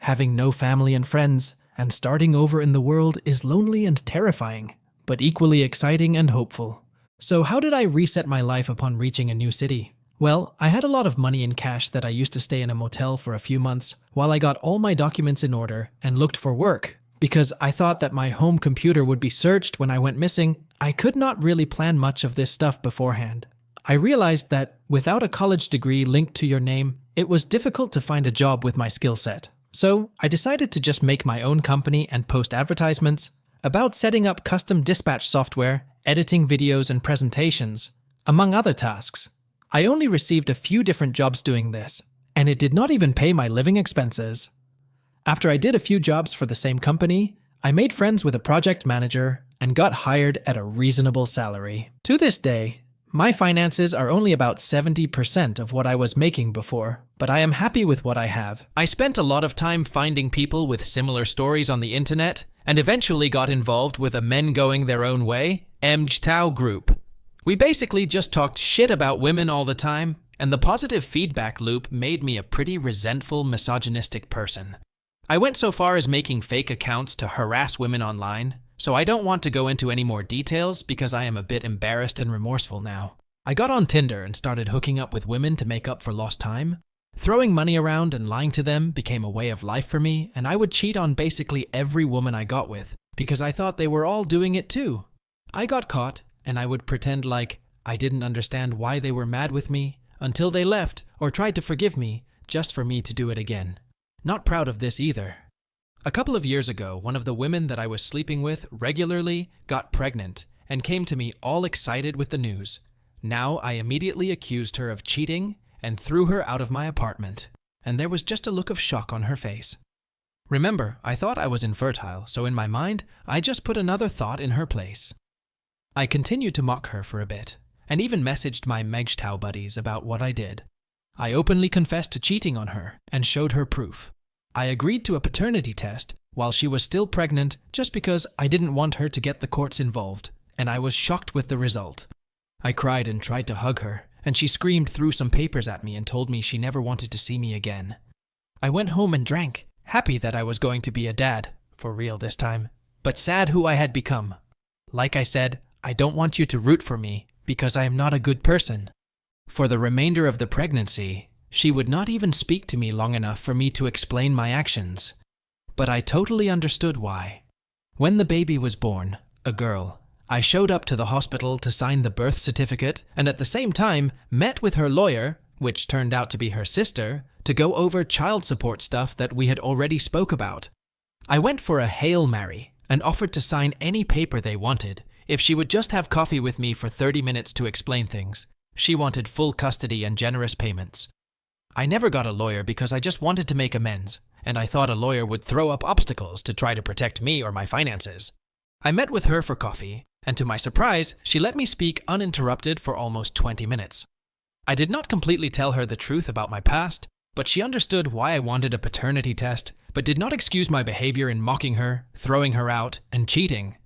Having no family and friends, and starting over in the world is lonely and terrifying, but equally exciting and hopeful. So how did I reset my life upon reaching a new city? Well, I had a lot of money in cash that I used to stay in a motel for a few months while I got all my documents in order and looked for work. Because I thought that my home computer would be searched when I went missing, I could not really plan much of this stuff beforehand. I realized that without a college degree linked to your name, it was difficult to find a job with my skill set. So I decided to just make my own company and post advertisements about setting up custom dispatch software, editing videos and presentations, among other tasks. I only received a few different jobs doing this, and it did not even pay my living expenses. After I did a few jobs for the same company, I made friends with a project manager and got hired at a reasonable salary. To this day, my finances are only about 70% of what I was making before, but I am happy with what I have. I spent a lot of time finding people with similar stories on the internet, and eventually got involved with a Men Going Their Own Way MGTOW group. We basically just talked shit about women all the time, and the positive feedback loop made me a pretty resentful, misogynistic person. I went so far as making fake accounts to harass women online, so I don't want to go into any more details because I am a bit embarrassed and remorseful now. I got on Tinder and started hooking up with women to make up for lost time. Throwing money around and lying to them became a way of life for me, and I would cheat on basically every woman I got with because I thought they were all doing it too. I got caught, and I would pretend like I didn't understand why they were mad with me until they left or tried to forgive me just for me to do it again. Not proud of this either. A couple of years ago, one of the women that I was sleeping with regularly got pregnant and came to me all excited with the news. Now I immediately accused her of cheating and threw her out of my apartment, and there was just a look of shock on her face. Remember, I thought I was infertile, so in my mind, I just put another thought in her place. I continued to mock her for a bit, and even messaged my MGTOW buddies about what I did. I openly confessed to cheating on her and showed her proof. I agreed to a paternity test while she was still pregnant just because I didn't want her to get the courts involved, and I was shocked with the result. I cried and tried to hug her, and she screamed through some papers at me and told me she never wanted to see me again. I went home and drank, happy that I was going to be a dad, for real this time, but sad who I had become. Like I said, I don't want you to root for me because I am not a good person. For the remainder of the pregnancy, she would not even speak to me long enough for me to explain my actions. But I totally understood why. When the baby was born, a girl, I showed up to the hospital to sign the birth certificate and at the same time met with her lawyer, which turned out to be her sister, to go over child support stuff that we had already spoke about. I went for a Hail Mary, and offered to sign any paper they wanted if she would just have coffee with me for 30 minutes to explain things. She wanted full custody and generous payments. I never got a lawyer because I just wanted to make amends, and I thought a lawyer would throw up obstacles to try to protect me or my finances. I met with her for coffee, and to my surprise, she let me speak uninterrupted for almost 20 minutes. I did not completely tell her the truth about my past, but she understood why I wanted a paternity test, but did not excuse my behavior in mocking her, throwing her out, and cheating.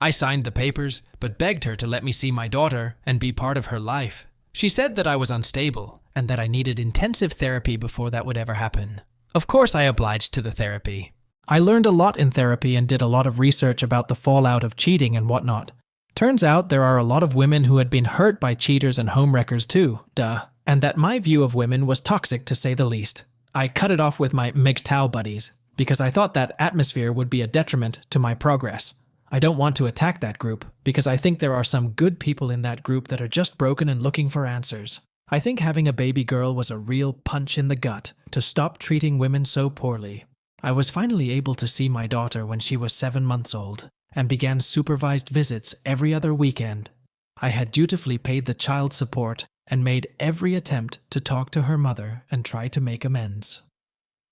I signed the papers, but begged her to let me see my daughter and be part of her life. She said that I was unstable and that I needed intensive therapy before that would ever happen. Of course, I obliged to the therapy. I learned a lot in therapy and did a lot of research about the fallout of cheating and whatnot. Turns out there are a lot of women who had been hurt by cheaters and homewreckers too, and that my view of women was toxic to say the least. I cut it off with my MGTOW buddies because I thought that atmosphere would be a detriment to my progress. I don't want to attack that group because I think there are some good people in that group that are just broken and looking for answers. I think having a baby girl was a real punch in the gut to stop treating women so poorly. I was finally able to see my daughter when she was 7 months old and began supervised visits every other weekend. I had dutifully paid the child support and made every attempt to talk to her mother and try to make amends.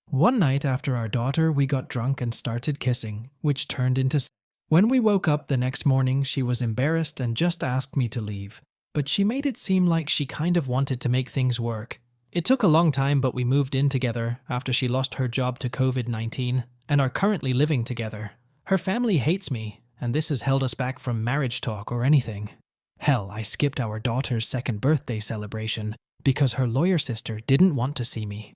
One night after our daughter, we got drunk and started kissing, which turned into sex. When we woke up the next morning, she was embarrassed and just asked me to leave, but she made it seem like she kind of wanted to make things work. It took a long time, but we moved in together after she lost her job to COVID-19 and are currently living together. Her family hates me, and this has held us back from marriage talk or anything. Hell, I skipped our daughter's second birthday celebration because her lawyer sister didn't want to see me.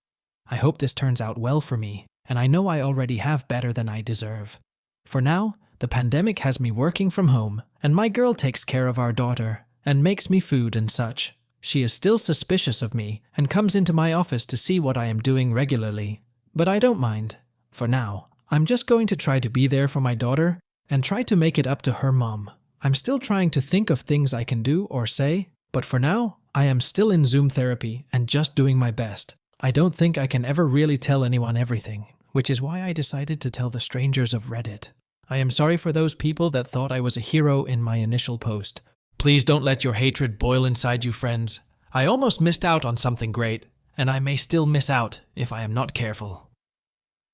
I hope this turns out well for me, and I know I already have better than I deserve. For now, the pandemic has me working from home, and my girl takes care of our daughter and makes me food and such. She is still suspicious of me and comes into my office to see what I am doing regularly, but I don't mind. For now, I'm just going to try to be there for my daughter and try to make it up to her mom. I'm still trying to think of things I can do or say, but for now, I am still in Zoom therapy and just doing my best. I don't think I can ever really tell anyone everything, which is why I decided to tell the strangers of Reddit. I am sorry for those people that thought I was a hero in my initial post. Please don't let your hatred boil inside you, friends. I almost missed out on something great, and I may still miss out if I am not careful.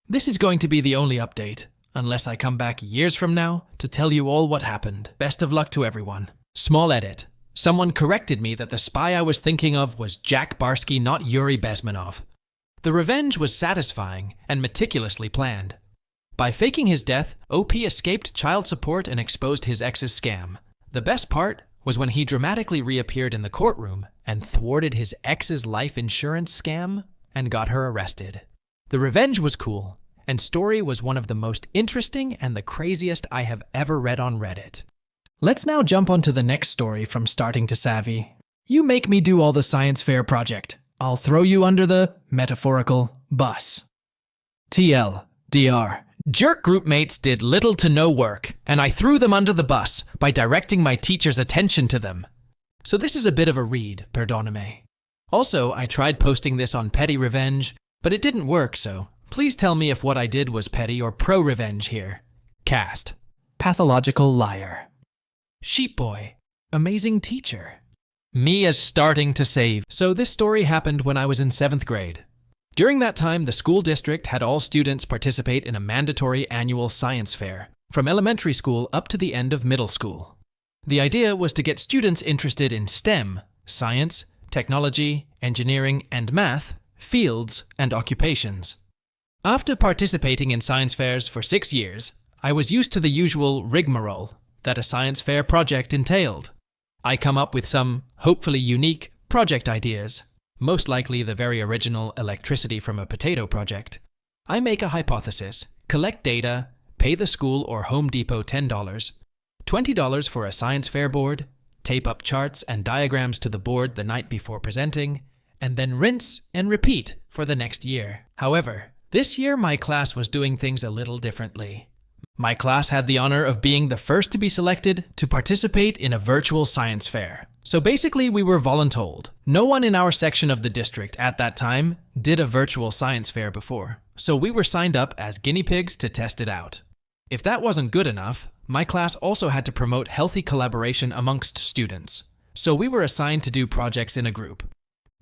This is going to be the only update, unless I come back years from now to tell you all what happened. Best of luck to everyone. Small edit. Someone corrected me that the spy I was thinking of was Jack Barsky, not Yuri Bezmenov. The revenge was satisfying and meticulously planned. By faking his death, OP escaped child support and exposed his ex's scam. The best part was when he dramatically reappeared in the courtroom and thwarted his ex's life insurance scam and got her arrested. The revenge was cool, and story was one of the most interesting and the craziest I have ever read on Reddit. Let's now jump onto the next story from Starting to Savvy. You make me do all the science fair project. I'll throw you under the metaphorical bus. TLDR. Jerk group mates did little to no work, and I threw them under the bus by directing my teacher's attention to them. So this is a bit of a read, perdoname. Also, I tried posting this on Petty Revenge, but it didn't work, so please tell me if what I did was petty or pro-revenge here. Cast. Pathological liar. Sheep boy. Amazing teacher. Me as starting to save. So this story happened when I was in 7th grade. During that time, the school district had all students participate in a mandatory annual science fair, from elementary school up to the end of middle school. The idea was to get students interested in STEM, science, technology, engineering, and math, fields, and occupations. After participating in science fairs for 6 years, I was used to the usual rigmarole that a science fair project entailed. I come up with some, hopefully unique, project ideas. Most likely the very original electricity from a potato project. I make a hypothesis, collect data, pay the school or Home Depot $10, $20 for a science fair board, tape up charts and diagrams to the board the night before presenting, and then rinse and repeat for the next year. However, this year my class was doing things a little differently. My class had the honor of being the first to be selected to participate in a virtual science fair. So basically we were voluntold. No one in our section of the district at that time did a virtual science fair before, so we were signed up as guinea pigs to test it out. If that wasn't good enough, my class also had to promote healthy collaboration amongst students, so we were assigned to do projects in a group.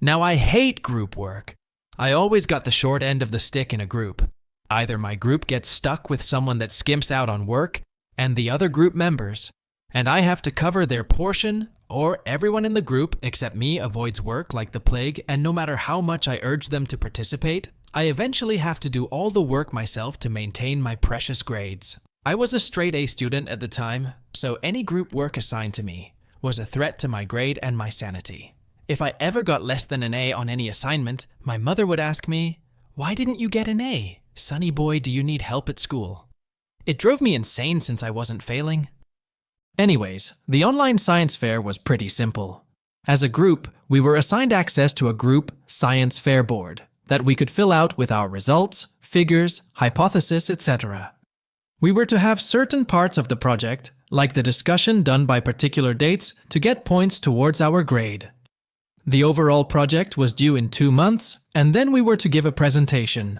Now, I hate group work. I always got the short end of the stick in a group. Either my group gets stuck with someone that skimps out on work and the other group members, and I have to cover their portion, or everyone in the group except me avoids work like the plague, and no matter how much I urge them to participate, I eventually have to do all the work myself to maintain my precious grades. I was a straight A student at the time, so any group work assigned to me was a threat to my grade and my sanity. If I ever got less than an A on any assignment, my mother would ask me, "Why didn't you get an A? Sonny boy, do you need help at school?" It drove me insane since I wasn't failing. Anyways, the online science fair was pretty simple. As a group, we were assigned access to a group science fair board that we could fill out with our results, figures, hypothesis, etc. We were to have certain parts of the project, like the discussion done by particular dates, to get points towards our grade. The overall project was due in 2 months, and then we were to give a presentation.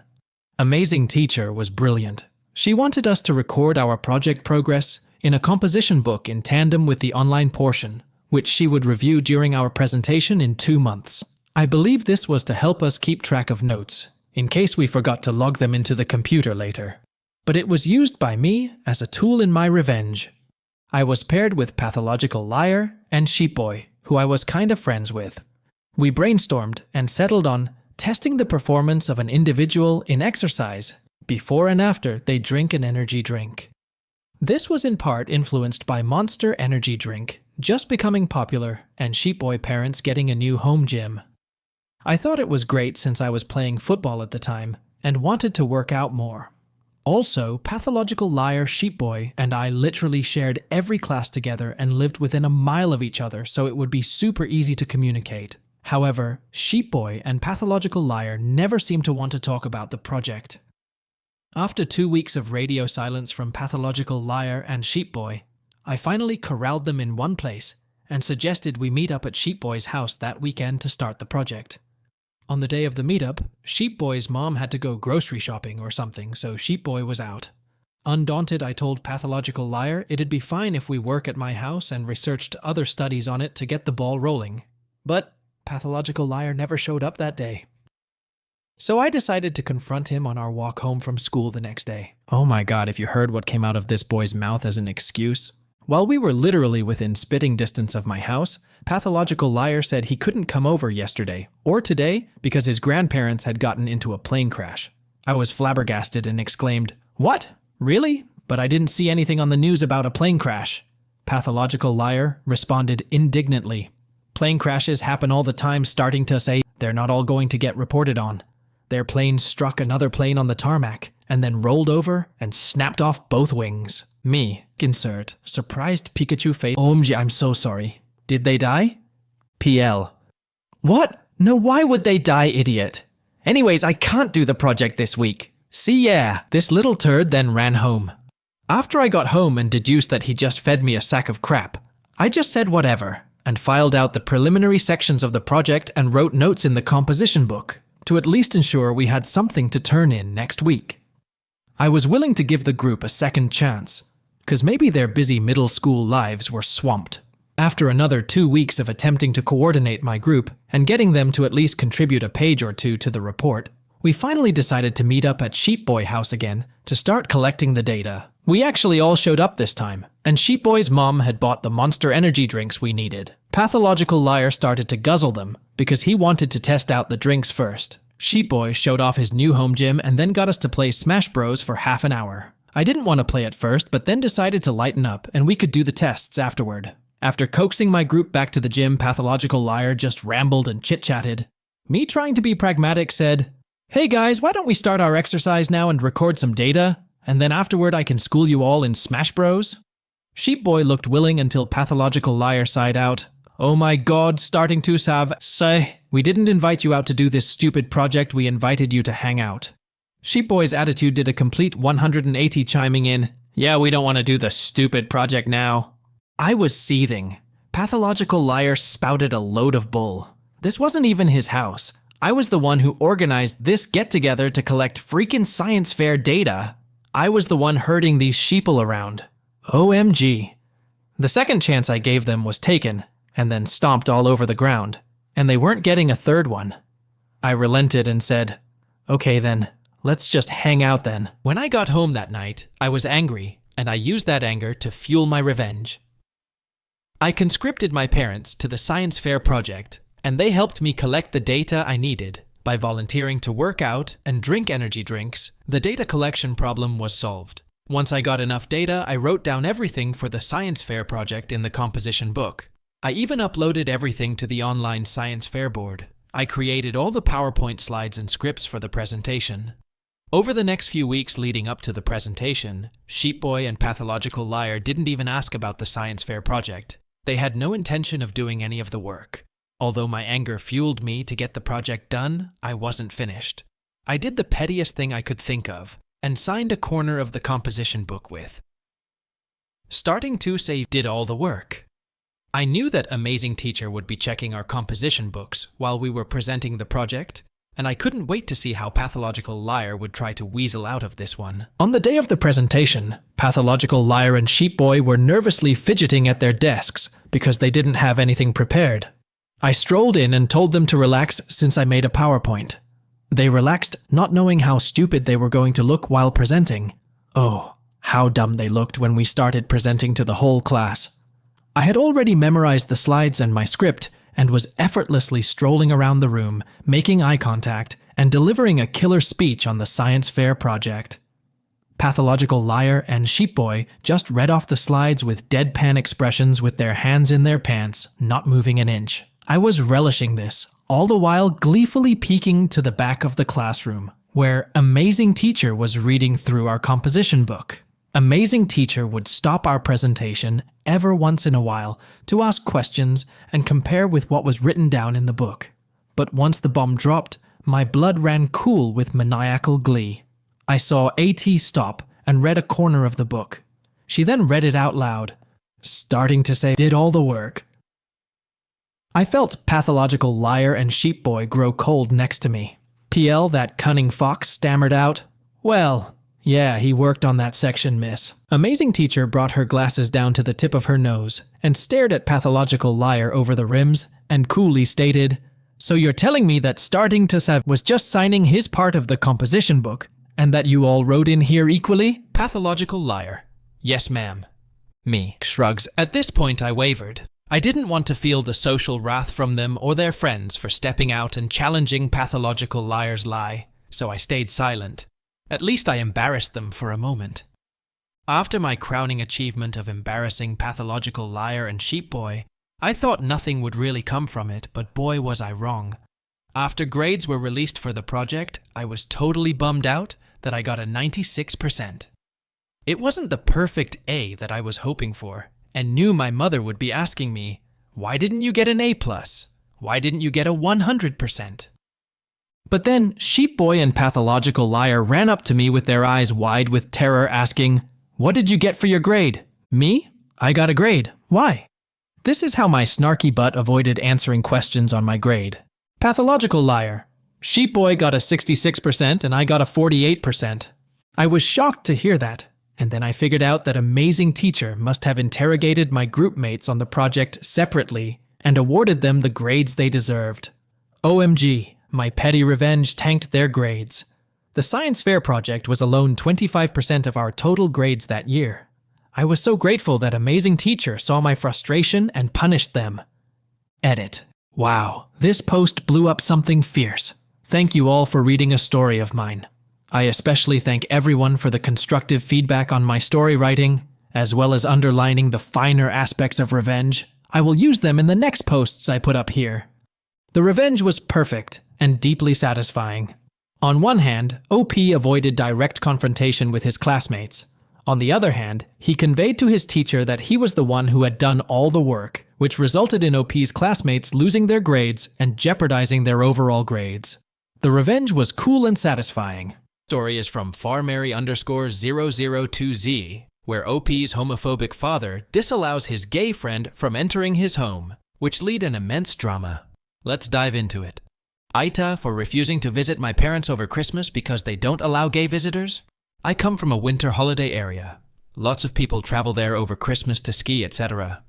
Amazing teacher was brilliant. She wanted us to record our project progress in a composition book in tandem with the online portion, which she would review during our presentation in 2 months. I believe this was to help us keep track of notes, in case we forgot to log them into the computer later. But it was used by me as a tool in my revenge. I was paired with Pathological Liar and Sheepboy, who I was kind of friends with. We brainstormed and settled on testing the performance of an individual in exercise before and after they drink an energy drink. This was in part influenced by Monster Energy Drink just becoming popular and Sheepboy parents getting a new home gym. I thought it was great since I was playing football at the time and wanted to work out more. Also, Pathological Liar, Sheepboy, and I literally shared every class together and lived within a mile of each other, so it would be super easy to communicate. However, Sheepboy and Pathological Liar never seemed to want to talk about the project. After 2 weeks of radio silence from Pathological Liar and Sheepboy, I finally corralled them in one place and suggested we meet up at Sheepboy's house that weekend to start the project. On the day of the meetup, Sheepboy's mom had to go grocery shopping or something, so Sheepboy was out. Undaunted, I told Pathological Liar it'd be fine if we work at my house and researched other studies on it to get the ball rolling. But Pathological Liar never showed up that day. So I decided to confront him on our walk home from school the next day. Oh my god, if you heard what came out of this boy's mouth as an excuse. While we were literally within spitting distance of my house, Pathological Liar said he couldn't come over yesterday or today because his grandparents had gotten into a plane crash. I was flabbergasted and exclaimed, "What? Really? But I didn't see anything on the news about a plane crash." Pathological Liar responded indignantly, "Plane crashes happen all the time, starting to say they're not all going to get reported on. Their plane struck another plane on the tarmac and then rolled over and snapped off both wings." Me, insert, surprised Pikachu face. OMG, I'm so sorry. Did they die? PL. What? No, why would they die, idiot? Anyways, I can't do the project this week. See ya. This little turd then ran home. After I got home and deduced that he just fed me a sack of crap, I just said whatever and filed out the preliminary sections of the project and wrote notes in the composition book to at least ensure we had something to turn in next week. I was willing to give the group a second chance, because maybe their busy middle school lives were swamped. After another 2 weeks of attempting to coordinate my group and getting them to at least contribute a page or two to the report, we finally decided to meet up at Sheepboy House again to start collecting the data. We actually all showed up this time, and Sheepboy's mom had bought the Monster Energy drinks we needed. Pathological Liar started to guzzle them because he wanted to test out the drinks first. Sheepboy showed off his new home gym and then got us to play Smash Bros for half an hour. I didn't want to play at first, but then decided to lighten up and we could do the tests afterward. After coaxing my group back to the gym, Pathological Liar just rambled and chit-chatted. Me, trying to be pragmatic, said, "Hey guys, why don't we start our exercise now and record some data, and then afterward I can school you all in Smash Bros?" Sheepboy looked willing until Pathological Liar sighed out, "Oh my god, starting to say, we didn't invite you out to do this stupid project, we invited you to hang out." Sheepboy's attitude did a complete 180, chiming in, "Yeah, we don't want to do the stupid project now." I was seething. Pathological Liar spouted a load of bull. This wasn't even his house. I was the one who organized this get-together to collect freaking science fair data. I was the one herding these sheeple around. OMG. The second chance I gave them was taken, and then stomped all over the ground, and they weren't getting a third one. I relented and said, "Okay then, let's just hang out then." When I got home that night, I was angry, and I used that anger to fuel my revenge. I conscripted my parents to the science fair project, and they helped me collect the data I needed. By volunteering to work out and drink energy drinks, the data collection problem was solved. Once I got enough data, I wrote down everything for the science fair project in the composition book. I even uploaded everything to the online science fair board. I created all the PowerPoint slides and scripts for the presentation. Over the next few weeks leading up to the presentation, Sheepboy and Pathological Liar didn't even ask about the science fair project. They had no intention of doing any of the work. Although my anger fueled me to get the project done, I wasn't finished. I did the pettiest thing I could think of, and signed a corner of the composition book with starting to say did all the work. I knew that Amazing Teacher would be checking our composition books while we were presenting the project, and I couldn't wait to see how Pathological Liar would try to weasel out of this one. On the day of the presentation, Pathological Liar and Sheepboy were nervously fidgeting at their desks because they didn't have anything prepared. I strolled in and told them to relax since I made a PowerPoint. They relaxed, not knowing how stupid they were going to look while presenting. Oh, how dumb they looked when we started presenting to the whole class. I had already memorized the slides and my script and was effortlessly strolling around the room, making eye contact, and delivering a killer speech on the science fair project. Pathological Liar and Sheepboy just read off the slides with deadpan expressions with their hands in their pants, not moving an inch. I was relishing this, all the while gleefully peeking to the back of the classroom, where Amazing Teacher was reading through our composition book. Amazing Teacher would stop our presentation ever once in a while to ask questions and compare with what was written down in the book. But once the bomb dropped, my blood ran cool with maniacal glee. I saw AT stop and read a corner of the book. She then read it out loud, starting to say did all the work. I felt Pathological Liar and Sheepboy grow cold next to me. PL, that cunning fox, stammered out, "Well, yeah, he worked on that section, miss." Amazing Teacher brought her glasses down to the tip of her nose and stared at Pathological Liar over the rims and coolly stated, "So you're telling me that starting to Sav was just signing his part of the composition book and that you all wrote in here equally?" Pathological Liar: "Yes, ma'am." Me shrugs. At this point I wavered. I didn't want to feel the social wrath from them or their friends for stepping out and challenging Pathological Liar's lie, so I stayed silent. At least I embarrassed them for a moment. After my crowning achievement of embarrassing Pathological Liar and Sheepboy, I thought nothing would really come from it, but boy was I wrong. After grades were released for the project, I was totally bummed out that I got a 96%. It wasn't the perfect A that I was hoping for, and knew my mother would be asking me, "Why didn't you get an A+? Why didn't you get a 100%? But then Sheepboy and Pathological Liar ran up to me with their eyes wide with terror asking, "What did you get for your grade?" Me? I got a grade. Why? This is how my snarky butt avoided answering questions on my grade. Pathological Liar: "Sheepboy got a 66% and I got a 48%. I was shocked to hear that. And then I figured out that Amazing Teacher must have interrogated my group mates on the project separately and awarded them the grades they deserved. OMG, my petty revenge tanked their grades. The science fair project was alone 25% of our total grades that year. I was so grateful that Amazing Teacher saw my frustration and punished them. Edit. Wow, this post blew up something fierce. Thank you all for reading a story of mine. I especially thank everyone for the constructive feedback on my story writing, as well as underlining the finer aspects of revenge. I will use them in the next posts I put up here. The revenge was perfect and deeply satisfying. On one hand, OP avoided direct confrontation with his classmates. On the other hand, he conveyed to his teacher that he was the one who had done all the work, which resulted in OP's classmates losing their grades and jeopardizing their overall grades. The revenge was cool and satisfying. Story is from farmary_002Z, where OP's homophobic father disallows his gay friend from entering his home, which lead an immense drama. Let's dive into it. AITA for refusing to visit my parents over Christmas because they don't allow gay visitors. I come from a winter holiday area. Lots of people travel there over Christmas to ski, etc.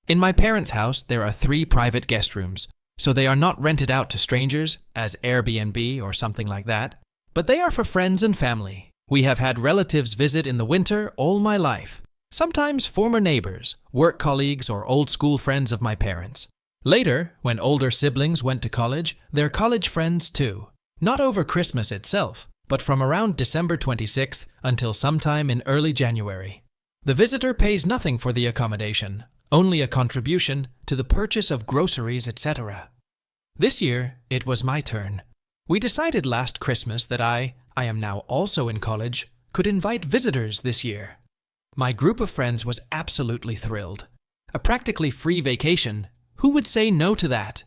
In my parents' house, there are 3 private guest rooms, so they are not rented out to strangers as Airbnb or something like that, but they are for friends and family. We have had relatives visit in the winter all my life, sometimes former neighbors, work colleagues, or old school friends of my parents. Later, when older siblings went to college, their college friends too. Not over Christmas itself, but from around December 26th until sometime in early January. The visitor pays nothing for the accommodation, only a contribution to the purchase of groceries, etc. This year, it was my turn. We decided last Christmas that I am now also in college, could invite visitors this year. My group of friends was absolutely thrilled. A practically free vacation. Who would say no to that?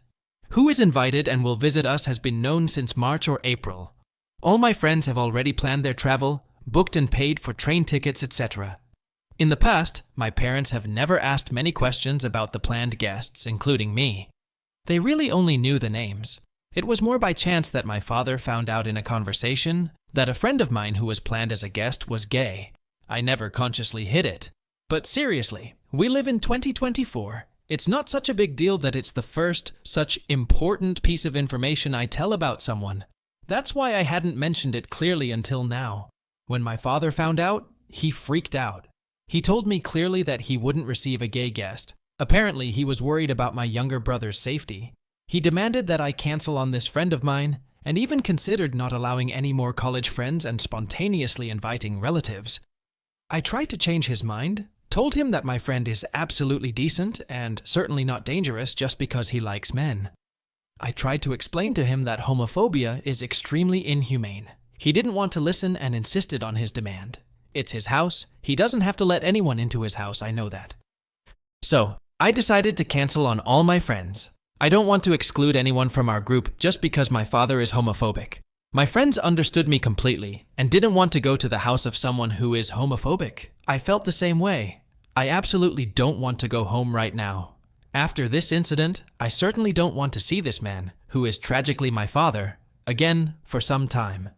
Who is invited and will visit us has been known since March or April. All my friends have already planned their travel, booked and paid for train tickets, etc. In the past, my parents have never asked many questions about the planned guests, including me. They really only knew the names. It was more by chance that my father found out in a conversation that a friend of mine who was planned as a guest was gay. I never consciously hid it. But seriously, we live in 2024. It's not such a big deal that it's the first such important piece of information I tell about someone. That's why I hadn't mentioned it clearly until now. When my father found out, he freaked out. He told me clearly that he wouldn't receive a gay guest. Apparently, he was worried about my younger brother's safety. He demanded that I cancel on this friend of mine, and even considered not allowing any more college friends and spontaneously inviting relatives. I tried to change his mind, told him that my friend is absolutely decent and certainly not dangerous just because he likes men. I tried to explain to him that homophobia is extremely inhumane. He didn't want to listen and insisted on his demand. It's his house. He doesn't have to let anyone into his house, I know that. So, I decided to cancel on all my friends. I don't want to exclude anyone from our group just because my father is homophobic. My friends understood me completely and didn't want to go to the house of someone who is homophobic. I felt the same way. I absolutely don't want to go home right now. After this incident, I certainly don't want to see this man, who is tragically my father, again for some time.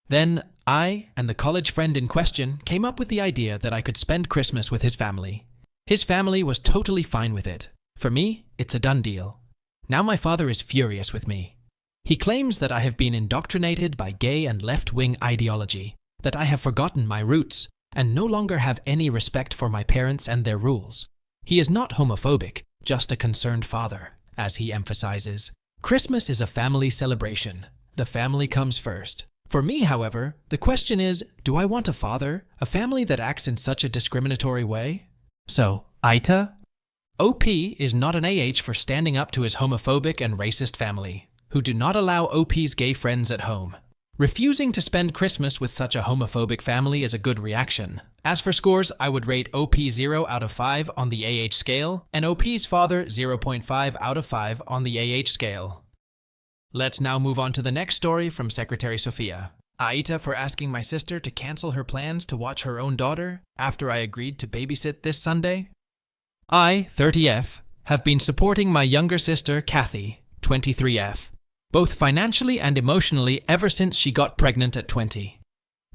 Then I and the college friend in question came up with the idea that I could spend Christmas with his family. His family was totally fine with it. For me, it's a done deal. Now my father is furious with me. He claims that I have been indoctrinated by gay and left-wing ideology, that I have forgotten my roots, and no longer have any respect for my parents and their rules. He is not homophobic, just a concerned father, as he emphasizes. Christmas is a family celebration. The family comes first. For me, however, the question is, do I want a father, a family that acts in such a discriminatory way? So, AITA? OP is not an AH for standing up to his homophobic and racist family, who do not allow OP's gay friends at home. Refusing to spend Christmas with such a homophobic family is a good reaction. As for scores, I would rate OP 0 out of 5 on the AH scale, and OP's father 0.5 out of 5 on the AH scale. Let's now move on to the next story from Secretary Sophia. AITA for asking my sister to cancel her plans to watch her own daughter after I agreed to babysit this Sunday. I, 30F, have been supporting my younger sister, Kathy, 23F, both financially and emotionally ever since she got pregnant at 20.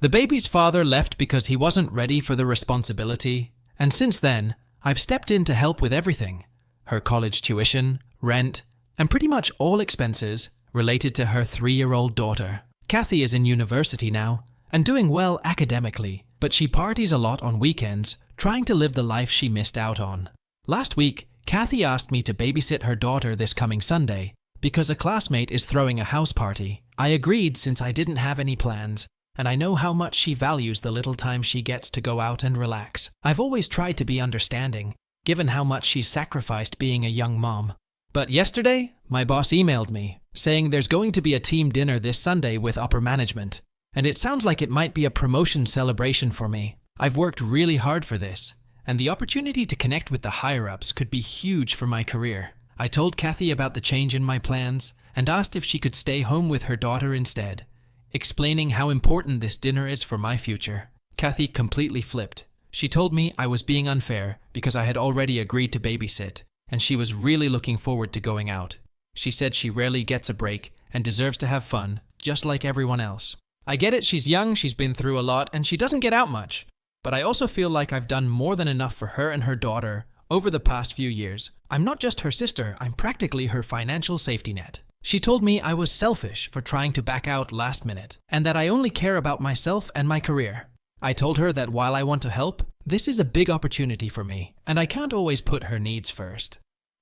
The baby's father left because he wasn't ready for the responsibility, and since then, I've stepped in to help with everything. Her college tuition, rent, and pretty much all expenses related to her 3-year-old daughter. Kathy is in university now, and doing well academically, but she parties a lot on weekends, trying to live the life she missed out on. Last week, Kathy asked me to babysit her daughter this coming Sunday, because a classmate is throwing a house party. I agreed since I didn't have any plans, and I know how much she values the little time she gets to go out and relax. I've always tried to be understanding, given how much she's sacrificed being a young mom. But yesterday, my boss emailed me, saying there's going to be a team dinner this Sunday with upper management, and it sounds like it might be a promotion celebration for me. I've worked really hard for this, and the opportunity to connect with the higher-ups could be huge for my career. I told Kathy about the change in my plans and asked if she could stay home with her daughter instead, explaining how important this dinner is for my future. Kathy completely flipped. She told me I was being unfair because I had already agreed to babysit, and she was really looking forward to going out. She said she rarely gets a break and deserves to have fun, just like everyone else. I get it, she's young, she's been through a lot, and she doesn't get out much. But I also feel like I've done more than enough for her and her daughter over the past few years. I'm not just her sister, I'm practically her financial safety net. She told me I was selfish for trying to back out last minute, and that I only care about myself and my career. I told her that while I want to help, this is a big opportunity for me, and I can't always put her needs first.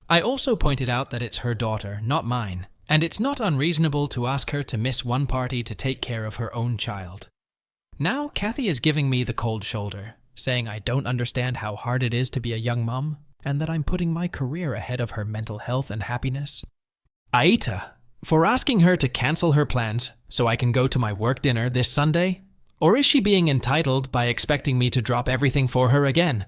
I also pointed out that it's her daughter, not mine, and it's not unreasonable to ask her to miss one party to take care of her own child. Now, Kathy is giving me the cold shoulder, saying I don't understand how hard it is to be a young mom, and that I'm putting my career ahead of her mental health and happiness. AITA, for asking her to cancel her plans so I can go to my work dinner this Sunday? Or is she being entitled by expecting me to drop everything for her again?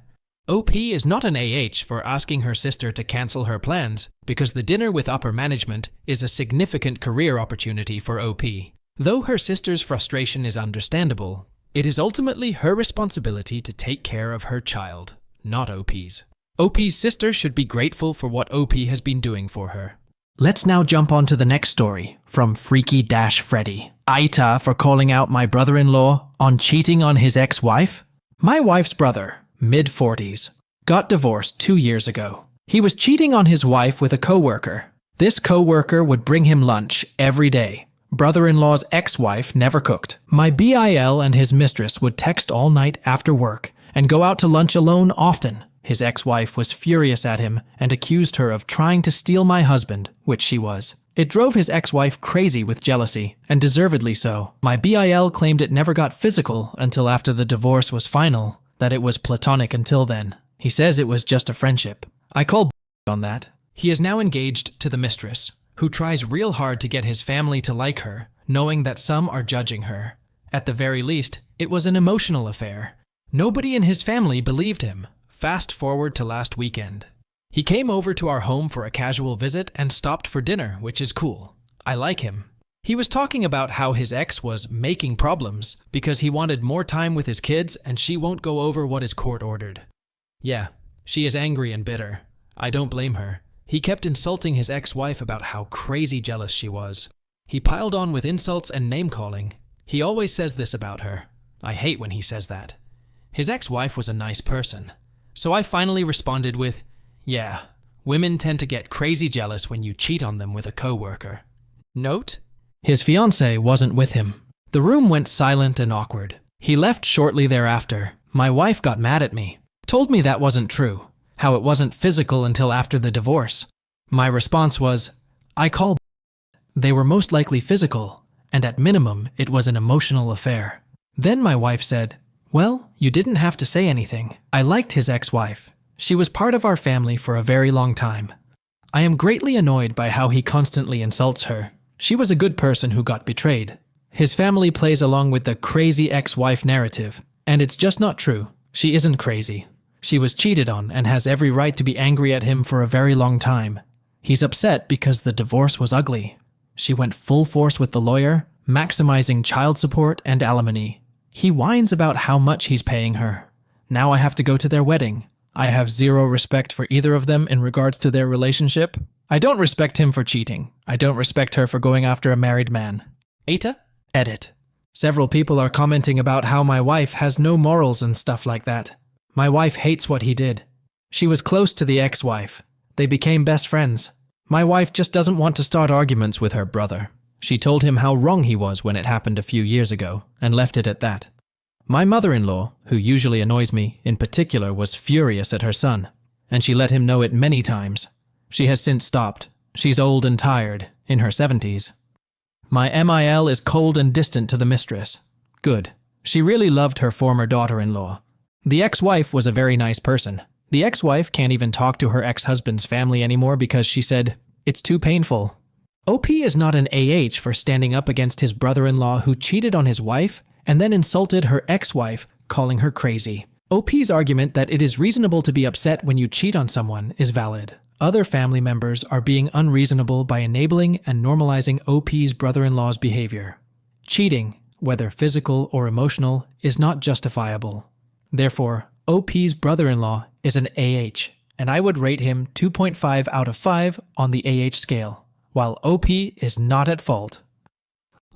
OP is not an AH for asking her sister to cancel her plans because the dinner with upper management is a significant career opportunity for OP. Though her sister's frustration is understandable, it is ultimately her responsibility to take care of her child, not OP's. OP's sister should be grateful for what OP has been doing for her. Let's now jump on to the next story from Freaky-Freddy. AITA for calling out my brother-in-law on cheating on his ex-wife. My wife's brother, mid-40s, got divorced 2 years ago. He was cheating on his wife with a co-worker. This co-worker would bring him lunch every day. Brother-in-law's ex-wife never cooked. My BIL and his mistress would text all night after work and go out to lunch alone often. His ex-wife was furious at him and accused her of trying to steal my husband, which she was. It drove his ex-wife crazy with jealousy, and deservedly so. My BIL claimed it never got physical until after the divorce was final, that it was platonic until then. He says it was just a friendship. I call on that. He is now engaged to the mistress, who tries real hard to get his family to like her, knowing that some are judging her. At the very least, it was an emotional affair. Nobody in his family believed him. Fast forward to last weekend. He came over to our home for a casual visit and stopped for dinner, which is cool. I like him. He was talking about how his ex was making problems because he wanted more time with his kids and she won't go over what is court ordered. Yeah, she is angry and bitter. I don't blame her. He kept insulting his ex-wife about how crazy jealous she was. He piled on with insults and name-calling. He always says this about her. I hate when he says that. His ex-wife was a nice person. So I finally responded with, yeah, women tend to get crazy jealous when you cheat on them with a co-worker. Note: his fiancée wasn't with him. The room went silent and awkward. He left shortly thereafter. My wife got mad at me, told me that wasn't true, how it wasn't physical until after the divorce. My response was, I call they were most likely physical, and at minimum, it was an emotional affair. Then my wife said, well, you didn't have to say anything. I liked his ex-wife. She was part of our family for a very long time. I am greatly annoyed by how he constantly insults her. She was a good person who got betrayed. His family plays along with the crazy ex-wife narrative, and it's just not true. She isn't crazy. She was cheated on and has every right to be angry at him for a very long time. He's upset because the divorce was ugly. She went full force with the lawyer, maximizing child support and alimony. He whines about how much he's paying her. Now I have to go to their wedding. I have zero respect for either of them in regards to their relationship. I don't respect him for cheating. I don't respect her for going after a married man. AITA? Edit. Several people are commenting about how my wife has no morals and stuff like that. My wife hates what he did. She was close to the ex-wife. They became best friends. My wife just doesn't want to start arguments with her brother. She told him how wrong he was when it happened a few years ago, and left it at that. My mother-in-law, who usually annoys me, in particular was furious at her son, and she let him know it many times. She has since stopped. She's old and tired, in her 70s. My MIL is cold and distant to the mistress. Good. She really loved her former daughter-in-law. The ex-wife was a very nice person. The ex-wife can't even talk to her ex-husband's family anymore because she said, it's too painful. OP is not an AH for standing up against his brother-in-law who cheated on his wife and then insulted her ex-wife, calling her crazy. OP's argument that it is reasonable to be upset when you cheat on someone is valid. Other family members are being unreasonable by enabling and normalizing OP's brother-in-law's behavior. Cheating, whether physical or emotional, is not justifiable. Therefore, OP's brother-in-law is an AH, and I would rate him 2.5 out of 5 on the AH scale, while OP is not at fault.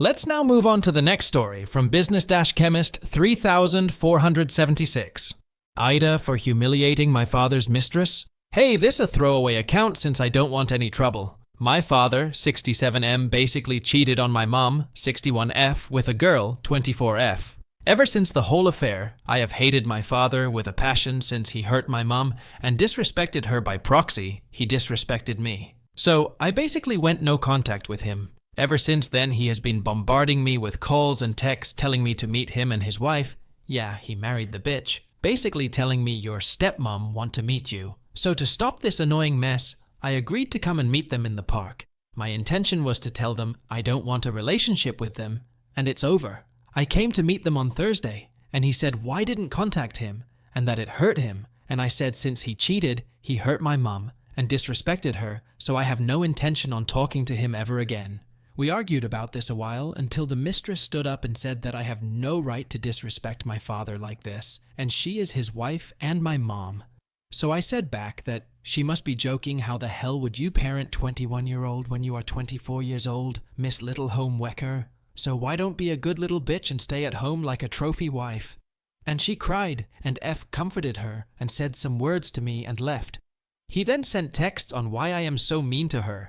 Let's now move on to the next story from Business-Chemist 3476. AITA for humiliating my father's mistress? Hey, this a throwaway account since I don't want any trouble. My father, 67M, basically cheated on my mom, 61F, with a girl, 24F. Ever since the whole affair, I have hated my father with a passion since he hurt my mom and disrespected her by proxy. He disrespected me. So I basically went no contact with him. Ever since then, he has been bombarding me with calls and texts telling me to meet him and his wife. Yeah, he married the bitch. Basically telling me your stepmom want to meet you. So to stop this annoying mess, I agreed to come and meet them in the park. My intention was to tell them I don't want a relationship with them, and it's over. I came to meet them on Thursday, and he said why didn't contact him, and that it hurt him, and I said since he cheated, he hurt my mom and disrespected her, so I have no intention on talking to him ever again. We argued about this a while until the mistress stood up and said that I have no right to disrespect my father like this, and she is his wife and my mom. So I said back that she must be joking. How the hell would you parent 21-year-old when you are 24 years old, Miss Little Home Wecker? So why don't be a good little bitch and stay at home like a trophy wife? And she cried, and F comforted her and said some words to me and left. He then sent texts on why I am so mean to her.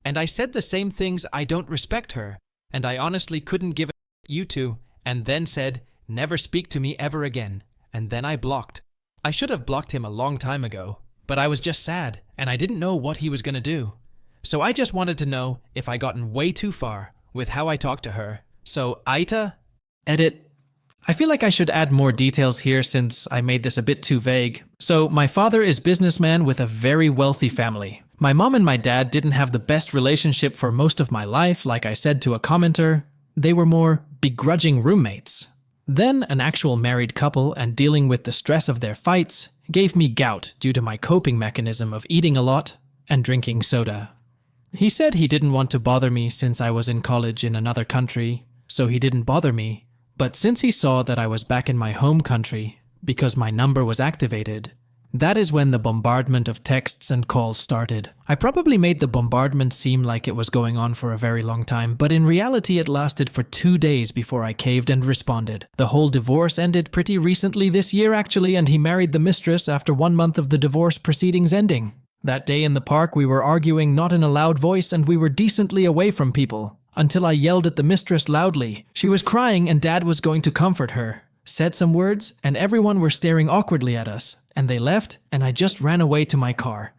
And I said the same things, I don't respect her, and I honestly couldn't give a you two, and then said, never speak to me ever again, and then I blocked. I should have blocked him a long time ago, but I was just sad, and I didn't know what he was gonna do. So I just wanted to know if I gotten way too far with how I talked to her. So AITA? Edit. I feel like I should add more details here since I made this a bit too vague. So my father is businessman with a very wealthy family. My mom and my dad didn't have the best relationship for most of my life, like I said to a commenter. They were more begrudging roommates. Then an actual married couple, and dealing with the stress of their fights gave me gout due to my coping mechanism of eating a lot and drinking soda. He said he didn't want to bother me since I was in college in another country, so he didn't bother me. But since he saw that I was back in my home country, because my number was activated, that is when the bombardment of texts and calls started. I probably made the bombardment seem like it was going on for a very long time, but in reality it lasted for 2 days before I caved and responded. The whole divorce ended pretty recently this year actually, and he married the mistress after 1 month of the divorce proceedings ending. That day in the park we were arguing not in a loud voice and we were decently away from people, until I yelled at the mistress loudly. She was crying and Dad was going to comfort her. Said some words and everyone were staring awkwardly at us. And they left, and I just ran away to my car.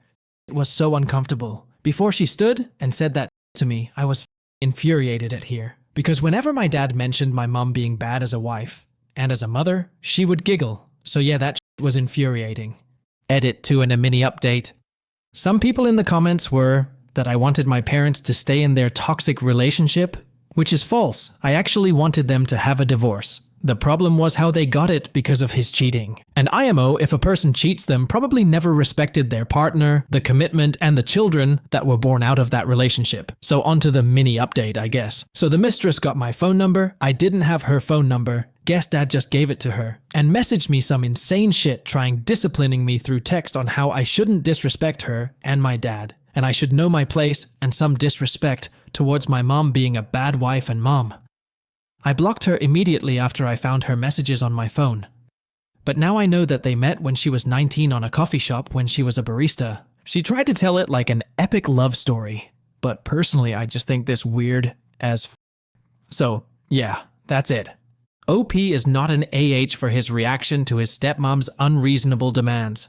It was so uncomfortable. Before she stood and said that to me, I was infuriated at here. Because whenever my dad mentioned my mom being bad as a wife and as a mother, she would giggle. So yeah, that was infuriating. Edit to and a mini update. Some people in the comments were that I wanted my parents to stay in their toxic relationship, which is false. I actually wanted them to have a divorce. The problem was how they got it because of his cheating. And IMO, if a person cheats them, probably never respected their partner, the commitment, and the children that were born out of that relationship. So onto the mini update, I guess. So the mistress got my phone number, I didn't have her phone number, guess Dad just gave it to her, and messaged me some insane shit disciplining me through text on how I shouldn't disrespect her and my dad, and I should know my place, and some disrespect towards my mom being a bad wife and mom. I blocked her immediately after I found her messages on my phone. But now I know that they met when she was 19 on a coffee shop when she was a barista. She tried to tell it like an epic love story, but personally I just think this weird as So, yeah, that's it. OP is not an AH for his reaction to his stepmom's unreasonable demands.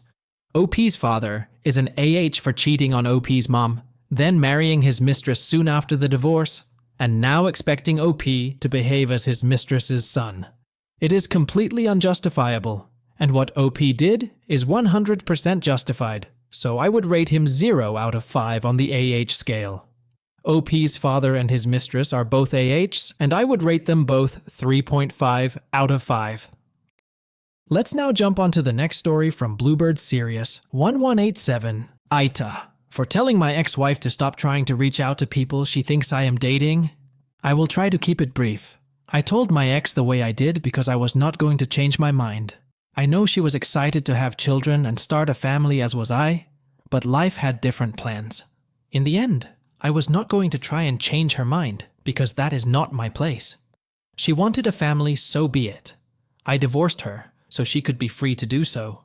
OP's father is an AH for cheating on OP's mom, then marrying his mistress soon after the divorce, and now expecting OP to behave as his mistress's son. It is completely unjustifiable, and what OP did is 100% justified, so I would rate him 0 out of 5 on the AH scale. OP's father and his mistress are both AHs, and I would rate them both 3.5 out of 5. Let's now jump onto the next story from Bluebird Sirius 1187, AITA. For telling my ex-wife to stop trying to reach out to people she thinks I am dating. I will try to keep it brief. I told my ex the way I did because I was not going to change my mind. I know she was excited to have children and start a family as was I, but life had different plans. In the end, I was not going to try and change her mind, because that is not my place. She wanted a family, so be it. I divorced her, so she could be free to do so.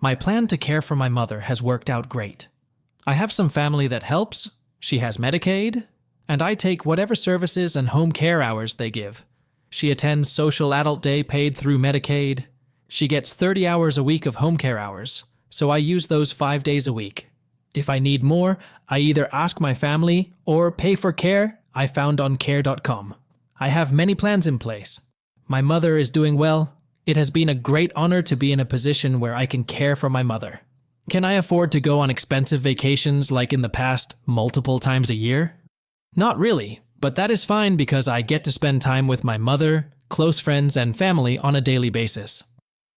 My plan to care for my mother has worked out great. I have some family that helps, she has Medicaid, and I take whatever services and home care hours they give. She attends social adult day paid through Medicaid. She gets 30 hours a week of home care hours, so I use those 5 days a week. If I need more, I either ask my family or pay for care I found on care.com. I have many plans in place. My mother is doing well. It has been a great honor to be in a position where I can care for my mother. Can I afford to go on expensive vacations like in the past multiple times a year? Not really, but that is fine because I get to spend time with my mother, close friends, and family on a daily basis.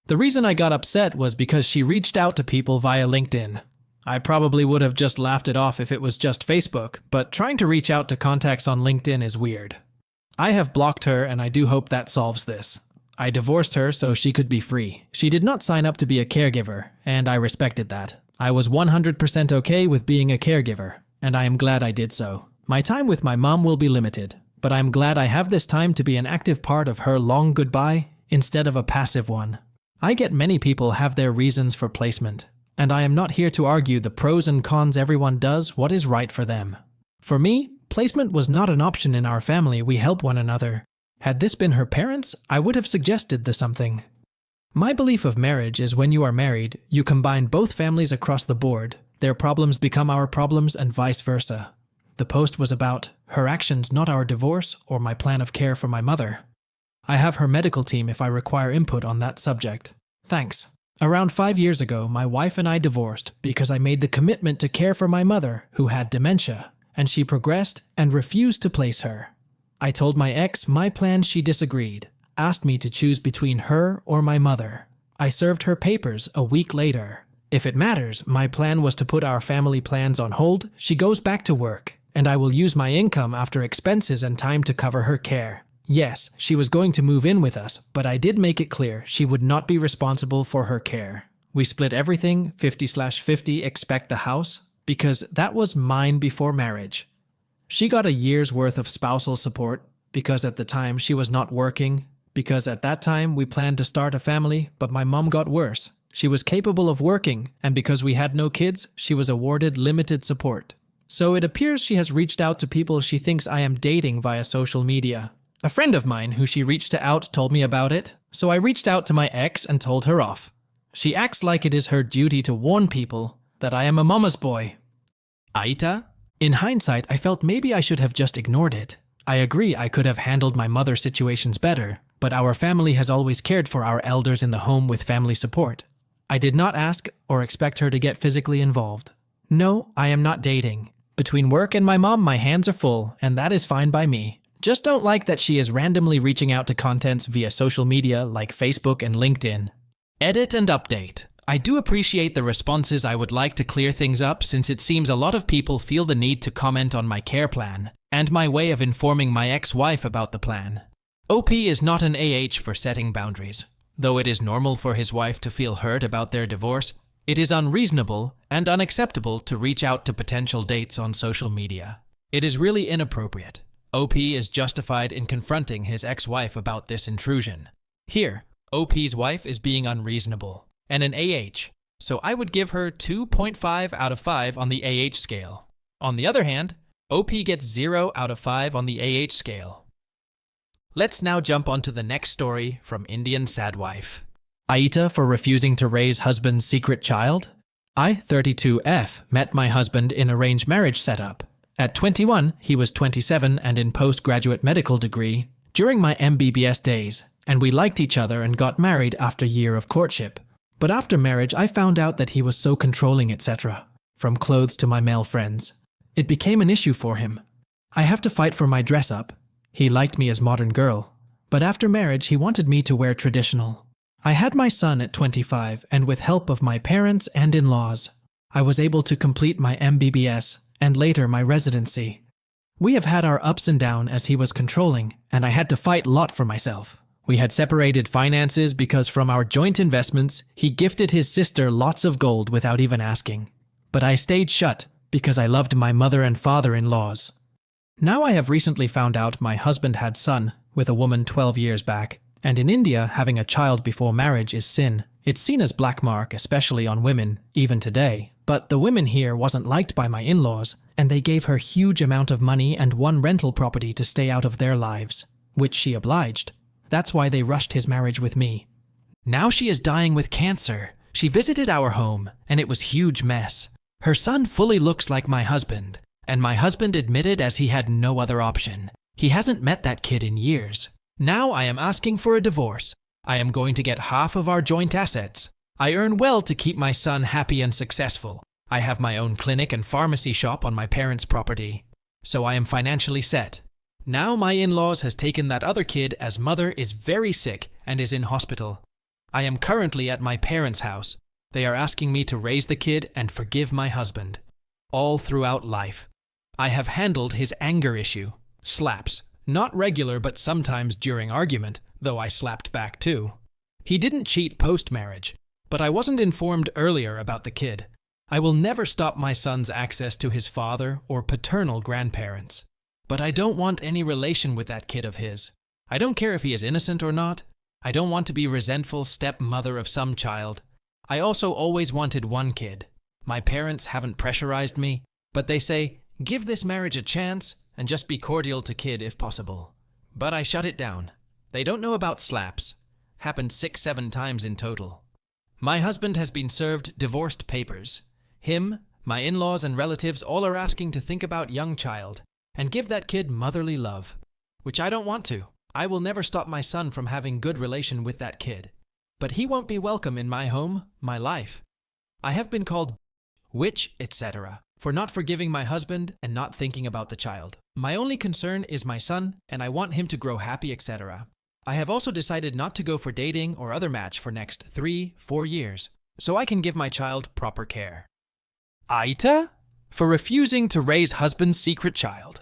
The reason I got upset was because she reached out to people via LinkedIn. I probably would have just laughed it off if it was just Facebook, but trying to reach out to contacts on LinkedIn is weird. I have blocked her and I do hope that solves this. I divorced her so she could be free. She did not sign up to be a caregiver, and I respected that. I was 100% okay with being a caregiver, and I am glad I did so. My time with my mom will be limited, but I'm glad I have this time to be an active part of her long goodbye instead of a passive one. I get many people have their reasons for placement, and I am not here to argue the pros and cons. Everyone does what is right for them. For me, placement was not an option in our family. We help one another. Had this been her parents, I would have suggested the something. My belief of marriage is when you are married, you combine both families across the board. Their problems become our problems and vice versa. The post was about her actions, not our divorce or my plan of care for my mother. I have her medical team if I require input on that subject. Thanks. Around 5 years ago, my wife and I divorced because I made the commitment to care for my mother, who had dementia, and she progressed and refused to place her. I told my ex my plan. She disagreed, asked me to choose between her or my mother. I served her papers a week later. If it matters, my plan was to put our family plans on hold. She goes back to work, and I will use my income after expenses and time to cover her care. Yes, she was going to move in with us, but I did make it clear she would not be responsible for her care. We split everything 50/50, except the house, because that was mine before marriage. She got a year's worth of spousal support because at the time she was not working, because at that time we planned to start a family, but my mom got worse. She was capable of working, and because we had no kids, she was awarded limited support. So it appears she has reached out to people she thinks I am dating via social media. A friend of mine who she reached out told me about it, so I reached out to my ex and told her off. She acts like it is her duty to warn people that I am a mama's boy. AITA? In hindsight, I felt maybe I should have just ignored it. I agree I could have handled my mother's situations better, but our family has always cared for our elders in the home with family support. I did not ask or expect her to get physically involved. No, I am not dating. Between work and my mom, my hands are full, and that is fine by me. Just don't like that she is randomly reaching out to contents via social media like Facebook and LinkedIn. Edit and update. I do appreciate the responses. I would like to clear things up since it seems a lot of people feel the need to comment on my care plan and my way of informing my ex-wife about the plan. OP is not an AH for setting boundaries. Though it is normal for his wife to feel hurt about their divorce, it is unreasonable and unacceptable to reach out to potential dates on social media. It is really inappropriate. OP is justified in confronting his ex-wife about this intrusion. Here, OP's wife is being unreasonable and an AH, so I would give her 2.5 out of 5 on the AH scale. On the other hand, OP gets 0 out of 5 on the AH scale. Let's now jump onto the next story from Indian sad wife. AITA for refusing to raise husband's secret child? I, 32F, met my husband in arranged marriage setup. At 21, he was 27 and in postgraduate medical degree during my MBBS days, and we liked each other and got married after a year of courtship. But after marriage, I found out that he was so controlling, etc., from clothes to my male friends. It became an issue for him. I have to fight for my dress up. He liked me as modern girl, but after marriage, he wanted me to wear traditional. I had my son at 25, and with help of my parents and in-laws, I was able to complete my MBBS and later my residency. We have had our ups and downs as he was controlling, and I had to fight a lot for myself. We had separated finances because from our joint investments, he gifted his sister lots of gold without even asking. But I stayed shut because I loved my mother and father-in-laws. Now I have recently found out my husband had son with a woman 12 years back, and in India having a child before marriage is sin. It's seen as black mark, especially on women, even today. But the women here wasn't liked by my in-laws, and they gave her huge amount of money and one rental property to stay out of their lives, which she obliged. That's why they rushed his marriage with me. Now she is dying with cancer. She visited our home, and it was huge mess. Her son fully looks like my husband, and my husband admitted as he had no other option. He hasn't met that kid in years. Now I am asking for a divorce. I am going to get half of our joint assets. I earn well to keep my son happy and successful. I have my own clinic and pharmacy shop on my parents' property, so I am financially set. Now my in-laws has taken that other kid as mother is very sick and is in hospital. I am currently at my parents' house. They are asking me to raise the kid and forgive my husband. All throughout life. I have handled his anger issue. Slaps. Not regular, but sometimes during argument, though I slapped back too. He didn't cheat post-marriage, but I wasn't informed earlier about the kid. I will never stop my son's access to his father or paternal grandparents. But I don't want any relation with that kid of his. I don't care if he is innocent or not. I don't want to be resentful stepmother of some child. I also always wanted one kid. My parents haven't pressurized me, but they say, give this marriage a chance and just be cordial to kid if possible. But I shut it down. They don't know about slaps. Happened 6-7 times in total. My husband has been served divorced papers. Him, my in-laws and relatives all are asking to think about young child and give that kid motherly love, which I don't want to. I will never stop my son from having good relation with that kid. But he won't be welcome in my home, my life. I have been called witch, etc. for not forgiving my husband and not thinking about the child. My only concern is my son, and I want him to grow happy, etc. I have also decided not to go for dating or other match for next 3-4 years, so I can give my child proper care. AITA? For refusing to raise husband's secret child.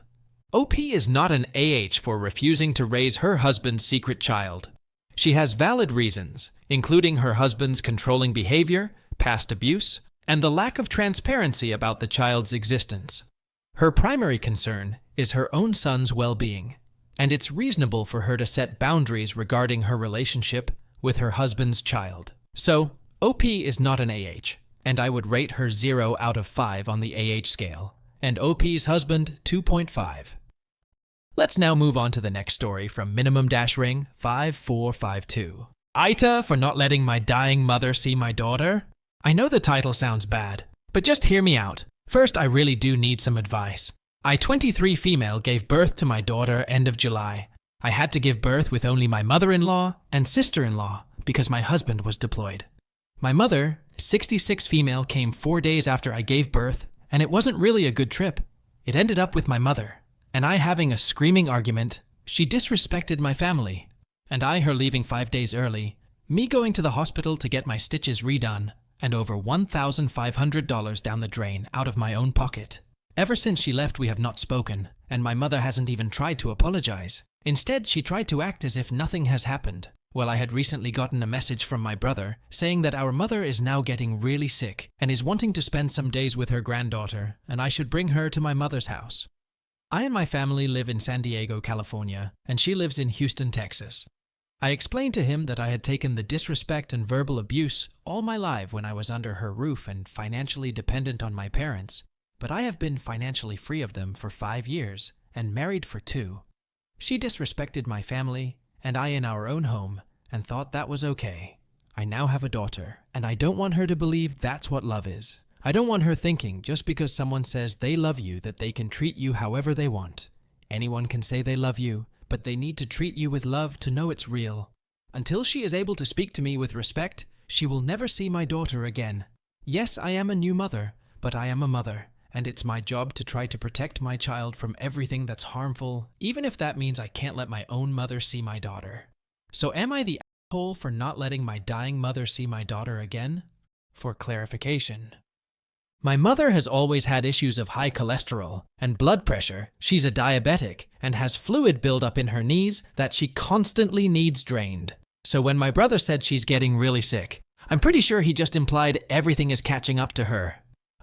OP is not an AH for refusing to raise her husband's secret child. She has valid reasons, including her husband's controlling behavior, past abuse, and the lack of transparency about the child's existence. Her primary concern is her own son's well-being, and it's reasonable for her to set boundaries regarding her relationship with her husband's child. So, OP is not an AH, and I would rate her 0 out of 5 on the AH scale, and OP's husband 2.5. Let's now move on to the next story from Minimum-Ring 5452. AITA for not letting my dying mother see my daughter? I know the title sounds bad, but just hear me out. First, I really do need some advice. I, 23 female, gave birth to my daughter end of July. I had to give birth with only my mother-in-law and sister-in-law because my husband was deployed. My mother, 66 female, came 4 days after I gave birth, and it wasn't really a good trip. It ended up with my mother, and I having a screaming argument. She disrespected my family, and I her leaving 5 days early, me going to the hospital to get my stitches redone, and over $1,500 down the drain out of my own pocket. Ever since she left, we have not spoken, and my mother hasn't even tried to apologize. Instead, she tried to act as if nothing has happened. Well, I had recently gotten a message from my brother saying that our mother is now getting really sick and is wanting to spend some days with her granddaughter, and I should bring her to my mother's house. I and my family live in San Diego, California, and she lives in Houston, Texas. I explained to him that I had taken the disrespect and verbal abuse all my life when I was under her roof and financially dependent on my parents, but I have been financially free of them for 5 years and married for 2. She disrespected my family and I in our own home and thought that was okay. I now have a daughter, and I don't want her to believe that's what love is. I don't want her thinking just because someone says they love you that they can treat you however they want. Anyone can say they love you, but they need to treat you with love to know it's real. Until she is able to speak to me with respect, she will never see my daughter again. Yes, I am a new mother, but I am a mother, and it's my job to try to protect my child from everything that's harmful, even if that means I can't let my own mother see my daughter. So am I the asshole for not letting my dying mother see my daughter again? For clarification. My mother has always had issues of high cholesterol and blood pressure. She's a diabetic and has fluid buildup in her knees that she constantly needs drained. So when my brother said she's getting really sick, I'm pretty sure he just implied everything is catching up to her.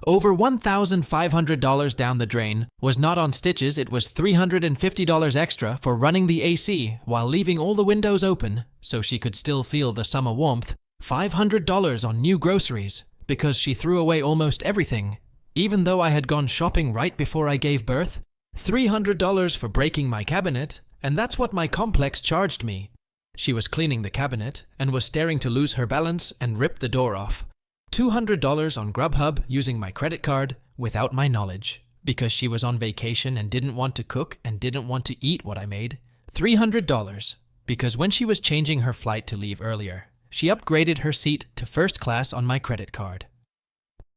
Over $1,500 down the drain was not on stitches, it was $350 extra for running the AC while leaving all the windows open so she could still feel the summer warmth, $500 on new groceries because she threw away almost everything, even though I had gone shopping right before I gave birth, $300 for breaking my cabinet, and that's what my complex charged me. She was cleaning the cabinet and was staring to lose her balance and rip the door off. $200 on Grubhub using my credit card without my knowledge because she was on vacation and didn't want to cook and didn't want to eat what I made. $300 because when she was changing her flight to leave earlier, she upgraded her seat to first class on my credit card.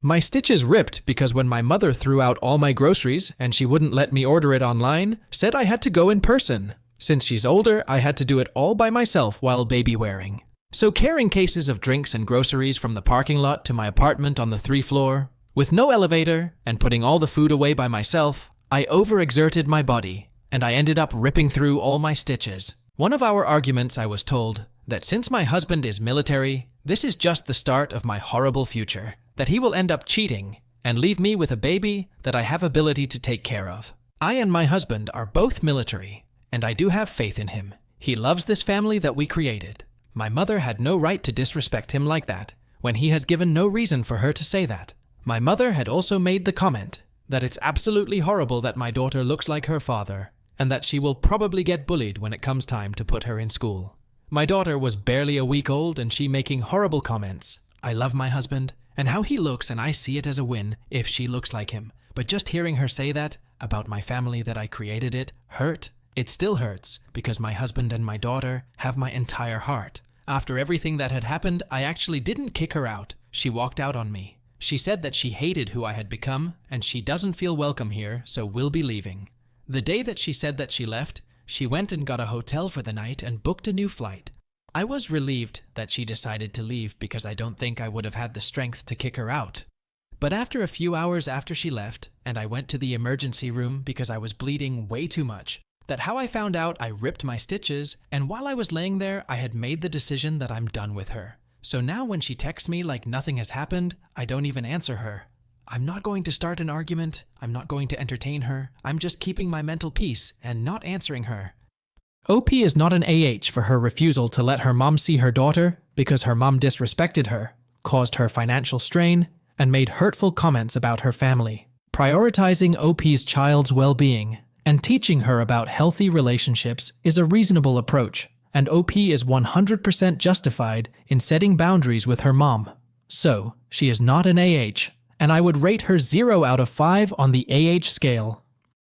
My stitches ripped because when my mother threw out all my groceries and she wouldn't let me order it online, said I had to go in person. Since she's older, I had to do it all by myself while baby wearing. So carrying cases of drinks and groceries from the parking lot to my apartment on the 3rd floor, with no elevator, and putting all the food away by myself, I overexerted my body, and I ended up ripping through all my stitches. One of our arguments, I was told that since my husband is military, this is just the start of my horrible future, that he will end up cheating and leave me with a baby that I have ability to take care of. I and my husband are both military, and I do have faith in him. He loves this family that we created. My mother had no right to disrespect him like that, when he has given no reason for her to say that. My mother had also made the comment that it's absolutely horrible that my daughter looks like her father, and that she will probably get bullied when it comes time to put her in school. My daughter was barely a week old and she making horrible comments. I love my husband, and how he looks, and I see it as a win if she looks like him. But just hearing her say that about my family that I created it hurt. It still hurts because my husband and my daughter have my entire heart. After everything that had happened, I actually didn't kick her out. She walked out on me. She said that she hated who I had become and she doesn't feel welcome here, so we'll be leaving. The day that she said that she left, she went and got a hotel for the night and booked a new flight. I was relieved that she decided to leave because I don't think I would have had the strength to kick her out. But after a few hours after she left, and I went to the emergency room because I was bleeding way too much, that how I found out I ripped my stitches, and while I was laying there, I had made the decision that I'm done with her. So now when she texts me like nothing has happened, I don't even answer her. I'm not going to start an argument, I'm not going to entertain her, I'm just keeping my mental peace and not answering her. OP is not an AH for her refusal to let her mom see her daughter because her mom disrespected her, caused her financial strain, and made hurtful comments about her family. Prioritizing OP's child's well-being and teaching her about healthy relationships is a reasonable approach, and OP is 100% justified in setting boundaries with her mom. So, she is not an AH, and I would rate her 0 out of 5 on the AH scale.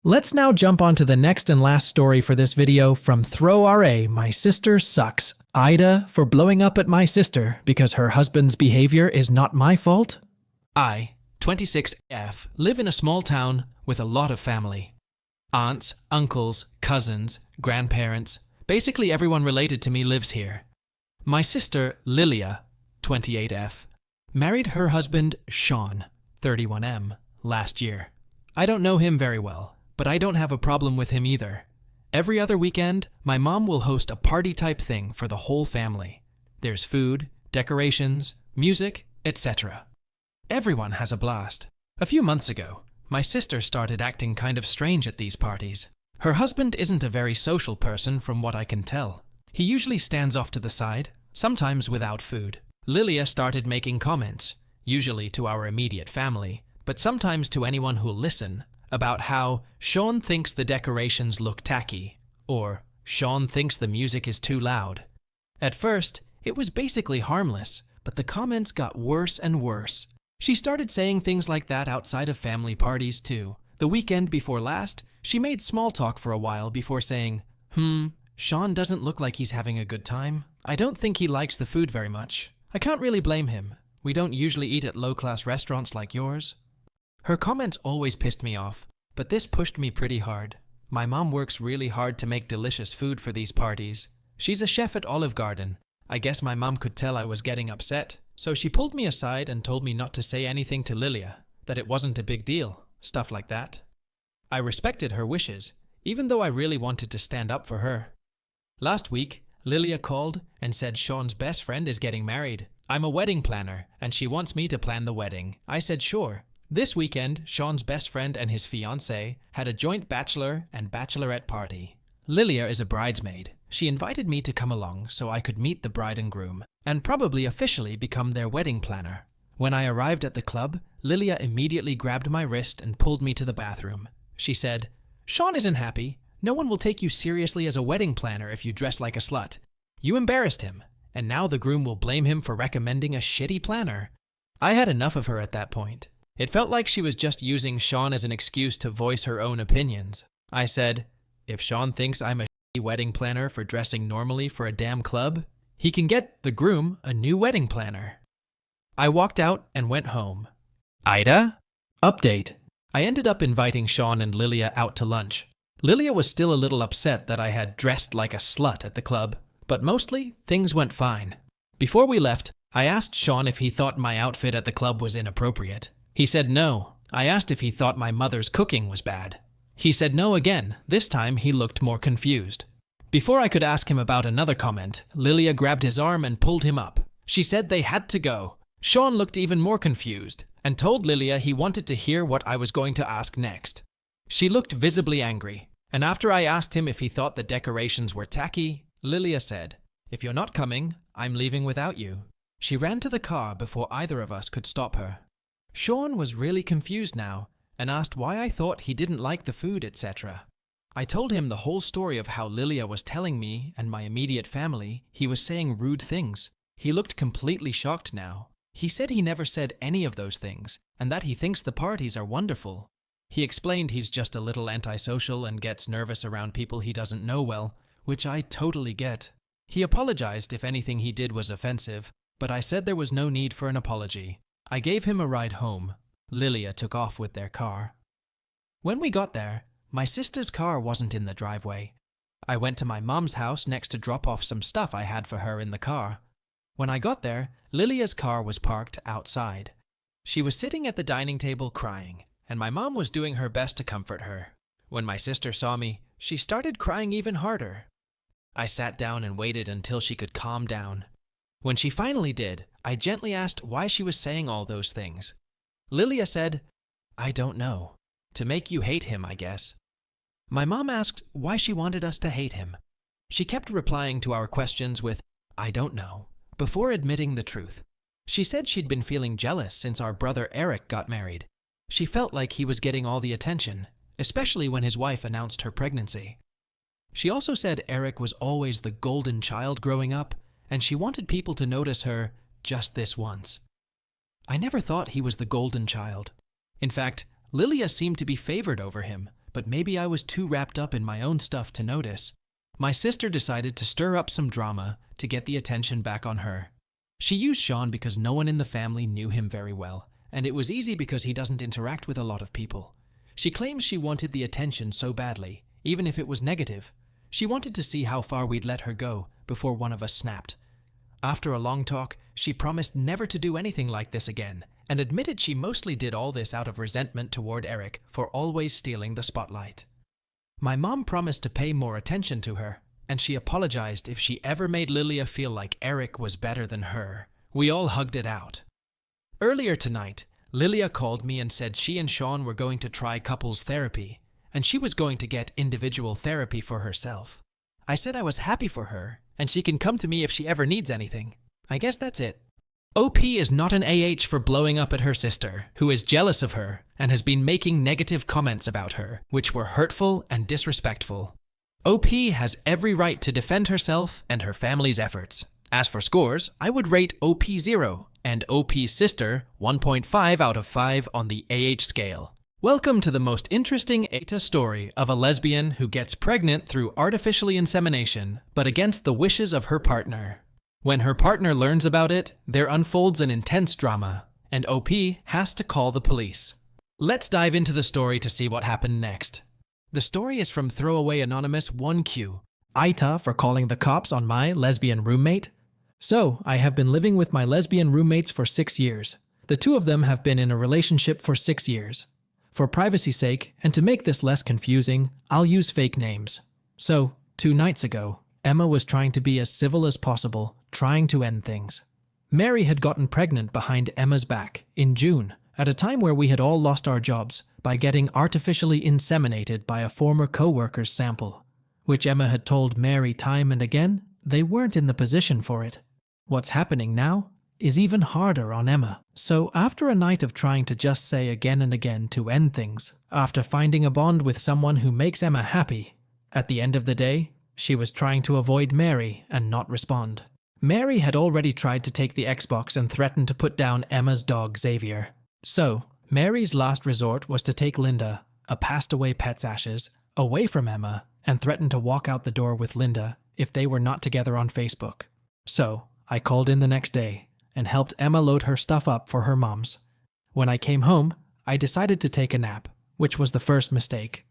Let's now jump on to the next and last story for this video from ThrowRA, My Sister Sucks. AITA for blowing up at my sister because her husband's behavior is not my fault? I, 26F, live in a small town with a lot of family. Aunts, uncles, cousins, grandparents, basically everyone related to me lives here. My sister, Lilia, 28F, married her husband, Sean, 31M, last year. I don't know him very well, but I don't have a problem with him either. Every other weekend, my mom will host a party-type thing for the whole family. There's food, decorations, music, etc. Everyone has a blast. A few months ago, my sister started acting kind of strange at these parties. Her husband isn't a very social person from what I can tell. He usually stands off to the side, sometimes without food. Lilia started making comments, usually to our immediate family, but sometimes to anyone who'll listen, about how Sean thinks the decorations look tacky, or Sean thinks the music is too loud. At first, it was basically harmless, but the comments got worse and worse. She started saying things like that outside of family parties too. The weekend before last, she made small talk for a while before saying, Sean doesn't look like he's having a good time. I don't think he likes the food very much. I can't really blame him. We don't usually eat at low-class restaurants like yours. Her comments always pissed me off, but this pushed me pretty hard. My mom works really hard to make delicious food for these parties. She's a chef at Olive Garden. I guess my mom could tell I was getting upset, so she pulled me aside and told me not to say anything to Lilia, that it wasn't a big deal, stuff like that. I respected her wishes, even though I really wanted to stand up for her. Last week, Lilia called and said Sean's best friend is getting married. I'm a wedding planner, and she wants me to plan the wedding. I said sure. This weekend, Sean's best friend and his fiancée had a joint bachelor and bachelorette party. Lilia is a bridesmaid. She invited me to come along so I could meet the bride and groom and probably officially become their wedding planner. When I arrived at the club, Lilia immediately grabbed my wrist and pulled me to the bathroom. She said, "Sean isn't happy. No one will take you seriously as a wedding planner if you dress like a slut. You embarrassed him, and now the groom will blame him for recommending a shitty planner." I had enough of her at that point. It felt like she was just using Sean as an excuse to voice her own opinions. I said, "If Sean thinks I'm a shitty wedding planner for dressing normally for a damn club, he can get the groom a new wedding planner." I walked out and went home. AITA? Update. I ended up inviting Sean and Lilia out to lunch. Lilia was still a little upset that I had dressed like a slut at the club, but mostly things went fine. Before we left, I asked Sean if he thought my outfit at the club was inappropriate. He said no. I asked if he thought my mother's cooking was bad. He said no again. This time he looked more confused. Before I could ask him about another comment, Lilia grabbed his arm and pulled him up. She said they had to go. Sean looked even more confused and told Lilia he wanted to hear what I was going to ask next. She looked visibly angry, and after I asked him if he thought the decorations were tacky, Lilia said, "If you're not coming, I'm leaving without you." She ran to the car before either of us could stop her. Sean was really confused now and asked why I thought he didn't like the food, etc. I told him the whole story of how Lilia was telling me and my immediate family he was saying rude things. He looked completely shocked now. He said he never said any of those things and that he thinks the parties are wonderful. He explained he's just a little antisocial and gets nervous around people he doesn't know well, which I totally get. He apologized if anything he did was offensive, but I said there was no need for an apology. I gave him a ride home. Lilia took off with their car. When we got there, my sister's car wasn't in the driveway. I went to my mom's house next to drop off some stuff I had for her in the car. When I got there, Lilia's car was parked outside. She was sitting at the dining table crying, and my mom was doing her best to comfort her. When my sister saw me, she started crying even harder. I sat down and waited until she could calm down. When she finally did, I gently asked why she was saying all those things. Lilia said, "I don't know. To make you hate him, I guess." My mom asked why she wanted us to hate him. She kept replying to our questions with, "I don't know," before admitting the truth. She said she'd been feeling jealous since our brother Eric got married. She felt like he was getting all the attention, especially when his wife announced her pregnancy. She also said Eric was always the golden child growing up, and she wanted people to notice her just this once. I never thought he was the golden child. In fact, Lilia seemed to be favored over him, but maybe I was too wrapped up in my own stuff to notice. My sister decided to stir up some drama to get the attention back on her. She used Sean because no one in the family knew him very well, and it was easy because he doesn't interact with a lot of people. She claims she wanted the attention so badly, even if it was negative. She wanted to see how far we'd let her go before one of us snapped. After a long talk, she promised never to do anything like this again, and admitted she mostly did all this out of resentment toward Eric for always stealing the spotlight. My mom promised to pay more attention to her, and she apologized if she ever made Lilia feel like Eric was better than her. We all hugged it out. Earlier tonight, Lilia called me and said she and Sean were going to try couples therapy, and she was going to get individual therapy for herself. I said I was happy for her, and she can come to me if she ever needs anything. I guess that's it. OP is not an AH for blowing up at her sister, who is jealous of her and has been making negative comments about her, which were hurtful and disrespectful. OP has every right to defend herself and her family's efforts. As for scores, I would rate OP 0 and OP's sister 1.5 out of 5 on the AH scale. Welcome to the most interesting AITA story of a lesbian who gets pregnant through artificial insemination, but against the wishes of her partner. When her partner learns about it, there unfolds an intense drama, and OP has to call the police. Let's dive into the story to see what happened next. The story is from Throwaway Anonymous 1Q. AITA for calling the cops on my lesbian roommate. So, I have been living with my lesbian roommates for 6 years. The two of them have been in a relationship for 6 years. For privacy's sake, and to make this less confusing, I'll use fake names. So, 2 nights ago, Emma was trying to be as civil as possible, trying to end things. Mary had gotten pregnant behind Emma's back in June, at a time where we had all lost our jobs by getting artificially inseminated by a former co-worker's sample, which Emma had told Mary time and again they weren't in the position for it. What's happening now is even harder on Emma. So after a night of trying to just say again and again to end things, after finding a bond with someone who makes Emma happy, at the end of the day, she was trying to avoid Mary and not respond. Mary had already tried to take the Xbox and threatened to put down Emma's dog Xavier. So, Mary's last resort was to take Linda, a passed-away pet's ashes, away from Emma and threaten to walk out the door with Linda if they were not together on Facebook. So, I called in the next day and helped Emma load her stuff up for her mom's. When I came home, I decided to take a nap, which was the first mistake.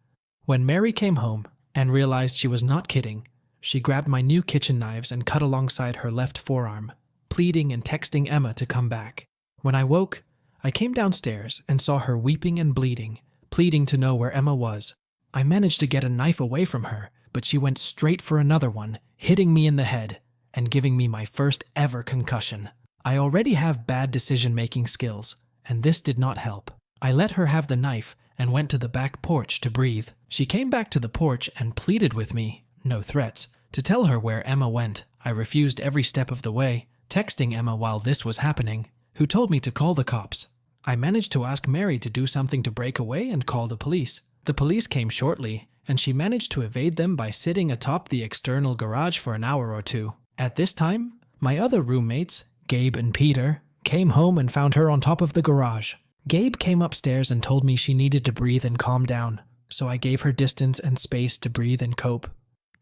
When Mary came home and realized she was not kidding, she grabbed my new kitchen knives and cut alongside her left forearm, pleading and texting Emma to come back. When I woke, I came downstairs and saw her weeping and bleeding, pleading to know where Emma was. I managed to get a knife away from her, but she went straight for another one, hitting me in the head and giving me my first ever concussion. I already have bad decision-making skills, and this did not help. I let her have the knife and went to the back porch to breathe. She came back to the porch and pleaded with me, no threats, to tell her where Emma went. I refused every step of the way, texting Emma while this was happening, who told me to call the cops. I managed to ask Mary to do something to break away and call the police. The police came shortly, and she managed to evade them by sitting atop the external garage for an hour or two. At this time, my other roommates, Gabe and Peter, came home and found her on top of the garage. Gabe came upstairs and told me she needed to breathe and calm down, so I gave her distance and space to breathe and cope.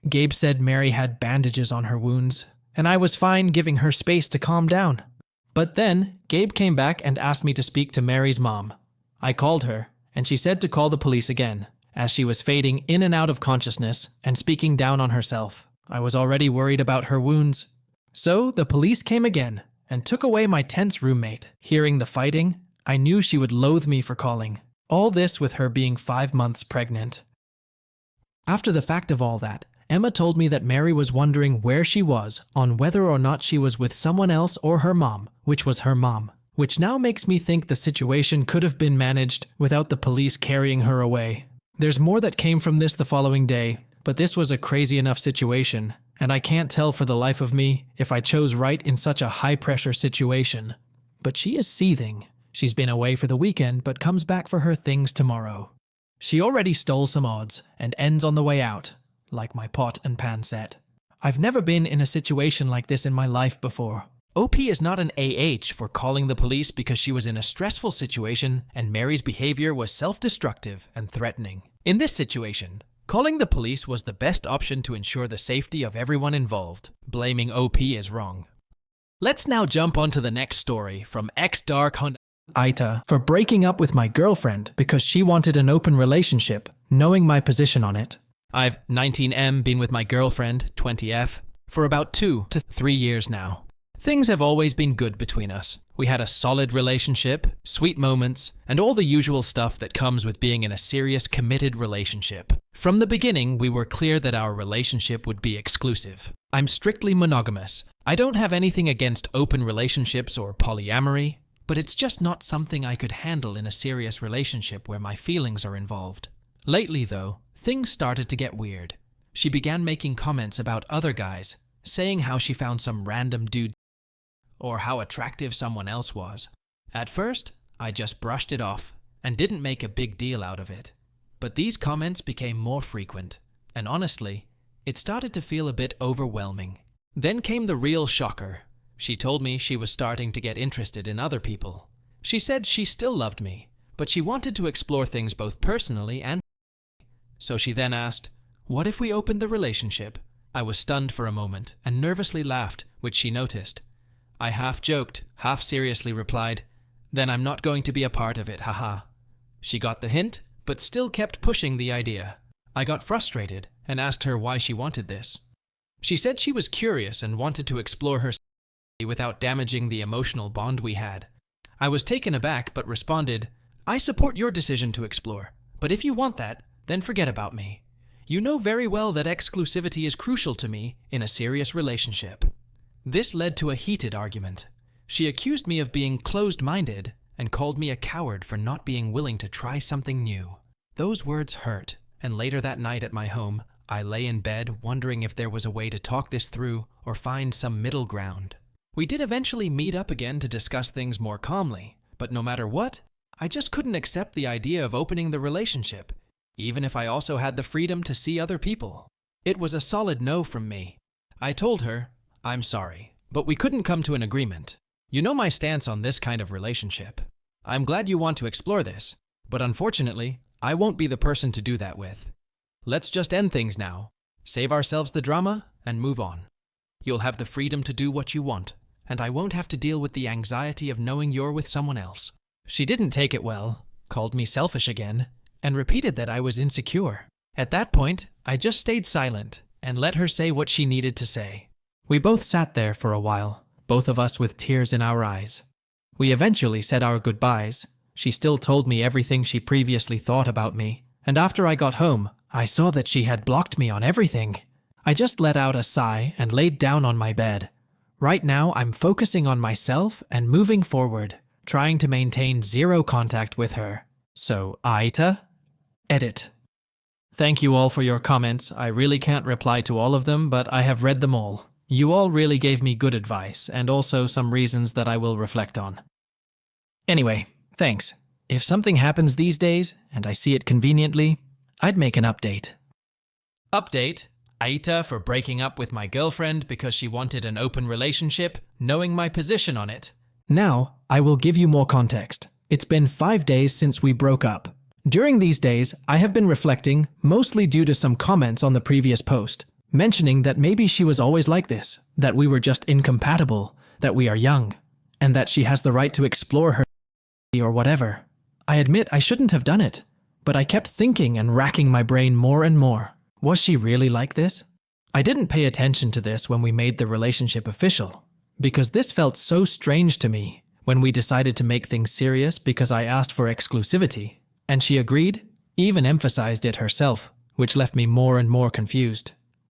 Gabe said Mary had bandages on her wounds, and I was fine giving her space to calm down. But then, Gabe came back and asked me to speak to Mary's mom. I called her, and she said to call the police again, as she was fading in and out of consciousness and speaking down on herself. I was already worried about her wounds. So the police came again and took away my tense roommate. Hearing the fighting, I knew she would loathe me for calling. All this with her being 5 months pregnant. After the fact of all that, Emma told me that Mary was wondering where she was, on whether or not she was with someone else or her mom, which was her mom, which now makes me think the situation could have been managed without the police carrying her away. There's more that came from this the following day, but this was a crazy enough situation, and I can't tell for the life of me if I chose right in such a high-pressure situation. But she is seething. She's been away for the weekend but comes back for her things tomorrow. She already stole some odds and ends on the way out, like my pot and pan set. I've never been in a situation like this in my life before. OP is not an AH for calling the police because she was in a stressful situation and Mary's behavior was self-destructive and threatening. In this situation, calling the police was the best option to ensure the safety of everyone involved. Blaming OP is wrong. Let's now jump onto the next story from X-Dark Hunt AITA for breaking up with my girlfriend because she wanted an open relationship, knowing my position on it. I've 19M been with my girlfriend, 20F, for about 2 to 3 years now. Things have always been good between us. We had a solid relationship, sweet moments, and all the usual stuff that comes with being in a serious, committed relationship. From the beginning, we were clear that our relationship would be exclusive. I'm strictly monogamous. I don't have anything against open relationships or polyamory, but it's just not something I could handle in a serious relationship where my feelings are involved. Lately, though, things started to get weird. She began making comments about other guys, saying how she found some random dude or how attractive someone else was. At first, I just brushed it off and didn't make a big deal out of it. But these comments became more frequent, and honestly, it started to feel a bit overwhelming. Then came the real shocker. She told me she was starting to get interested in other people. She said she still loved me, but she wanted to explore things both personally and so she then asked, "What if we opened the relationship?" I was stunned for a moment and nervously laughed, which she noticed. I half joked, half seriously replied, "Then I'm not going to be a part of it, haha." She got the hint, but still kept pushing the idea. I got frustrated and asked her why she wanted this. She said she was curious and wanted to explore her sexuality without damaging the emotional bond we had. I was taken aback but responded, "I support your decision to explore, but if you want that, then forget about me. You know very well that exclusivity is crucial to me in a serious relationship." This led to a heated argument. She accused me of being closed-minded and called me a coward for not being willing to try something new. Those words hurt, and later that night at my home, I lay in bed wondering if there was a way to talk this through or find some middle ground. We did eventually meet up again to discuss things more calmly, but no matter what, I just couldn't accept the idea of opening the relationship, even if I also had the freedom to see other people. It was a solid no from me. I told her, I'm sorry, but we couldn't come to an agreement. You know my stance on this kind of relationship. I'm glad you want to explore this, but unfortunately, I won't be the person to do that with. Let's just end things now, save ourselves the drama, and move on. You'll have the freedom to do what you want, and I won't have to deal with the anxiety of knowing you're with someone else. She didn't take it well, called me selfish again, and repeated that I was insecure. At that point, I just stayed silent and let her say what she needed to say. We both sat there for a while, both of us with tears in our eyes. We eventually said our goodbyes. She still told me everything she previously thought about me, and after I got home, I saw that she had blocked me on everything. I just let out a sigh and laid down on my bed. Right now, I'm focusing on myself and moving forward, trying to maintain zero contact with her. So, AITA? Edit. Thank you all for your comments. I really can't reply to all of them, but I have read them all. You all really gave me good advice, and also some reasons that I will reflect on. Anyway, thanks. If something happens these days, and I see it conveniently, I'd make an update. Update: AITA for breaking up with my girlfriend because she wanted an open relationship, knowing my position on it. Now, I will give you more context. It's been 5 days since we broke up. During these days, I have been reflecting, mostly due to some comments on the previous post, mentioning that maybe she was always like this, that we were just incompatible, that we are young, and that she has the right to explore her or whatever. I admit I shouldn't have done it, but I kept thinking and racking my brain more and more. Was she really like this? I didn't pay attention to this when we made the relationship official, because this felt so strange to me when we decided to make things serious because I asked for exclusivity, and she agreed, even emphasized it herself, which left me more and more confused.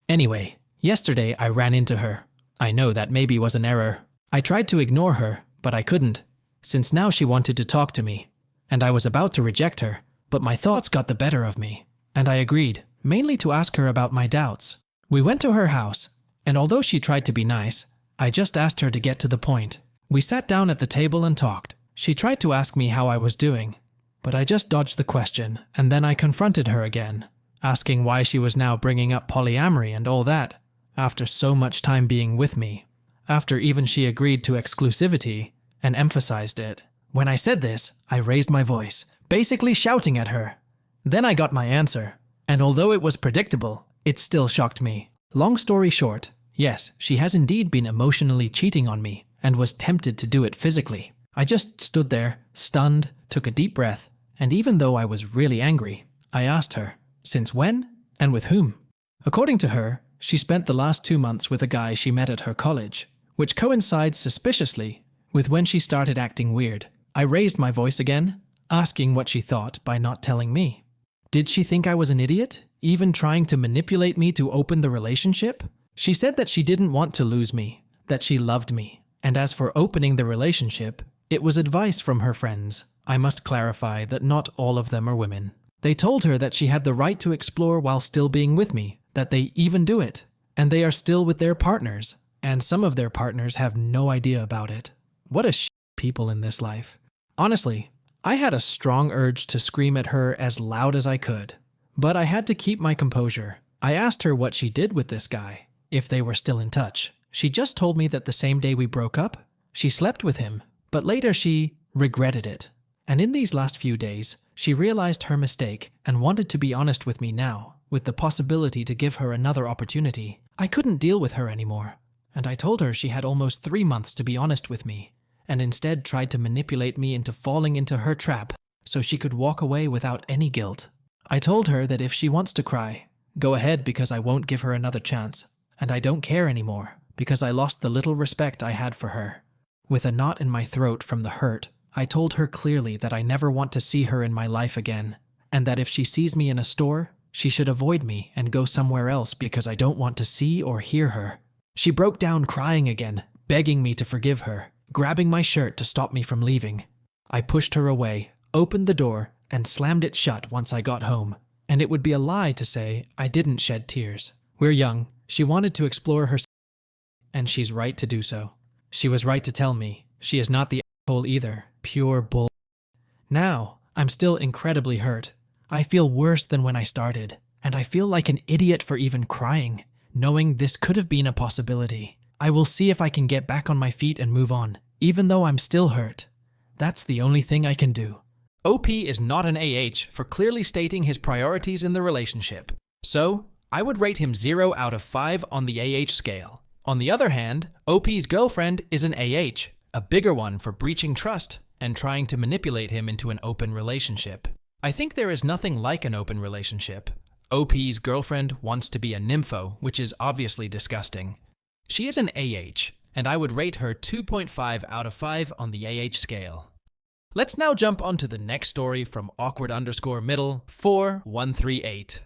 Anyway, yesterday I ran into her. I know that maybe was an error. I tried to ignore her, but I couldn't, since now she wanted to talk to me, and I was about to reject her, but my thoughts got the better of me, and I agreed, mainly to ask her about my doubts. We went to her house, and although she tried to be nice, I just asked her to get to the point. We sat down at the table and talked. She tried to ask me how I was doing, but I just dodged the question, and then I confronted her again, asking why she was now bringing up polyamory and all that, after so much time being with me, after even she agreed to exclusivity and emphasized it. When I said this, I raised my voice, basically shouting at her. Then I got my answer, and although it was predictable, it still shocked me. Long story short, yes, she has indeed been emotionally cheating on me and was tempted to do it physically. I just stood there, stunned, took a deep breath, and even though I was really angry, I asked her, since when and with whom? According to her, she spent the last 2 months with a guy she met at her college, which coincides suspiciously with when she started acting weird. I raised my voice again, asking what she thought by not telling me. Did she think I was an idiot, even trying to manipulate me to open the relationship? She said that she didn't want to lose me, that she loved me, and as for opening the relationship, it was advice from her friends. I must clarify that not all of them are women. They told her that she had the right to explore while still being with me, that they even do it, and they are still with their partners, and some of their partners have no idea about it. What a people in this life. Honestly, I had a strong urge to scream at her as loud as I could, but I had to keep my composure. I asked her what she did with this guy, if they were still in touch. She just told me that the same day we broke up, she slept with him, but later she regretted it. And in these last few days, she realized her mistake and wanted to be honest with me now, with the possibility to give her another opportunity. I couldn't deal with her anymore, and I told her she had almost 3 months to be honest with me, and instead tried to manipulate me into falling into her trap so she could walk away without any guilt. I told her that if she wants to cry, go ahead because I won't give her another chance, and I don't care anymore because I lost the little respect I had for her. With a knot in my throat from the hurt, I told her clearly that I never want to see her in my life again, and that if she sees me in a store, she should avoid me and go somewhere else because I don't want to see or hear her. She broke down crying again, begging me to forgive her, grabbing my shirt to stop me from leaving. I pushed her away, opened the door, and slammed it shut once I got home. And it would be a lie to say I didn't shed tears. We're young. She wanted to explore herself, and she's right to do so. She was right to tell me. She is not the asshole either. Pure bull. Now, I'm still incredibly hurt. I feel worse than when I started, and I feel like an idiot for even crying, knowing this could have been a possibility. I will see if I can get back on my feet and move on, even though I'm still hurt. That's the only thing I can do. OP is not an AH for clearly stating his priorities in the relationship. So, I would rate him 0 out of 5 on the AH scale. On the other hand, OP's girlfriend is an AH, a bigger one for breaching trust and trying to manipulate him into an open relationship. I think there is nothing like an open relationship. OP's girlfriend wants to be a nympho, which is obviously disgusting. She is an AH, and I would rate her 2.5 out of 5 on the AH scale. Let's now jump onto the next story from awkward_middle 4138.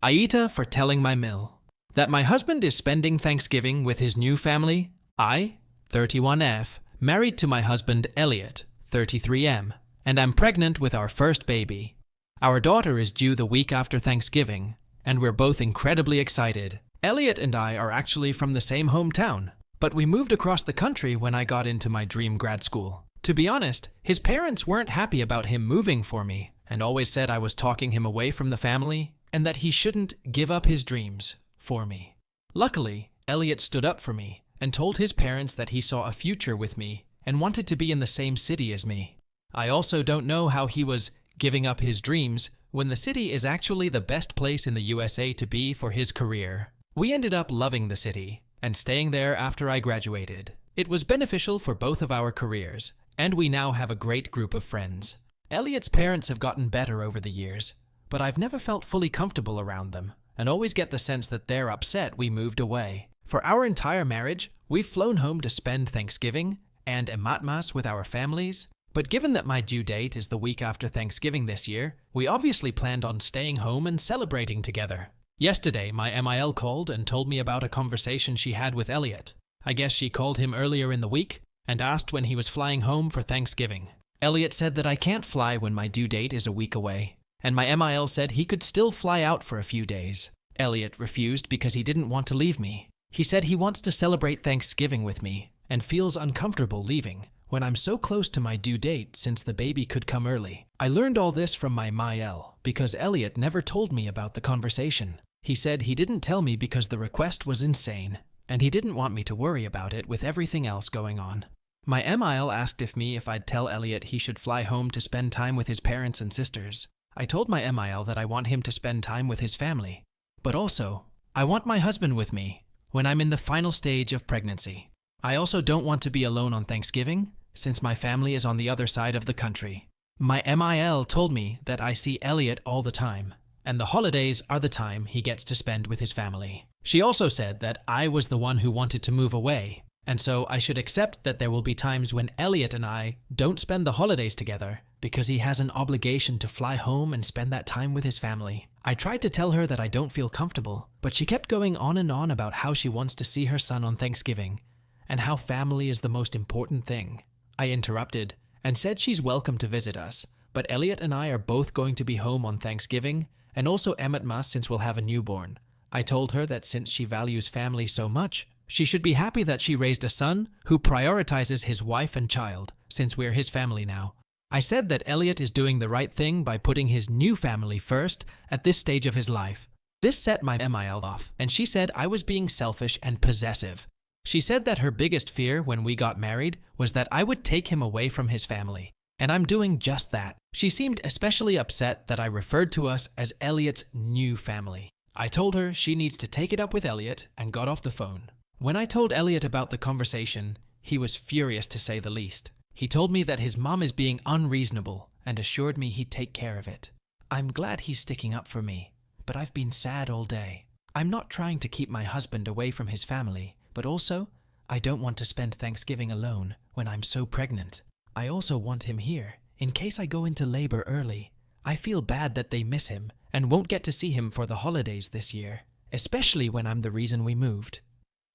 AITA for telling my mill that my husband is spending Thanksgiving with his new family. I, 31F, married to my husband Elliot, 33M, and I'm pregnant with our first baby. Our daughter is due the week after Thanksgiving, and we're both incredibly excited. Elliot and I are actually from the same hometown, but we moved across the country when I got into my dream grad school. To be honest, his parents weren't happy about him moving for me, and always said I was talking him away from the family, and that he shouldn't give up his dreams for me. Luckily, Elliot stood up for me and told his parents that he saw a future with me and wanted to be in the same city as me. I also don't know how he was giving up his dreams when the city is actually the best place in the USA to be for his career. We ended up loving the city and staying there after I graduated. It was beneficial for both of our careers, and we now have a great group of friends. Elliot's parents have gotten better over the years, but I've never felt fully comfortable around them, and always get the sense that they're upset we moved away. For our entire marriage, we've flown home to spend Thanksgiving and Ematmas with our families, but given that my due date is the week after Thanksgiving this year, we obviously planned on staying home and celebrating together. Yesterday, my MIL called and told me about a conversation she had with Elliot. I guess she called him earlier in the week and asked when he was flying home for Thanksgiving. Elliot said that I can't fly when my due date is a week away, and my MIL said he could still fly out for a few days. Elliot refused because he didn't want to leave me. He said he wants to celebrate Thanksgiving with me and feels uncomfortable leaving when I'm so close to my due date since the baby could come early. I learned all this from my MIL because Elliot never told me about the conversation. He said he didn't tell me because the request was insane, and he didn't want me to worry about it with everything else going on. My MIL asked if I'd tell Elliot he should fly home to spend time with his parents and sisters. I told my MIL that I want him to spend time with his family, but also, I want my husband with me when I'm in the final stage of pregnancy. I also don't want to be alone on Thanksgiving, since my family is on the other side of the country. My MIL told me that I see Elliot all the time, and the holidays are the time he gets to spend with his family. She also said that I was the one who wanted to move away, and so I should accept that there will be times when Elliot and I don't spend the holidays together because he has an obligation to fly home and spend that time with his family. I tried to tell her that I don't feel comfortable, but she kept going on and on about how she wants to see her son on Thanksgiving and how family is the most important thing. I interrupted and said she's welcome to visit us, but Elliot and I are both going to be home on Thanksgiving and also Ematmas since we'll have a newborn. I told her that since she values family so much, she should be happy that she raised a son who prioritizes his wife and child, since we're his family now. I said that Elliot is doing the right thing by putting his new family first at this stage of his life. This set my MIL off, and she said I was being selfish and possessive. She said that her biggest fear when we got married was that I would take him away from his family, and I'm doing just that. She seemed especially upset that I referred to us as Elliot's new family. I told her she needs to take it up with Elliot and got off the phone. When I told Elliot about the conversation, he was furious to say the least. He told me that his mom is being unreasonable and assured me he'd take care of it. I'm glad he's sticking up for me, but I've been sad all day. I'm not trying to keep my husband away from his family, but also, I don't want to spend Thanksgiving alone when I'm so pregnant. I also want him here, in case I go into labor early. I feel bad that they miss him and won't get to see him for the holidays this year, especially when I'm the reason we moved.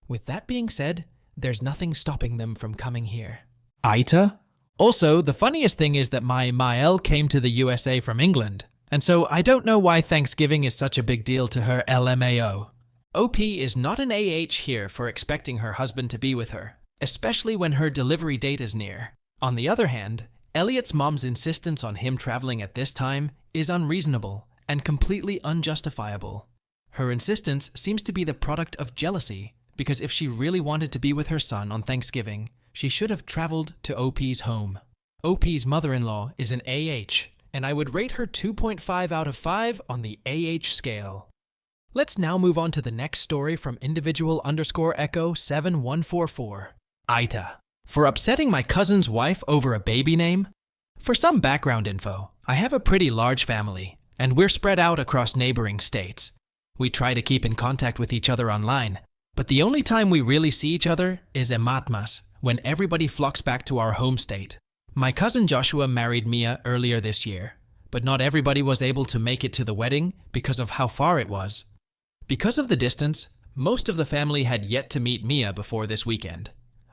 With that being said, there's nothing stopping them from coming here. AITA? Also, the funniest thing is that my Mael came to the USA from England, and so I don't know why Thanksgiving is such a big deal to her LMAO. OP is not an AH here for expecting her husband to be with her, especially when her delivery date is near. On the other hand, Elliot's mom's insistence on him traveling at this time is unreasonable and completely unjustifiable. Her insistence seems to be the product of jealousy, because if she really wanted to be with her son on Thanksgiving, she should have traveled to OP's home. OP's mother-in-law is an AH, and I would rate her 2.5 out of 5 on the AH scale. Let's now move on to the next story from individual_echo7144. AITA. For upsetting my cousin's wife over a baby name? For some background info, I have a pretty large family, and we're spread out across neighboring states. We try to keep in contact with each other online, but the only time we really see each other is ematmas, when everybody flocks back to our home state. My cousin Joshua married Mia earlier this year, but not everybody was able to make it to the wedding because of how far it was. Because of the distance, most of the family had yet to meet Mia before this weekend.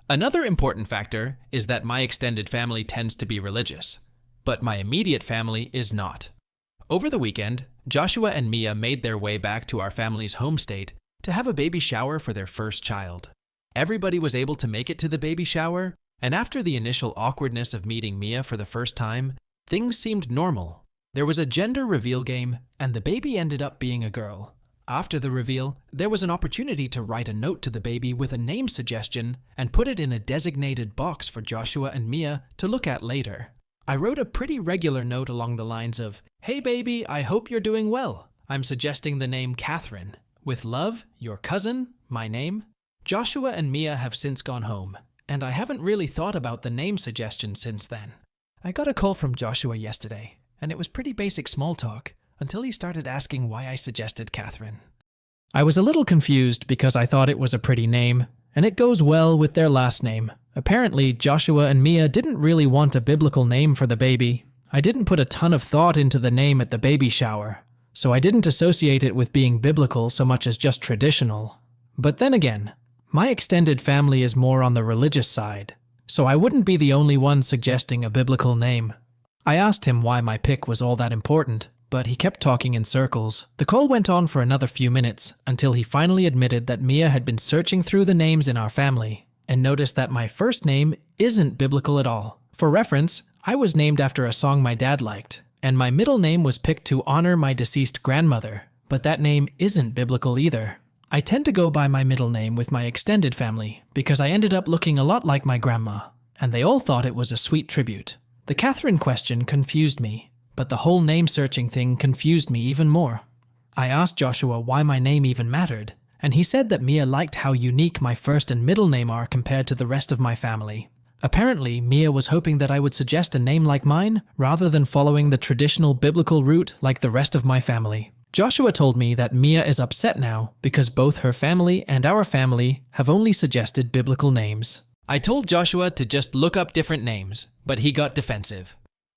Another important factor is that my extended family tends to be religious, but my immediate family is not. Over the weekend, Joshua and Mia made their way back to our family's home state to have a baby shower for their first child. Everybody was able to make it to the baby shower, and after the initial awkwardness of meeting Mia for the first time, things seemed normal. There was a gender reveal game, and the baby ended up being a girl. After the reveal, there was an opportunity to write a note to the baby with a name suggestion and put it in a designated box for Joshua and Mia to look at later. I wrote a pretty regular note along the lines of, "Hey baby, I hope you're doing well. I'm suggesting the name Catherine. With love, your cousin, my name." Joshua and Mia have since gone home, and I haven't really thought about the name suggestion since then. I got a call from Joshua yesterday, and it was pretty basic small talk, until he started asking why I suggested Catherine. I was a little confused because I thought it was a pretty name, and it goes well with their last name. Apparently, Joshua and Mia didn't really want a biblical name for the baby. I didn't put a ton of thought into the name at the baby shower, so I didn't associate it with being biblical so much as just traditional. But then again, my extended family is more on the religious side, so I wouldn't be the only one suggesting a biblical name. I asked him why my pick was all that important, but he kept talking in circles. The call went on for another few minutes until he finally admitted that Mia had been searching through the names in our family and noticed that my first name isn't biblical at all. For reference, I was named after a song my dad liked, and my middle name was picked to honor my deceased grandmother, but that name isn't biblical either. I tend to go by my middle name with my extended family because I ended up looking a lot like my grandma, and they all thought it was a sweet tribute. The Catherine question confused me, but the whole name-searching thing confused me even more. I asked Joshua why my name even mattered, and he said that Mia liked how unique my first and middle name are compared to the rest of my family. Apparently, Mia was hoping that I would suggest a name like mine, rather than following the traditional biblical route like the rest of my family. Joshua told me that Mia is upset now because both her family and our family have only suggested biblical names. I told Joshua to just look up different names, but he got defensive.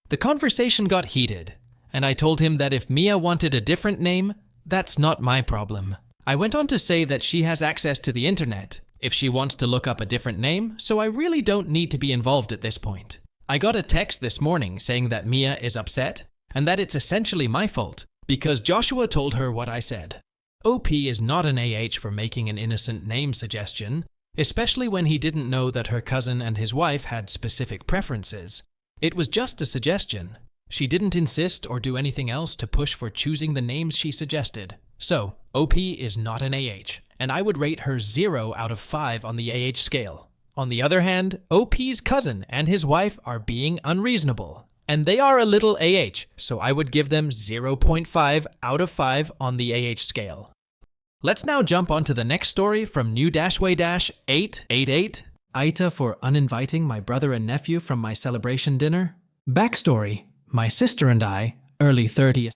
The conversation got heated, and I told him that if Mia wanted a different name, that's not my problem. I went on to say that she has access to the internet if she wants to look up a different name, so I really don't need to be involved at this point. I got a text this morning saying that Mia is upset, and that it's essentially my fault, because Joshua told her what I said. OP is not an AH for making an innocent name suggestion, especially when he didn't know that her cousin and his wife had specific preferences. It was just a suggestion. She didn't insist or do anything else to push for choosing the names she suggested. So, OP is not an AH, and I would rate her 0 out of 5 on the AH scale. On the other hand, OP's cousin and his wife are being unreasonable, and they are a little AH, so I would give them 0.5 out of 5 on the AH scale. Let's now jump onto the next story from new-way-888. AITA for uninviting my brother and nephew from my celebration dinner. Backstory: my sister and I, early 30s,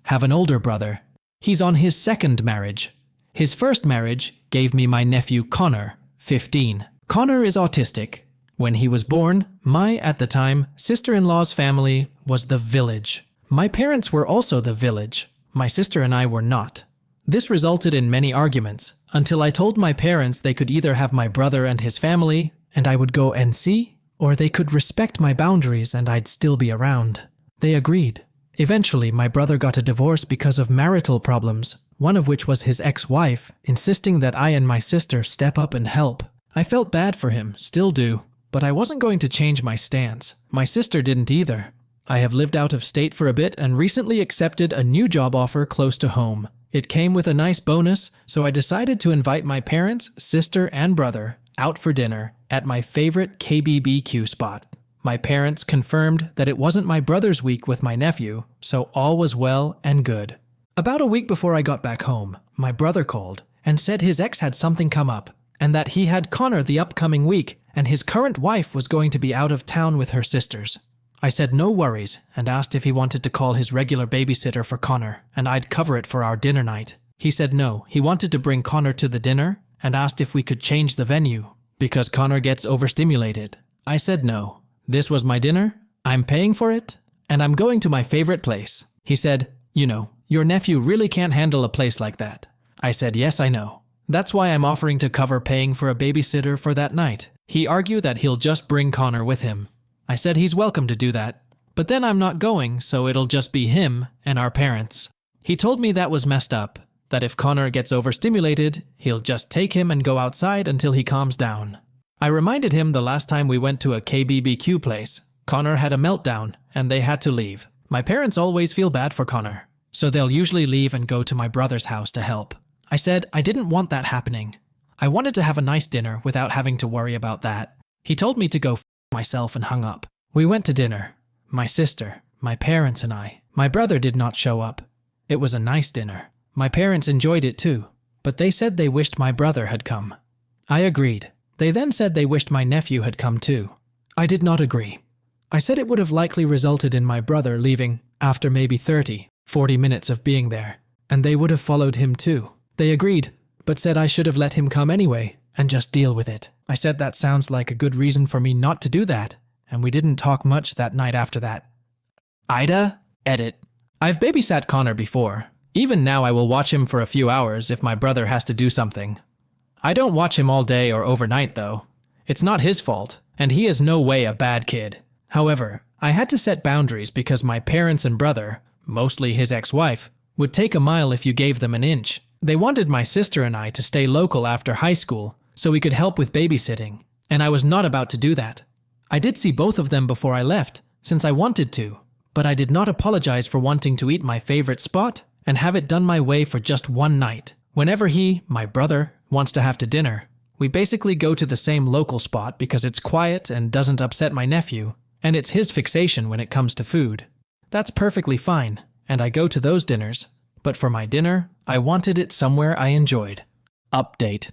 have an older brother. He's on his second marriage. His first marriage gave me my nephew Connor, 15. Connor is autistic. When he was born, my, at the time, sister-in-law's family was the village. My parents were also the village. My sister and I were not. This resulted in many arguments, until I told my parents they could either have my brother and his family, and I would go NC, or they could respect my boundaries and I'd still be around. They agreed. Eventually, my brother got a divorce because of marital problems, one of which was his ex-wife, insisting that I and my sister step up and help. I felt bad for him, still do, but I wasn't going to change my stance. My sister didn't either. I have lived out of state for a bit and recently accepted a new job offer close to home. It came with a nice bonus, so I decided to invite my parents, sister, and brother out for dinner at my favorite KBBQ spot. My parents confirmed that it wasn't my brother's week with my nephew, so all was well and good. About a week before I got back home, my brother called and said his ex had something come up, and that he had Connor the upcoming week, and his current wife was going to be out of town with her sisters. I said no worries and asked if he wanted to call his regular babysitter for Connor, and I'd cover it for our dinner night. He said no, he wanted to bring Connor to the dinner and asked if we could change the venue, because Connor gets overstimulated. I said no. This was my dinner, I'm paying for it, and I'm going to my favorite place. He said, you know, your nephew really can't handle a place like that. I said, yes, I know. That's why I'm offering to cover paying for a babysitter for that night. He argued that he'll just bring Connor with him. I said he's welcome to do that, but then I'm not going, so it'll just be him and our parents. He told me that was messed up, that if Connor gets overstimulated, he'll just take him and go outside until he calms down. I reminded him the last time we went to a KBBQ place, Connor had a meltdown and they had to leave. My parents always feel bad for Connor, so they'll usually leave and go to my brother's house to help. I said I didn't want that happening. I wanted to have a nice dinner without having to worry about that. He told me to go myself and hung up. We went to dinner. My sister, my parents and I. My brother did not show up. It was a nice dinner. My parents enjoyed it too, but they said they wished my brother had come. I agreed. They then said they wished my nephew had come too. I did not agree. I said it would have likely resulted in my brother leaving after maybe 30, 40 minutes of being there, and they would have followed him too. They agreed, but said I should have let him come anyway and just deal with it. I said that sounds like a good reason for me not to do that, and we didn't talk much that night after that. AITA, edit. I've babysat Connor before. Even now I will watch him for a few hours if my brother has to do something. I don't watch him all day or overnight though. It's not his fault, and he is no way a bad kid. However, I had to set boundaries because my parents and brother, mostly his ex-wife, would take a mile if you gave them an inch. They wanted my sister and I to stay local after high school so we could help with babysitting, and I was not about to do that. I did see both of them before I left, since I wanted to, but I did not apologize for wanting to eat my favorite spot and have it done my way for just one night. Whenever he, my brother, wants to have to dinner, we basically go to the same local spot because it's quiet and doesn't upset my nephew, and it's his fixation when it comes to food. That's perfectly fine, and I go to those dinners, but for my dinner, I wanted it somewhere I enjoyed. Update.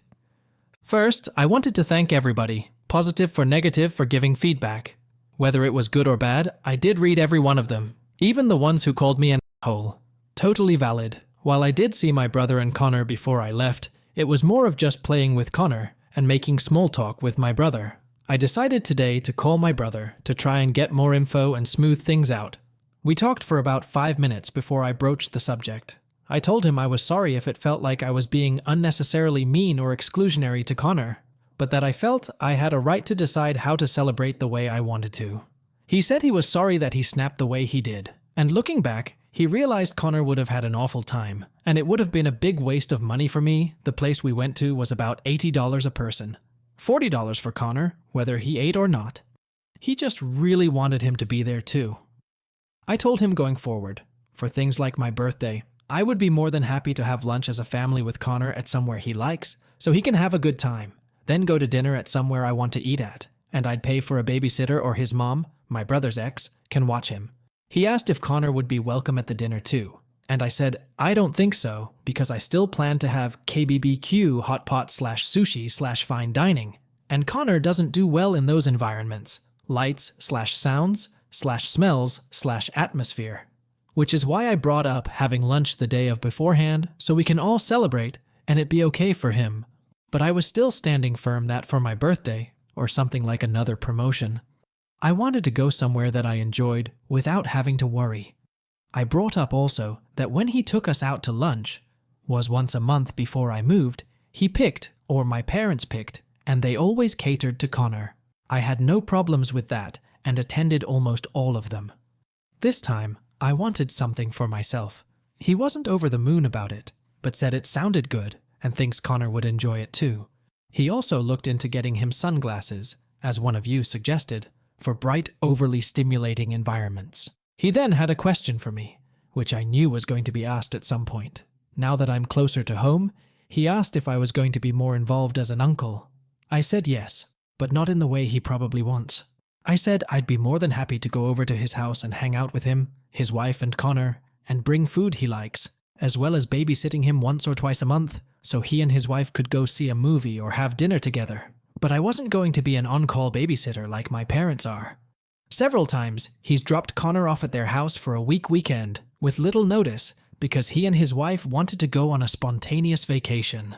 First, I wanted to thank everybody, positive for negative, for giving feedback. Whether it was good or bad, I did read every one of them, even the ones who called me an asshole. Totally valid. While I did see my brother and Connor before I left, it was more of just playing with Connor and making small talk with my brother. I decided today to call my brother to try and get more info and smooth things out. We talked for about 5 minutes before I broached the subject. I told him I was sorry if it felt like I was being unnecessarily mean or exclusionary to Connor, but that I felt I had a right to decide how to celebrate the way I wanted to. He said he was sorry that he snapped the way he did, and looking back, he realized Connor would have had an awful time, and it would have been a big waste of money for me. The place we went to was about $80 a person. $40 for Connor, whether he ate or not. He just really wanted him to be there too. I told him going forward, for things like my birthday, I would be more than happy to have lunch as a family with Connor at somewhere he likes, so he can have a good time, then go to dinner at somewhere I want to eat at, and I'd pay for a babysitter or his mom, my brother's ex, can watch him. He asked if Connor would be welcome at the dinner too, and I said I don't think so because I still plan to have KBBQ hot pot / sushi / fine dining, and Connor doesn't do well in those environments, lights / sounds / smells / atmosphere, which is why I brought up having lunch the day of beforehand so we can all celebrate and it be okay for him. But I was still standing firm that for my birthday, or something like another promotion, I wanted to go somewhere that I enjoyed without having to worry. I brought up also that when he took us out to lunch, was once a month before I moved, he picked, or my parents picked, and they always catered to Connor. I had no problems with that and attended almost all of them. This time, I wanted something for myself. He wasn't over the moon about it, but said it sounded good and thinks Connor would enjoy it too. He also looked into getting him sunglasses, as one of you suggested, for bright, overly stimulating environments. He then had a question for me, which I knew was going to be asked at some point. Now that I'm closer to home, he asked if I was going to be more involved as an uncle. I said yes, but not in the way he probably wants. I said I'd be more than happy to go over to his house and hang out with him, his wife and Connor, and bring food he likes, as well as babysitting him once or twice a month, so he and his wife could go see a movie or have dinner together. But I wasn't going to be an on-call babysitter like my parents are. Several times, he's dropped Connor off at their house for a weekend, with little notice, because he and his wife wanted to go on a spontaneous vacation.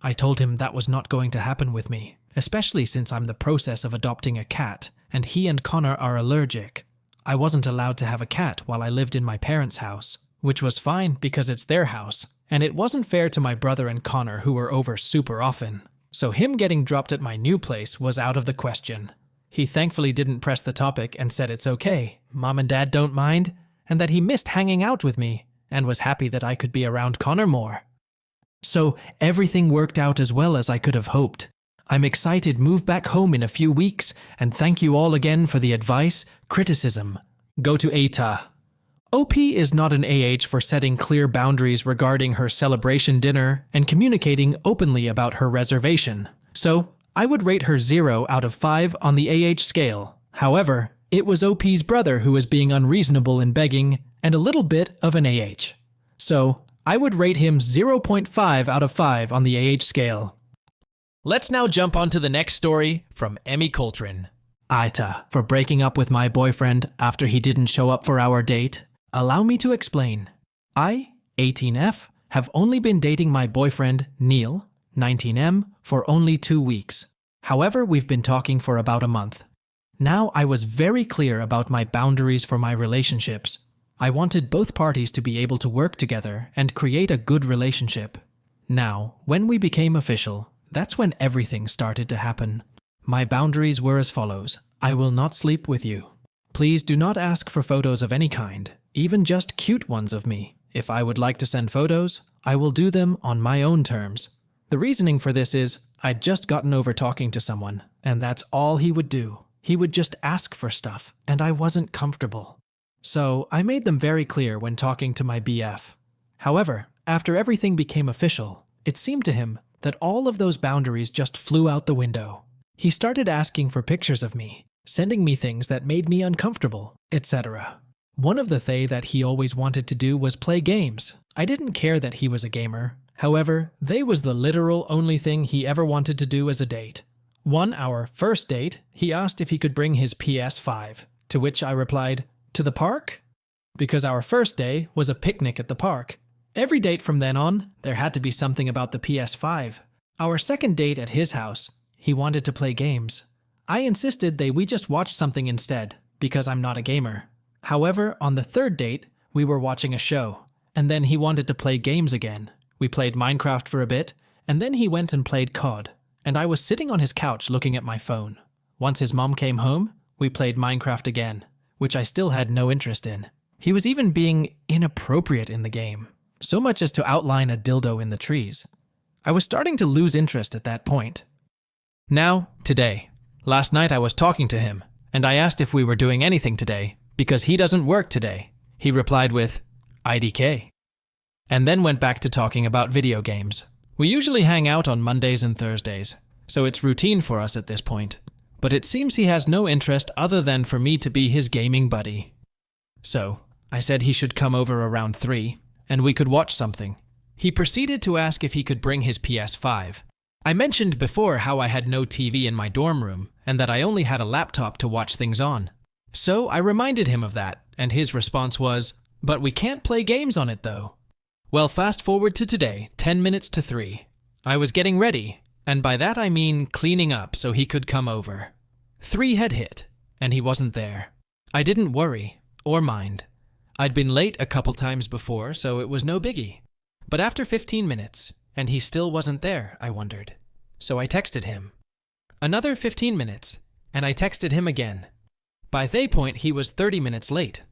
I told him that was not going to happen with me, especially since I'm in the process of adopting a cat, and he and Connor are allergic. I wasn't allowed to have a cat while I lived in my parents' house, which was fine because it's their house, and it wasn't fair to my brother and Connor who were over super often. So him getting dropped at my new place was out of the question. He thankfully didn't press the topic and said it's okay, Mom and Dad don't mind, and that he missed hanging out with me, and was happy that I could be around Connor more. So everything worked out as well as I could have hoped. I'm excited to move back home in a few weeks, and thank you all again for the advice, criticism. Go to AITA. OP is not an AH for setting clear boundaries regarding her celebration dinner and communicating openly about her reservation. So, I would rate her 0 out of 5 on the AH scale. However, it was OP's brother who was being unreasonable in begging and a little bit of an AH. So, I would rate him 0.5 out of 5 on the AH scale. Let's now jump on to the next story from Emmy Coltrane. AITA, for breaking up with my boyfriend after he didn't show up for our date. Allow me to explain. I, 18F, have only been dating my boyfriend, Neil, 19M, for only 2 weeks. However, we've been talking for about a month. Now, I was very clear about my boundaries for my relationships. I wanted both parties to be able to work together and create a good relationship. Now, when we became official, that's when everything started to happen. My boundaries were as follows. I will not sleep with you. Please do not ask for photos of any kind, even just cute ones of me. If I would like to send photos, I will do them on my own terms. The reasoning for this is, I'd just gotten over talking to someone, and that's all he would do. He would just ask for stuff, and I wasn't comfortable. So I made them very clear when talking to my BF. However, after everything became official, it seemed to him that all of those boundaries just flew out the window. He started asking for pictures of me, sending me things that made me uncomfortable, etc. One of the things that he always wanted to do was play games. I didn't care that he was a gamer. However, they was the literal only thing he ever wanted to do as a date. Our first date, he asked if he could bring his PS5, to which I replied, to the park? Because our first day was a picnic at the park. Every date from then on, there had to be something about the PS5. Our second date at his house, he wanted to play games. I insisted that we just watch something instead, because I'm not a gamer. However, on the third date, we were watching a show, and then he wanted to play games again. We played Minecraft for a bit, and then he went and played COD, and I was sitting on his couch looking at my phone. Once his mom came home, we played Minecraft again, which I still had no interest in. He was even being inappropriate in the game, so much as to outline a dildo in the trees. I was starting to lose interest at that point. Now, today. Last night I was talking to him, and I asked if we were doing anything today, because he doesn't work today. He replied with, IDK. And then went back to talking about video games. We usually hang out on Mondays and Thursdays, so it's routine for us at this point. But it seems he has no interest other than for me to be his gaming buddy. So, I said he should come over around 3, and we could watch something. He proceeded to ask if he could bring his PS5. I mentioned before how I had no TV in my dorm room, and that I only had a laptop to watch things on. So I reminded him of that, and his response was, but we can't play games on it though. Well, fast forward to today, 10 minutes to 3. I was getting ready, and by that I mean cleaning up so he could come over. 3 had hit, and he wasn't there. I didn't worry, or mind. I'd been late a couple times before, so it was no biggie. But after 15 minutes, and he still wasn't there, I wondered. So I texted him. Another 15 minutes, and I texted him again. By that point, he was 30 minutes late.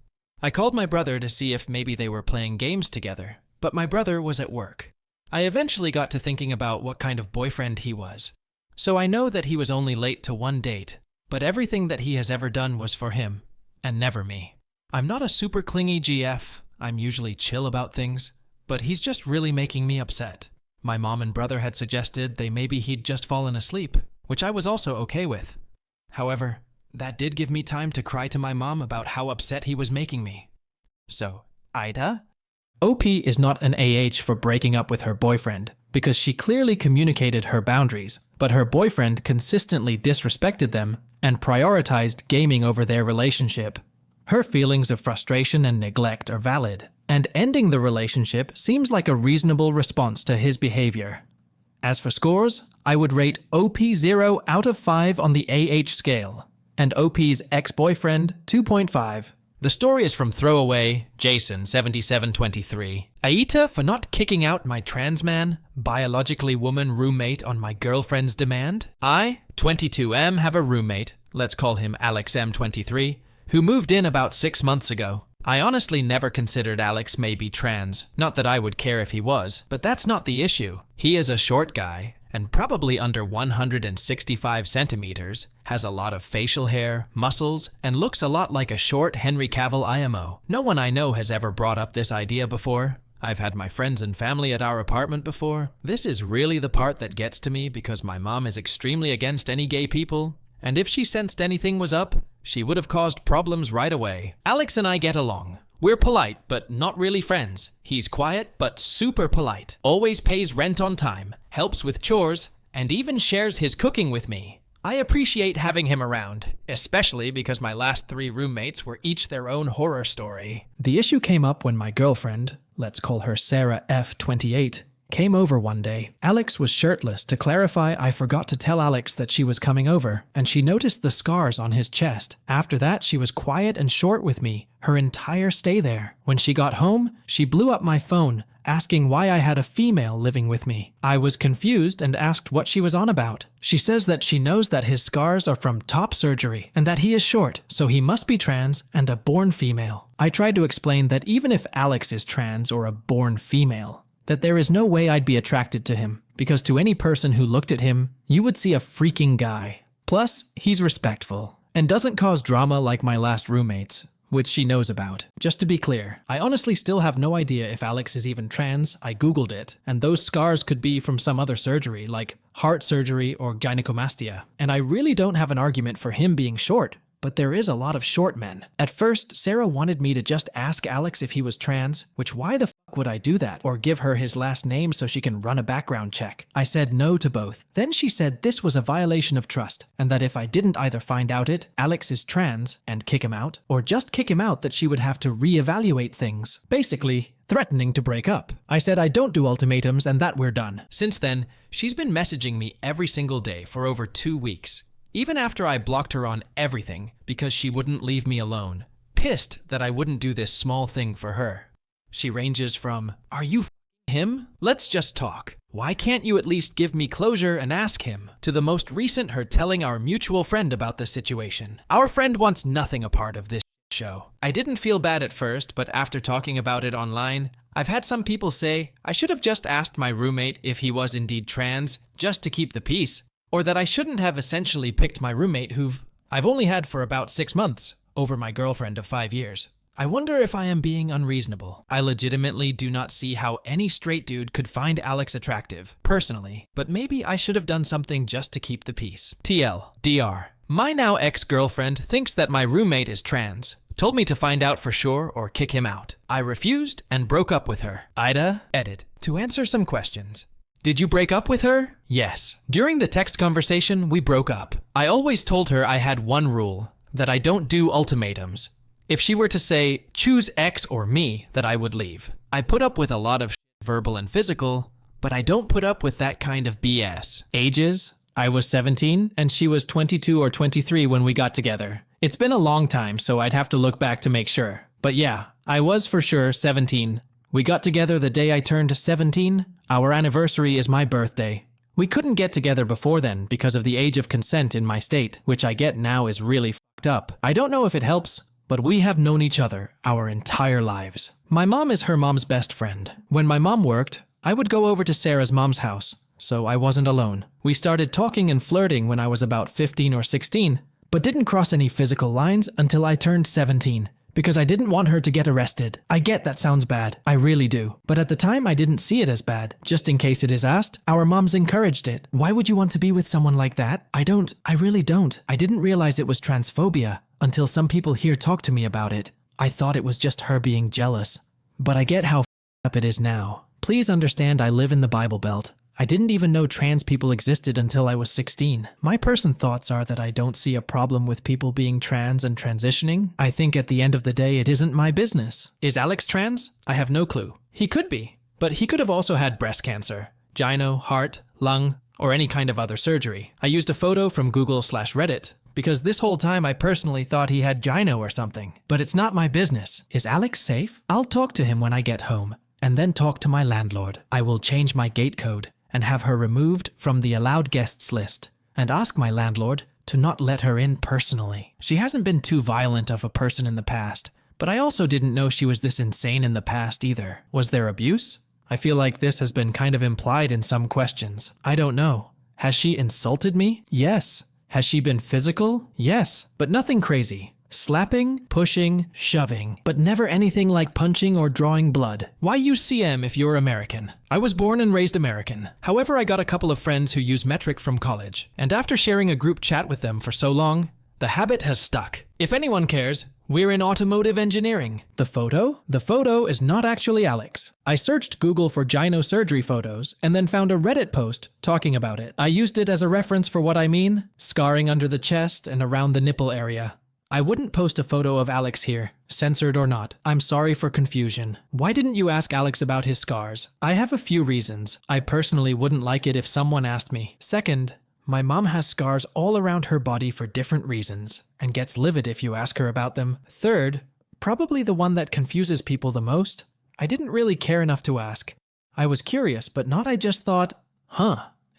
I called my brother to see if maybe they were playing games together, but my brother was at work. I eventually got to thinking about what kind of boyfriend he was. So I know that he was only late to one date, but everything that he has ever done was for him, and never me. I'm not a super clingy GF, I'm usually chill about things, but he's just really making me upset. My mom and brother had suggested maybe he'd just fallen asleep, which I was also okay with. However, that did give me time to cry to my mom about how upset he was making me. So, AITA? OP is not an AH for breaking up with her boyfriend, because she clearly communicated her boundaries, but her boyfriend consistently disrespected them and prioritized gaming over their relationship. Her feelings of frustration and neglect are valid, and ending the relationship seems like a reasonable response to his behavior. As for scores, I would rate OP 0 out of 5 on the AH scale, and OP's ex-boyfriend 2.5. The story is from Throwaway, Jason, 7723. AITA for not kicking out my trans man, biologically woman roommate on my girlfriend's demand. I, 22M, have a roommate, let's call him Alex M23, who moved in about 6 months ago. I honestly never considered Alex may be trans. Not that I would care if he was, but that's not the issue. He is a short guy, and probably under 165 centimeters, has a lot of facial hair, muscles, and looks a lot like a short Henry Cavill IMO. No one I know has ever brought up this idea before. I've had my friends and family at our apartment before. This is really the part that gets to me because my mom is extremely against any gay people, and if she sensed anything was up, she would have caused problems right away. Alex and I get along. We're polite, but not really friends. He's quiet, but super polite. Always pays rent on time, helps with chores, and even shares his cooking with me. I appreciate having him around, especially because my last 3 roommates were each their own horror story. The issue came up when my girlfriend, let's call her Sarah F28, came over one day. Alex was shirtless. To clarify, I forgot to tell Alex that she was coming over, and she noticed the scars on his chest. After that, she was quiet and short with me her entire stay there. When she got home, she blew up my phone, asking why I had a female living with me. I was confused and asked what she was on about. She says that she knows that his scars are from top surgery and that he is short, so he must be trans and a born female. I tried to explain that even if Alex is trans or a born female, that there is no way I'd be attracted to him, because to any person who looked at him, you would see a freaking guy. Plus, he's respectful, and doesn't cause drama like my last roommates, which she knows about. Just to be clear, I honestly still have no idea if Alex is even trans. I googled it, and those scars could be from some other surgery, like heart surgery or gynecomastia. And I really don't have an argument for him being short, but there is a lot of short men. At first, Sarah wanted me to just ask Alex if he was trans, which why the fuck would I do that? Or give her his last name so she can run a background check. I said no to both. Then she said this was a violation of trust, and that if I didn't either find out Alex is trans, and kick him out, or just kick him out, that she would have to reevaluate things. Basically, threatening to break up. I said I don't do ultimatums and that we're done. Since then, she's been messaging me every single day for over 2 weeks. Even after I blocked her on everything because she wouldn't leave me alone, pissed that I wouldn't do this small thing for her. She ranges from, "Are you f***ing him? Let's just talk. Why can't you at least give me closure and ask him?" to the most recent her telling our mutual friend about the situation. Our friend wants nothing a part of this show. I didn't feel bad at first, but after talking about it online, I've had some people say I should have just asked my roommate if he was indeed trans, just to keep the peace. Or that I shouldn't have essentially picked my roommate I've only had for about 6 months, over my girlfriend of 5 years. I wonder if I am being unreasonable. I legitimately do not see how any straight dude could find Alex attractive, personally, but maybe I should have done something just to keep the peace. TL, DR. My now ex-girlfriend thinks that my roommate is trans. Told me to find out for sure or kick him out. I refused and broke up with her. AITA, edit. To answer some questions. Did you break up with her? Yes. During the text conversation, we broke up. I always told her I had one rule, that I don't do ultimatums. If she were to say, choose X or me, that I would leave. I put up with a lot of shit, verbal and physical, but I don't put up with that kind of BS. Ages? I was 17 and she was 22 or 23 when we got together. It's been a long time, so I'd have to look back to make sure. But yeah, I was for sure 17. We got together the day I turned 17. Our anniversary is my birthday. We couldn't get together before then because of the age of consent in my state, which I get now is really fucked up. I don't know if it helps, but we have known each other our entire lives. My mom is her mom's best friend. When my mom worked, I would go over to Sarah's mom's house, so I wasn't alone. We started talking and flirting when I was about 15 or 16, but didn't cross any physical lines until I turned 17. Because I didn't want her to get arrested. I get that sounds bad, I really do. But at the time I didn't see it as bad. Just in case it is asked, our moms encouraged it. Why would you want to be with someone like that? I really don't. I didn't realize it was transphobia until some people here talked to me about it. I thought it was just her being jealous. But I get how up it is now. Please understand I live in the Bible Belt. I didn't even know trans people existed until I was 16. My personal thoughts are that I don't see a problem with people being trans and transitioning. I think at the end of the day, it isn't my business. Is Alex trans? I have no clue. He could be, but he could have also had breast cancer, gyno, heart, lung, or any kind of other surgery. I used a photo from Google/Reddit because this whole time I personally thought he had gyno or something. But it's not my business. Is Alex safe? I'll talk to him when I get home and then talk to my landlord. I will change my gate code and have her removed from the allowed guests list, and ask my landlord to not let her in personally. She hasn't been too violent of a person in the past, but I also didn't know she was this insane in the past either. Was there abuse? I feel like this has been kind of implied in some questions. I don't know. Has she insulted me? Yes. Has she been physical? Yes, but nothing crazy. Slapping, pushing, shoving, but never anything like punching or drawing blood. Why use CM if you're American? I was born and raised American. However, I got a couple of friends who use metric from college, and after sharing a group chat with them for so long, the habit has stuck. If anyone cares, we're in automotive engineering. The photo? The photo is not actually Alex. I searched Google for gyno surgery photos and then found a Reddit post talking about it. I used it as a reference for what I mean, scarring under the chest and around the nipple area. I wouldn't post a photo of Alex here, censored or not. I'm sorry for confusion. Why didn't you ask Alex about his scars? I have a few reasons. I personally wouldn't like it if someone asked me. Second, my mom has scars all around her body for different reasons, and gets livid if you ask her about them. Third, probably the one that confuses people the most, I didn't really care enough to ask. I was curious, but not I just thought,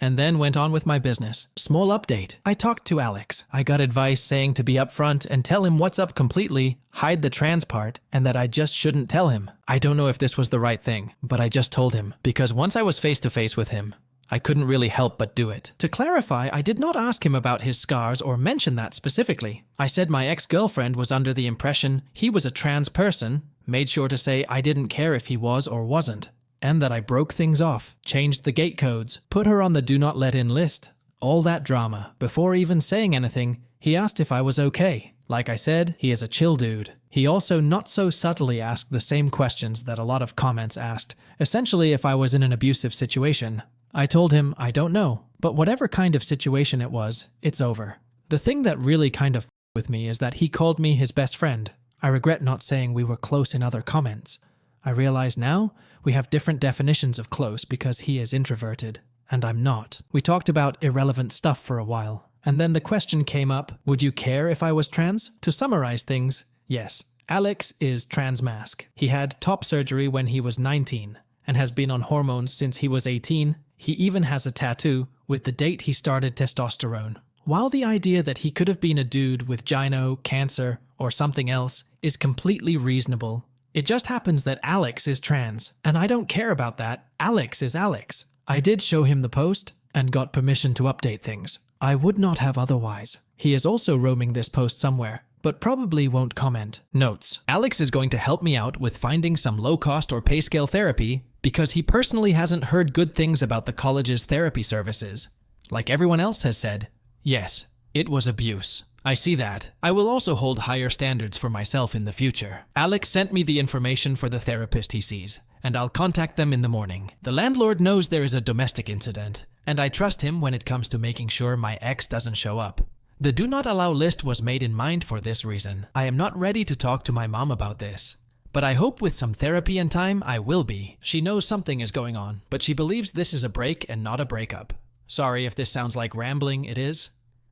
and then went on with my business. Small update. I talked to Alex. I got advice saying to be upfront and tell him what's up completely, hide the trans part, and that I just shouldn't tell him. I don't know if this was the right thing, but I just told him, because once I was face to face with him, I couldn't really help but do it. To clarify, I did not ask him about his scars or mention that specifically. I said my ex-girlfriend was under the impression he was a trans person, made sure to say I didn't care if he was or wasn't, and that I broke things off, changed the gate codes, put her on the do not let in list. All that drama. Before even saying anything, he asked if I was okay. Like I said, he is a chill dude. He also not so subtly asked the same questions that a lot of comments asked, essentially if I was in an abusive situation. I told him I don't know, but whatever kind of situation it was, it's over. The thing that really kind of with me is that he called me his best friend. I regret not saying we were close in other comments. I realize now we have different definitions of close because he is introverted and I'm not. We talked about irrelevant stuff for a while, and then the question came up, would you care if I was trans? To summarize things, yes, Alex is trans mask. He had top surgery when he was 19 and has been on hormones since he was 18. He even has a tattoo with the date he started testosterone. While the idea that he could have been a dude with gyno, cancer, or something else is completely reasonable, it just happens that Alex is trans, and I don't care about that. Alex is Alex. I did show him the post and got permission to update things. I would not have otherwise. He is also roaming this post somewhere, but probably won't comment. Notes. Alex is going to help me out with finding some low-cost or pay scale therapy because he personally hasn't heard good things about the college's therapy services. Like everyone else has said, yes, it was abuse. I see that. I will also hold higher standards for myself in the future. Alex sent me the information for the therapist he sees, and I'll contact them in the morning. The landlord knows there is a domestic incident, and I trust him when it comes to making sure my ex doesn't show up. The do not allow list was made in mind for this reason. I am not ready to talk to my mom about this, but I hope with some therapy and time I will be. She knows something is going on, but she believes this is a break and not a breakup. Sorry if this sounds like rambling, it is.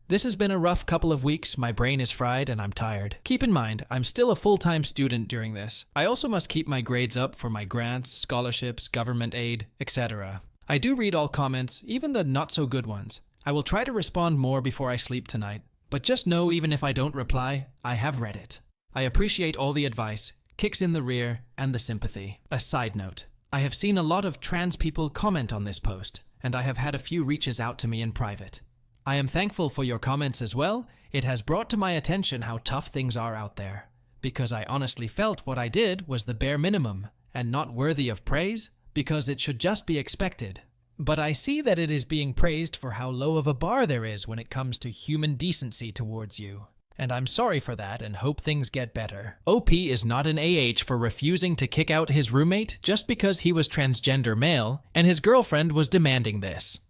This has been a rough couple of weeks, my brain is fried and I'm tired. Keep in mind, I'm still a full-time student during this. I also must keep my grades up for my grants, scholarships, government aid, etc. I do read all comments, even the not-so-good ones. I will try to respond more before I sleep tonight. But just know, even if I don't reply, I have read it. I appreciate all the advice, kicks in the rear, and the sympathy. A side note. I have seen a lot of trans people comment on this post, and I have had a few reaches out to me in private. I am thankful for your comments as well. It has brought to my attention how tough things are out there, because I honestly felt what I did was the bare minimum and not worthy of praise, because it should just be expected. But I see that it is being praised for how low of a bar there is when it comes to human decency towards you. And I'm sorry for that and hope things get better. OP is not an AH for refusing to kick out his roommate just because he was transgender male and his girlfriend was demanding this.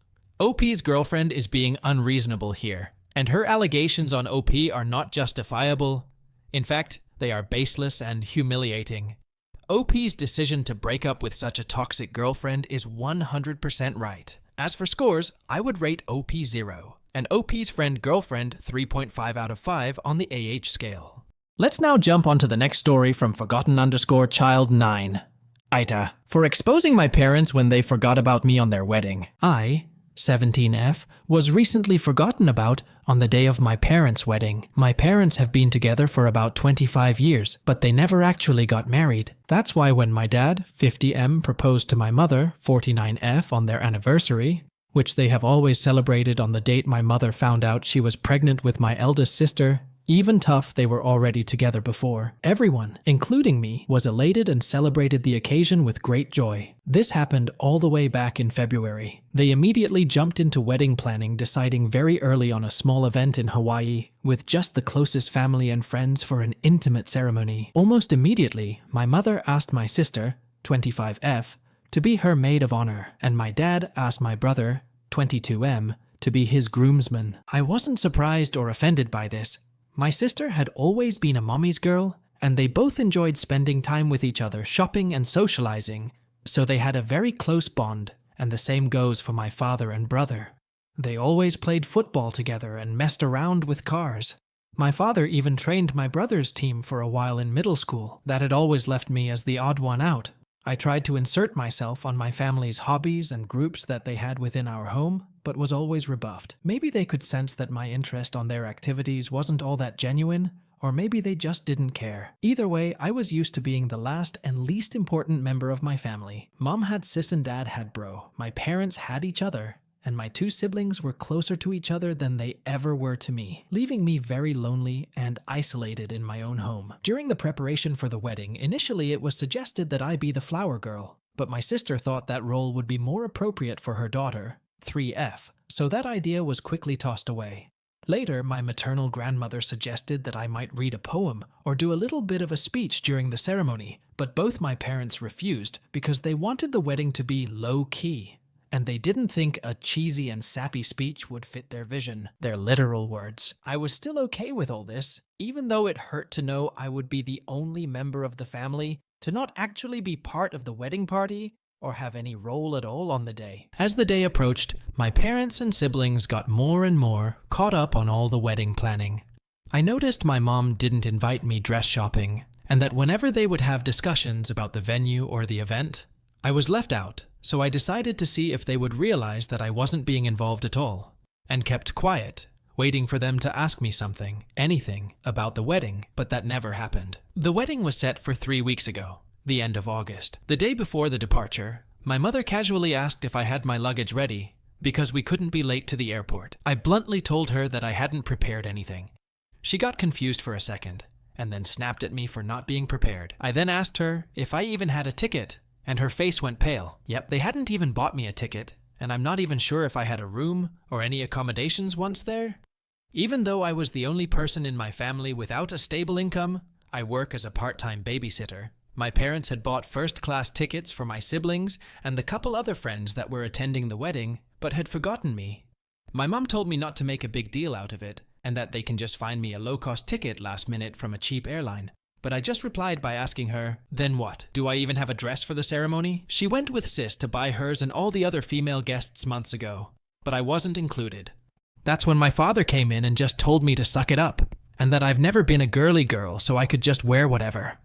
OP's girlfriend is being unreasonable here, and her allegations on OP are not justifiable. In fact, they are baseless and humiliating. OP's decision to break up with such a toxic girlfriend is 100% right. As for scores, I would rate OP 0. And OP's friend-girlfriend 3.5 out of 5 on the AH scale. Let's now jump onto the next story from Forgotten_Child9. AITA. For exposing my parents when they forgot about me on their wedding. I, 17F, was recently forgotten about on the day of my parents' wedding. My parents have been together for about 25 years, but they never actually got married. That's why when my dad, 50M, proposed to my mother, 49F, on their anniversary, which they have always celebrated on the date my mother found out she was pregnant with my eldest sister. Even tough, they were already together before. Everyone, including me, was elated and celebrated the occasion with great joy. This happened all the way back in February. They immediately jumped into wedding planning, deciding very early on a small event in Hawaii with just the closest family and friends for an intimate ceremony. Almost immediately, my mother asked my sister, 25F, to be her maid of honor, and my dad asked my brother, 22M, to be his groomsman. I wasn't surprised or offended by this. My sister had always been a mommy's girl, and they both enjoyed spending time with each other, shopping and socializing, so they had a very close bond, and the same goes for my father and brother. They always played football together and messed around with cars. My father even trained my brother's team for a while in middle school. That had always left me as the odd one out. I tried to insert myself on my family's hobbies and groups that they had within our home, but was always rebuffed. Maybe they could sense that my interest on their activities wasn't all that genuine, or maybe they just didn't care. Either way, I was used to being the last and least important member of my family. Mom had sis and dad had bro. My parents had each other, and my two siblings were closer to each other than they ever were to me, leaving me very lonely and isolated in my own home. During the preparation for the wedding, initially it was suggested that I be the flower girl, but my sister thought that role would be more appropriate for her daughter, 3F, so that idea was quickly tossed away. Later, my maternal grandmother suggested that I might read a poem or do a little bit of a speech during the ceremony, but both my parents refused because they wanted the wedding to be low-key. And they didn't think a cheesy and sappy speech would fit their vision, their literal words. I was still okay with all this, even though it hurt to know I would be the only member of the family to not actually be part of the wedding party or have any role at all on the day. As the day approached, my parents and siblings got more and more caught up on all the wedding planning. I noticed my mom didn't invite me dress shopping, and that whenever they would have discussions about the venue or the event, I was left out. So I decided to see if they would realize that I wasn't being involved at all, and kept quiet, waiting for them to ask me something, anything, about the wedding, but that never happened. The wedding was set for 3 weeks ago, the end of August. The day before the departure, my mother casually asked if I had my luggage ready, because we couldn't be late to the airport. I bluntly told her that I hadn't prepared anything. She got confused for a second, and then snapped at me for not being prepared. I then asked her if I even had a ticket, and her face went pale. Yep, they hadn't even bought me a ticket, and I'm not even sure if I had a room or any accommodations once there. Even though I was the only person in my family without a stable income, I work as a part-time babysitter. My parents had bought first-class tickets for my siblings and the couple other friends that were attending the wedding, but had forgotten me. My mom told me not to make a big deal out of it, and that they can just find me a low-cost ticket last minute from a cheap airline. But I just replied by asking her, then what? Do I even have a dress for the ceremony? She went with sis to buy hers and all the other female guests months ago, but I wasn't included. That's when my father came in and just told me to suck it up, and that I've never been a girly girl, so I could just wear whatever.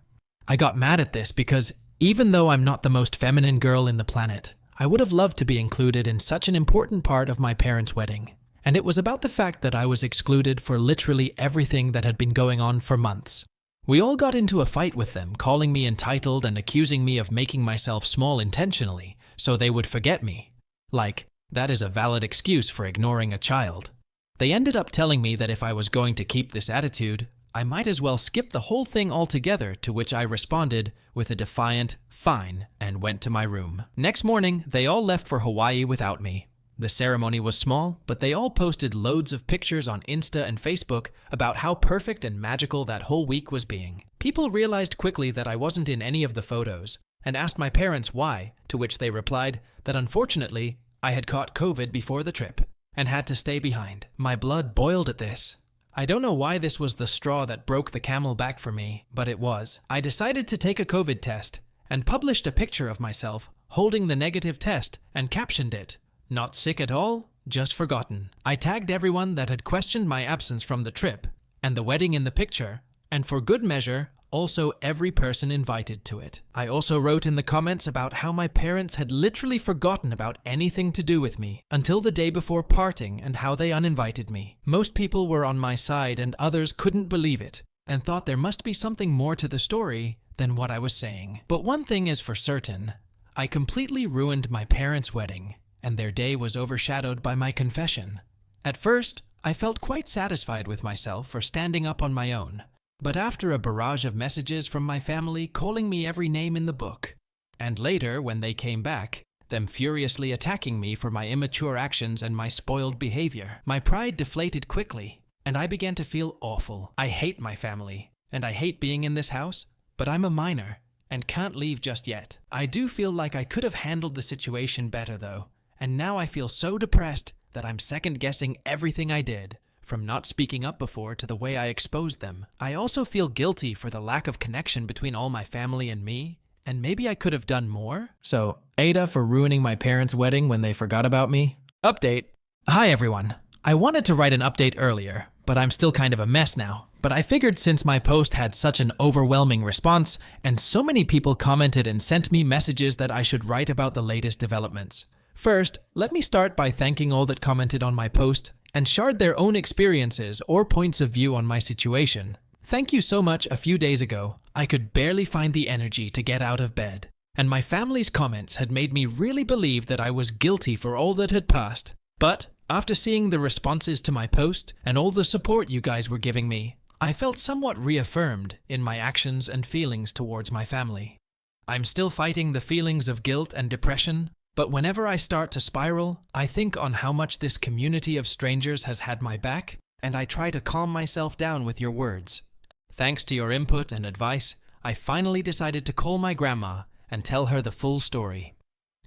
I got mad at this because even though I'm not the most feminine girl in the planet, I would have loved to be included in such an important part of my parents' wedding. And it was about the fact that I was excluded for literally everything that had been going on for months. We all got into a fight with them, calling me entitled and accusing me of making myself small intentionally, so they would forget me. Like, that is a valid excuse for ignoring a child. They ended up telling me that if I was going to keep this attitude, I might as well skip the whole thing altogether, to which I responded with a defiant "fine" and went to my room. Next morning, they all left for Hawaii without me. The ceremony was small, but they all posted loads of pictures on Insta and Facebook about how perfect and magical that whole week was being. People realized quickly that I wasn't in any of the photos and asked my parents why, to which they replied that unfortunately, I had caught COVID before the trip and had to stay behind. My blood boiled at this. I don't know why this was the straw that broke the camel back for me, but it was. I decided to take a COVID test and published a picture of myself holding the negative test and captioned it, "Not sick at all, just forgotten." I tagged everyone that had questioned my absence from the trip and the wedding in the picture, and for good measure, also every person invited to it. I also wrote in the comments about how my parents had literally forgotten about anything to do with me until the day before parting and how they uninvited me. Most people were on my side and others couldn't believe it and thought there must be something more to the story than what I was saying. But one thing is for certain, I completely ruined my parents' wedding, and their day was overshadowed by my confession. At first, I felt quite satisfied with myself for standing up on my own. But after a barrage of messages from my family calling me every name in the book, and later, when they came back, them furiously attacking me for my immature actions and my spoiled behavior, my pride deflated quickly, and I began to feel awful. I hate my family, and I hate being in this house, but I'm a minor and can't leave just yet. I do feel like I could have handled the situation better though, and now I feel so depressed that I'm second-guessing everything I did, from not speaking up before to the way I exposed them. I also feel guilty for the lack of connection between all my family and me, and maybe I could have done more. So, AITA for ruining my parents' wedding when they forgot about me. Update. Hi everyone. I wanted to write an update earlier, but I'm still kind of a mess now. But I figured since my post had such an overwhelming response, and so many people commented and sent me messages, that I should write about the latest developments. First, let me start by thanking all that commented on my post and shared their own experiences or points of view on my situation. Thank you so much. A few days ago, I could barely find the energy to get out of bed, and my family's comments had made me really believe that I was guilty for all that had passed. But after seeing the responses to my post and all the support you guys were giving me, I felt somewhat reaffirmed in my actions and feelings towards my family. I'm still fighting the feelings of guilt and depression, but whenever I start to spiral, I think on how much this community of strangers has had my back, and I try to calm myself down with your words. Thanks to your input and advice, I finally decided to call my grandma and tell her the full story.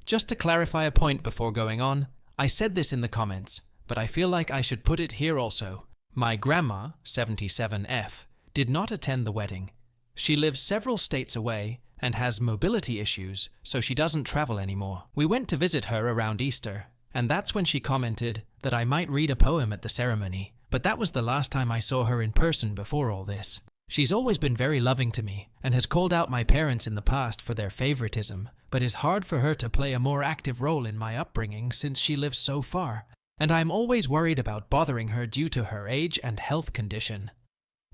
Just to clarify a point before going on, I said this in the comments, but I feel like I should put it here also. My grandma, 77F, did not attend the wedding. She lives several states away and has mobility issues, so she doesn't travel anymore. We went to visit her around Easter, and that's when she commented that I might read a poem at the ceremony, but that was the last time I saw her in person before all this. She's always been very loving to me and has called out my parents in the past for their favoritism, but it's hard for her to play a more active role in my upbringing since she lives so far, and I'm always worried about bothering her due to her age and health condition.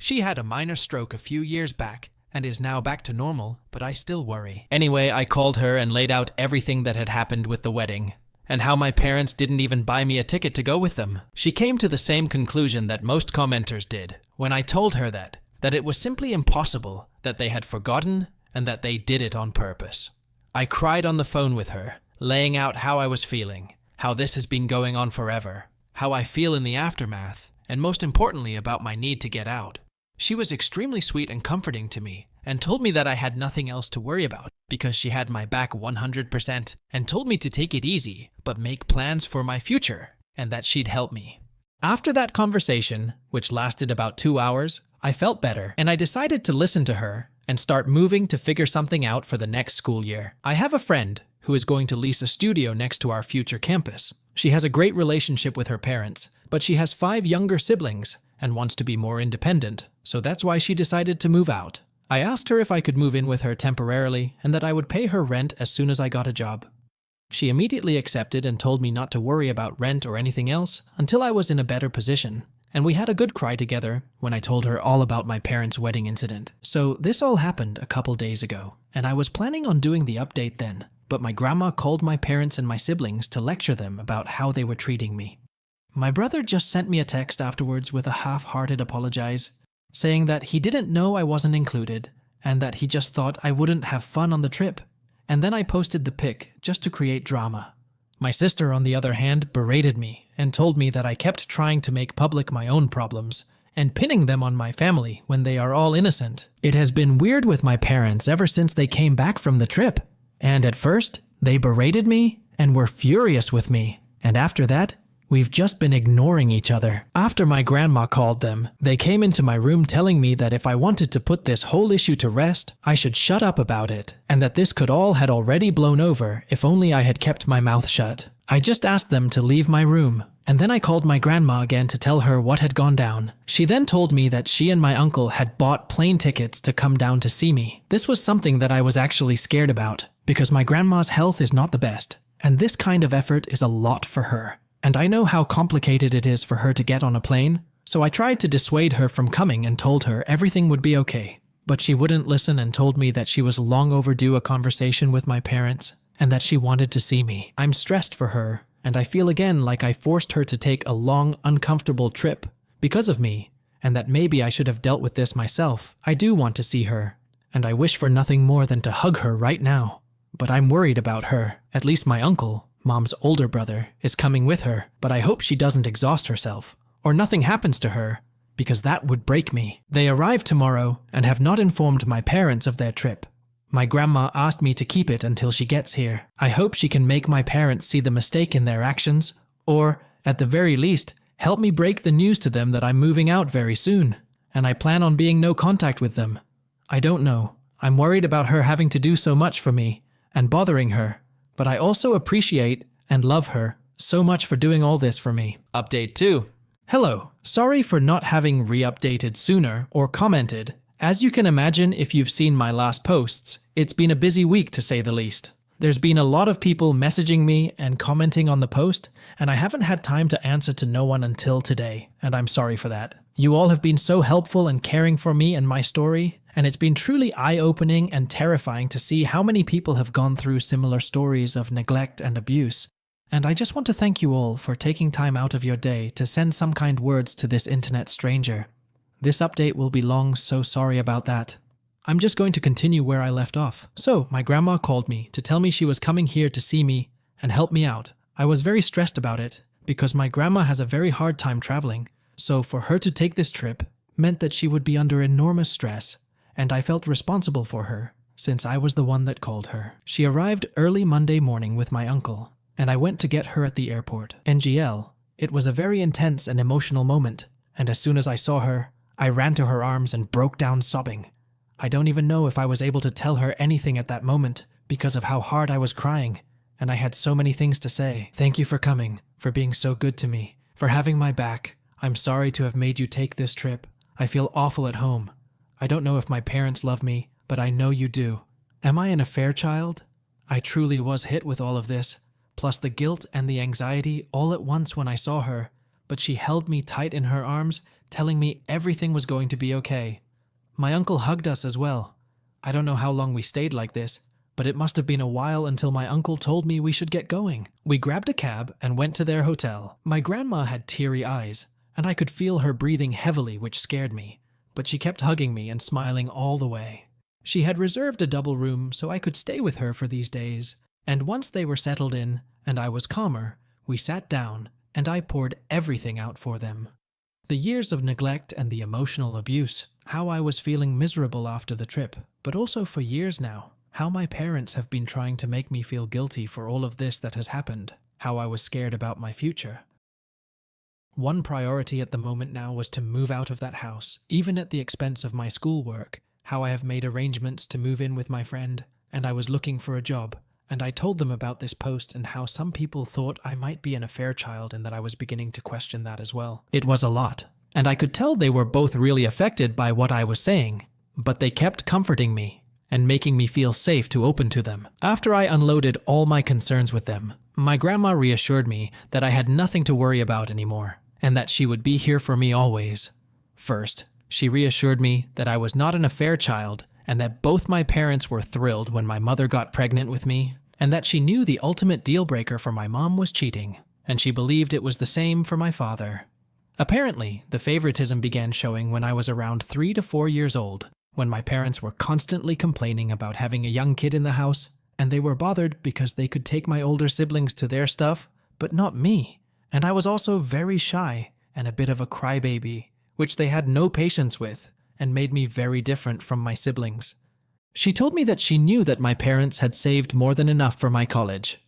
She had a minor stroke a few years back and is now back to normal, but I still worry. Anyway, I called her and laid out everything that had happened with the wedding, and how my parents didn't even buy me a ticket to go with them. She came to the same conclusion that most commenters did when I told her that it was simply impossible, that they had forgotten, and that they did it on purpose. I cried on the phone with her, laying out how I was feeling, how this has been going on forever, how I feel in the aftermath, and most importantly about my need to get out. She was extremely sweet and comforting to me, and told me that I had nothing else to worry about because she had my back 100%, and told me to take it easy, but make plans for my future, and that she'd help me. After that conversation, which lasted about 2 hours, I felt better, and I decided to listen to her and start moving to figure something out for the next school year. I have a friend who is going to lease a studio next to our future campus. She has a great relationship with her parents, but she has 5 younger siblings and wants to be more independent, so that's why she decided to move out. I asked her if I could move in with her temporarily and that I would pay her rent as soon as I got a job. She immediately accepted and told me not to worry about rent or anything else until I was in a better position. And we had a good cry together when I told her all about my parents' wedding incident. So this all happened a couple days ago, and I was planning on doing the update then, but my grandma called my parents and my siblings to lecture them about how they were treating me. My brother just sent me a text afterwards with a half-hearted apologize, saying that he didn't know I wasn't included, and that he just thought I wouldn't have fun on the trip. And then I posted the pic just to create drama. My sister, on the other hand, berated me and told me that I kept trying to make public my own problems and pinning them on my family when they are all innocent. It has been weird with my parents ever since they came back from the trip. And at first, they berated me and were furious with me. And after that, we've just been ignoring each other. After my grandma called them, they came into my room telling me that if I wanted to put this whole issue to rest, I should shut up about it, and that this could all had already blown over if only I had kept my mouth shut. I just asked them to leave my room, and then I called my grandma again to tell her what had gone down. She then told me that she and my uncle had bought plane tickets to come down to see me. This was something that I was actually scared about, because my grandma's health is not the best, and this kind of effort is a lot for her. And I know how complicated it is for her to get on a plane, so I tried to dissuade her from coming and told her everything would be okay. But she wouldn't listen and told me that she was long overdue a conversation with my parents and that she wanted to see me. I'm stressed for her, and I feel again like I forced her to take a long, uncomfortable trip because of me, and that maybe I should have dealt with this myself. I do want to see her, and I wish for nothing more than to hug her right now. But I'm worried about her. At least my uncle, Mom's older brother, is coming with her, but I hope she doesn't exhaust herself, or nothing happens to her, because that would break me. They arrive tomorrow and have not informed my parents of their trip. My grandma asked me to keep it until she gets here. I hope she can make my parents see the mistake in their actions, or, at the very least, help me break the news to them that I'm moving out very soon, and I plan on being no contact with them. I don't know. I'm worried about her having to do so much for me, and bothering her. But I also appreciate and love her so much for doing all this for me. Update 2. Hello. Sorry for not having re-updated sooner or commented. As you can imagine if you've seen my last posts, it's been a busy week to say the least. There's been a lot of people messaging me and commenting on the post, and I haven't had time to answer to no one until today, and I'm sorry for that. You all have been so helpful and caring for me and my story, and it's been truly eye-opening and terrifying to see how many people have gone through similar stories of neglect and abuse. And I just want to thank you all for taking time out of your day to send some kind words to this internet stranger. This update will be long, so sorry about that. I'm just going to continue where I left off. So, my grandma called me to tell me she was coming here to see me and help me out. I was very stressed about it because my grandma has a very hard time traveling, so for her to take this trip meant that she would be under enormous stress, and I felt responsible for her since I was the one that called her. She arrived early Monday morning with my uncle, and I went to get her at the airport. NGL. It was a very intense and emotional moment, and as soon as I saw her, I ran to her arms and broke down sobbing. I don't even know if I was able to tell her anything at that moment because of how hard I was crying, and I had so many things to say. Thank you for coming, for being so good to me, for having my back. I'm sorry to have made you take this trip. I feel awful at home. I don't know if my parents love me, but I know you do. Am I an affair child? I truly was hit with all of this, plus the guilt and the anxiety all at once when I saw her, but she held me tight in her arms, telling me everything was going to be okay. My uncle hugged us as well. I don't know how long we stayed like this, but it must have been a while until my uncle told me we should get going. We grabbed a cab and went to their hotel. My grandma had teary eyes, and I could feel her breathing heavily, which scared me, but she kept hugging me and smiling all the way. She had reserved a double room so I could stay with her for these days, and once they were settled in and I was calmer, we sat down and I poured everything out for them. The years of neglect and the emotional abuse, how I was feeling miserable after the trip, but also for years now, how my parents have been trying to make me feel guilty for all of this that has happened, how I was scared about my future. One priority at the moment now was to move out of that house, even at the expense of my schoolwork, how I have made arrangements to move in with my friend, and I was looking for a job, and I told them about this post and how some people thought I might be an affair child and that I was beginning to question that as well. It was a lot, and I could tell they were both really affected by what I was saying, but they kept comforting me, and making me feel safe to open to them. After I unloaded all my concerns with them, my grandma reassured me that I had nothing to worry about anymore, and that she would be here for me always. First, she reassured me that I was not an affair child, and that both my parents were thrilled when my mother got pregnant with me, and that she knew the ultimate deal breaker for my mom was cheating, and she believed it was the same for my father. Apparently, the favoritism began showing when I was around 3 to 4 years old, when my parents were constantly complaining about having a young kid in the house, and they were bothered because they could take my older siblings to their stuff, but not me. And I was also very shy and a bit of a crybaby, which they had no patience with, and made me very different from my siblings. She told me that she knew that my parents had saved more than enough for my college.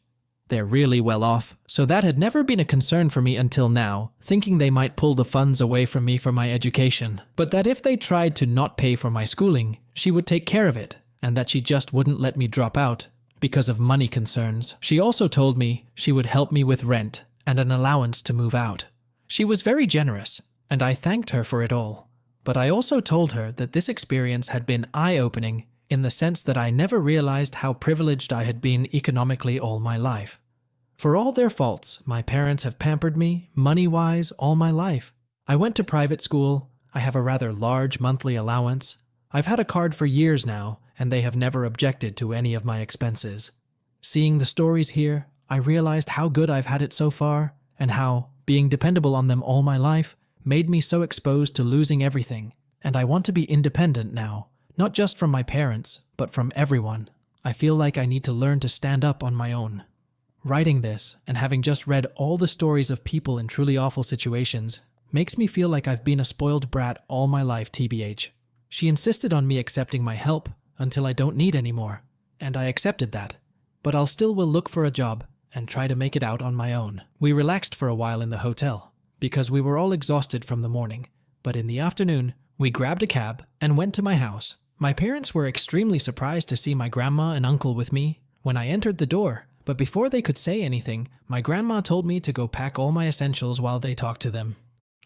They're really well off, so that had never been a concern for me until now, thinking they might pull the funds away from me for my education. But that if they tried to not pay for my schooling, she would take care of it, and that she just wouldn't let me drop out because of money concerns. She also told me she would help me with rent and an allowance to move out. She was very generous, and I thanked her for it all. But I also told her that this experience had been eye-opening in the sense that I never realized how privileged I had been economically all my life. For all their faults, my parents have pampered me, money-wise, all my life. I went to private school, I have a rather large monthly allowance. I've had a card for years now, and they have never objected to any of my expenses. Seeing the stories here, I realized how good I've had it so far, and how, being dependable on them all my life, made me so exposed to losing everything, and I want to be independent now, not just from my parents, but from everyone. I feel like I need to learn to stand up on my own. Writing this, and having just read all the stories of people in truly awful situations, makes me feel like I've been a spoiled brat all my life, TBH. She insisted on me accepting my help until I don't need any more, and I accepted that. But I'll still will look for a job and try to make it out on my own. We relaxed for a while in the hotel, because we were all exhausted from the morning, but in the afternoon, we grabbed a cab and went to my house. My parents were extremely surprised to see my grandma and uncle with me when I entered the door, but before they could say anything, my grandma told me to go pack all my essentials while they talked to them.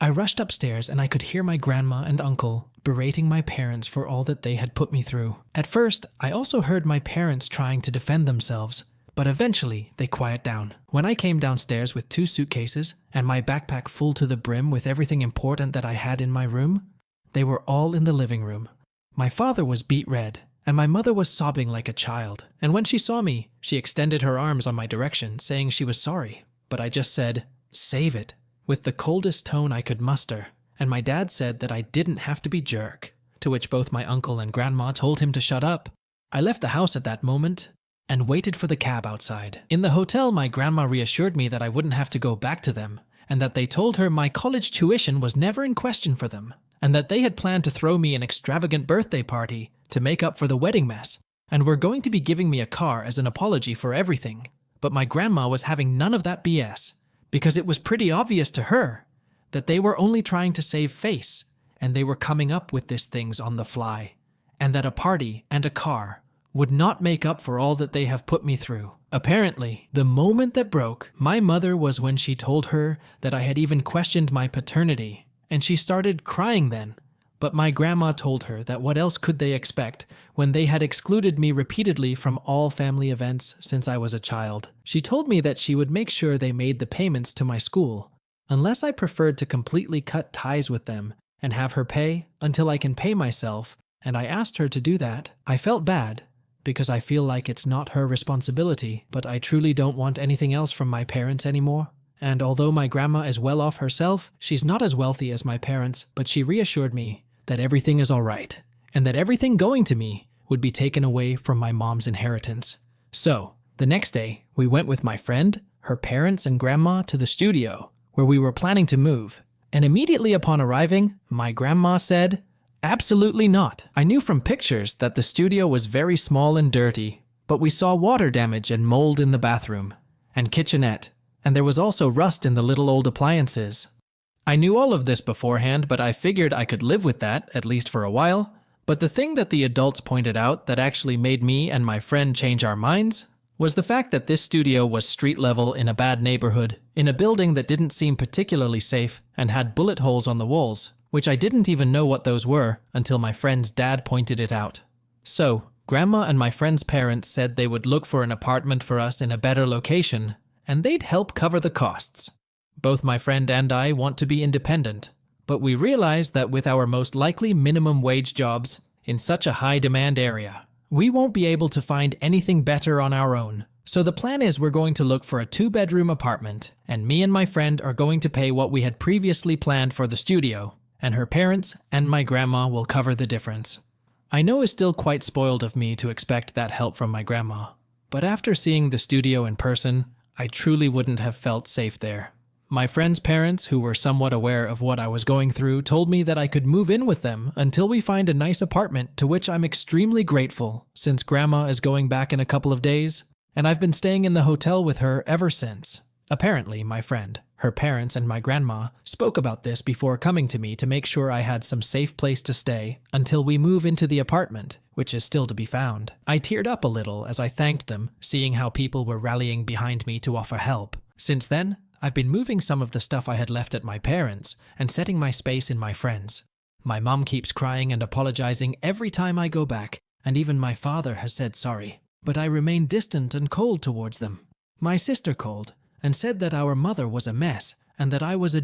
I rushed upstairs and I could hear my grandma and uncle berating my parents for all that they had put me through. At first, I also heard my parents trying to defend themselves, but eventually they quiet down. When I came downstairs with 2 suitcases and my backpack full to the brim with everything important that I had in my room, they were all in the living room. My father was beet red, and my mother was sobbing like a child. And when she saw me, she extended her arms on my direction, saying she was sorry. But I just said, "Save it," with the coldest tone I could muster. And my dad said that I didn't have to be jerk, to which both my uncle and grandma told him to shut up. I left the house at that moment and waited for the cab outside. In the hotel, my grandma reassured me that I wouldn't have to go back to them, and that they told her my college tuition was never in question for them, and that they had planned to throw me an extravagant birthday party to make up for the wedding mess, and were going to be giving me a car as an apology for everything. But my grandma was having none of that BS, because it was pretty obvious to her that they were only trying to save face, and they were coming up with these things on the fly, and that a party and a car would not make up for all that they have put me through. Apparently, the moment that broke my mother was when she told her that I had even questioned my paternity, and she started crying then. But my grandma told her that what else could they expect when they had excluded me repeatedly from all family events since I was a child. She told me that she would make sure they made the payments to my school, unless I preferred to completely cut ties with them and have her pay until I can pay myself, and I asked her to do that. I felt bad, because I feel like it's not her responsibility, but I truly don't want anything else from my parents anymore. And although my grandma is well off herself, she's not as wealthy as my parents, but she reassured me that everything is all right, and that everything going to me would be taken away from my mom's inheritance. So, the next day, we went with my friend, her parents, and grandma to the studio, where we were planning to move. And immediately upon arriving, my grandma said, "Absolutely not." I knew from pictures that the studio was very small and dirty, but we saw water damage and mold in the bathroom and kitchenette, and there was also rust in the little old appliances. I knew all of this beforehand, but I figured I could live with that, at least for a while. But the thing that the adults pointed out that actually made me and my friend change our minds was the fact that this studio was street level in a bad neighborhood, in a building that didn't seem particularly safe and had bullet holes on the walls, which I didn't even know what those were until my friend's dad pointed it out. So, Grandma and my friend's parents said they would look for an apartment for us in a better location, and they'd help cover the costs. Both my friend and I want to be independent, but we realize that with our most likely minimum wage jobs in such a high-demand area, we won't be able to find anything better on our own. So the plan is we're going to look for a 2-bedroom apartment, and me and my friend are going to pay what we had previously planned for the studio, and her parents and my grandma will cover the difference. I know it's still quite spoiled of me to expect that help from my grandma, but after seeing the studio in person, I truly wouldn't have felt safe there. My friend's parents, who were somewhat aware of what I was going through, told me that I could move in with them until we find a nice apartment, to which I'm extremely grateful, since Grandma is going back in a couple of days, and I've been staying in the hotel with her ever since. Apparently, my friend, her parents, and my grandma spoke about this before coming to me to make sure I had some safe place to stay until we move into the apartment, which is still to be found. I teared up a little as I thanked them, seeing how people were rallying behind me to offer help. Since then, I've been moving some of the stuff I had left at my parents' and setting my space in my friend's. My mom keeps crying and apologizing every time I go back, and even my father has said sorry, but I remain distant and cold towards them. My sister called and said that our mother was a mess and that I was a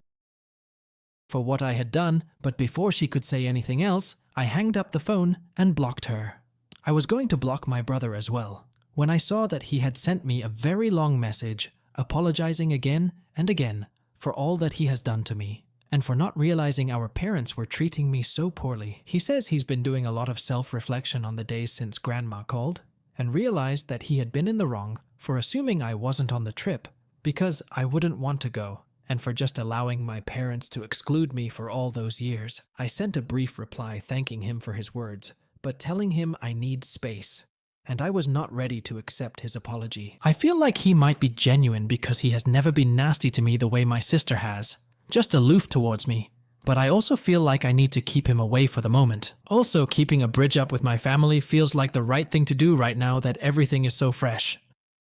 for what I had done, but before she could say anything else, I hanged up the phone and blocked her. I was going to block my brother as well, when I saw that he had sent me a very long message apologizing again and again for all that he has done to me, and for not realizing our parents were treating me so poorly. He says he's been doing a lot of self-reflection on the days since Grandma called, and realized that he had been in the wrong for assuming I wasn't on the trip because I wouldn't want to go, and for just allowing my parents to exclude me for all those years. I sent a brief reply thanking him for his words, but telling him I need space, and I was not ready to accept his apology. I feel like he might be genuine because he has never been nasty to me the way my sister has, just aloof towards me. But I also feel like I need to keep him away for the moment. Also, keeping a bridge up with my family feels like the right thing to do right now that everything is so fresh.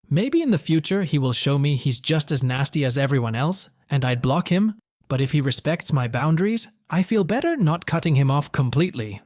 Maybe in the future he will show me he's just as nasty as everyone else, and I'd block him, but if he respects my boundaries, I feel better not cutting him off completely.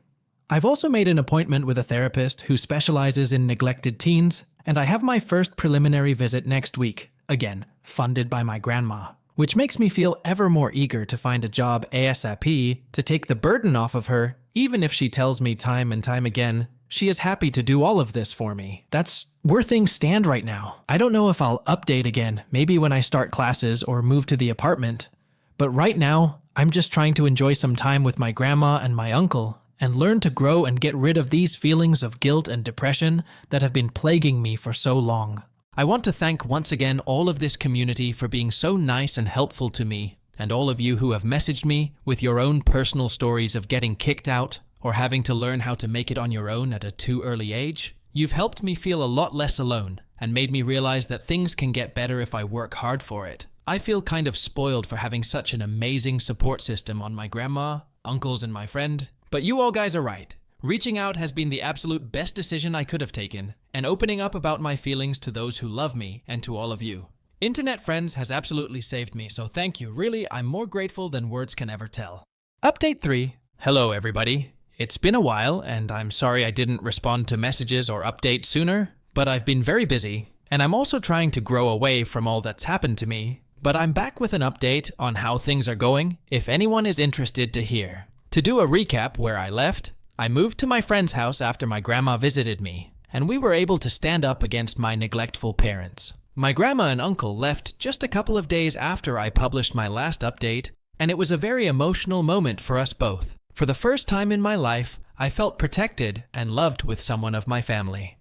I've also made an appointment with a therapist who specializes in neglected teens, and I have my first preliminary visit next week, again, funded by my grandma, which makes me feel ever more eager to find a job ASAP to take the burden off of her, even if she tells me time and time again she is happy to do all of this for me. That's where things stand right now. I don't know if I'll update again, maybe when I start classes or move to the apartment, but right now, I'm just trying to enjoy some time with my grandma and my uncle, and learn to grow and get rid of these feelings of guilt and depression that have been plaguing me for so long. I want to thank once again all of this community for being so nice and helpful to me, and all of you who have messaged me with your own personal stories of getting kicked out or having to learn how to make it on your own at a too early age. You've helped me feel a lot less alone and made me realize that things can get better if I work hard for it. I feel kind of spoiled for having such an amazing support system on my grandma, uncles, and my friend. But you all guys are right. Reaching out has been the absolute best decision I could have taken, and opening up about my feelings to those who love me and to all of you. Internet friends has absolutely saved me, so thank you. Really, I'm more grateful than words can ever tell. Update 3. Hello everybody. It's been a while, and I'm sorry I didn't respond to messages or updates sooner, but I've been very busy, and I'm also trying to grow away from all that's happened to me. But I'm back with an update on how things are going, if anyone is interested to hear. To do a recap where I left, I moved to my friend's house after my grandma visited me, and we were able to stand up against my neglectful parents. My grandma and uncle left just a couple of days after I published my last update, and it was a very emotional moment for us both. For the first time in my life, I felt protected and loved with someone of my family.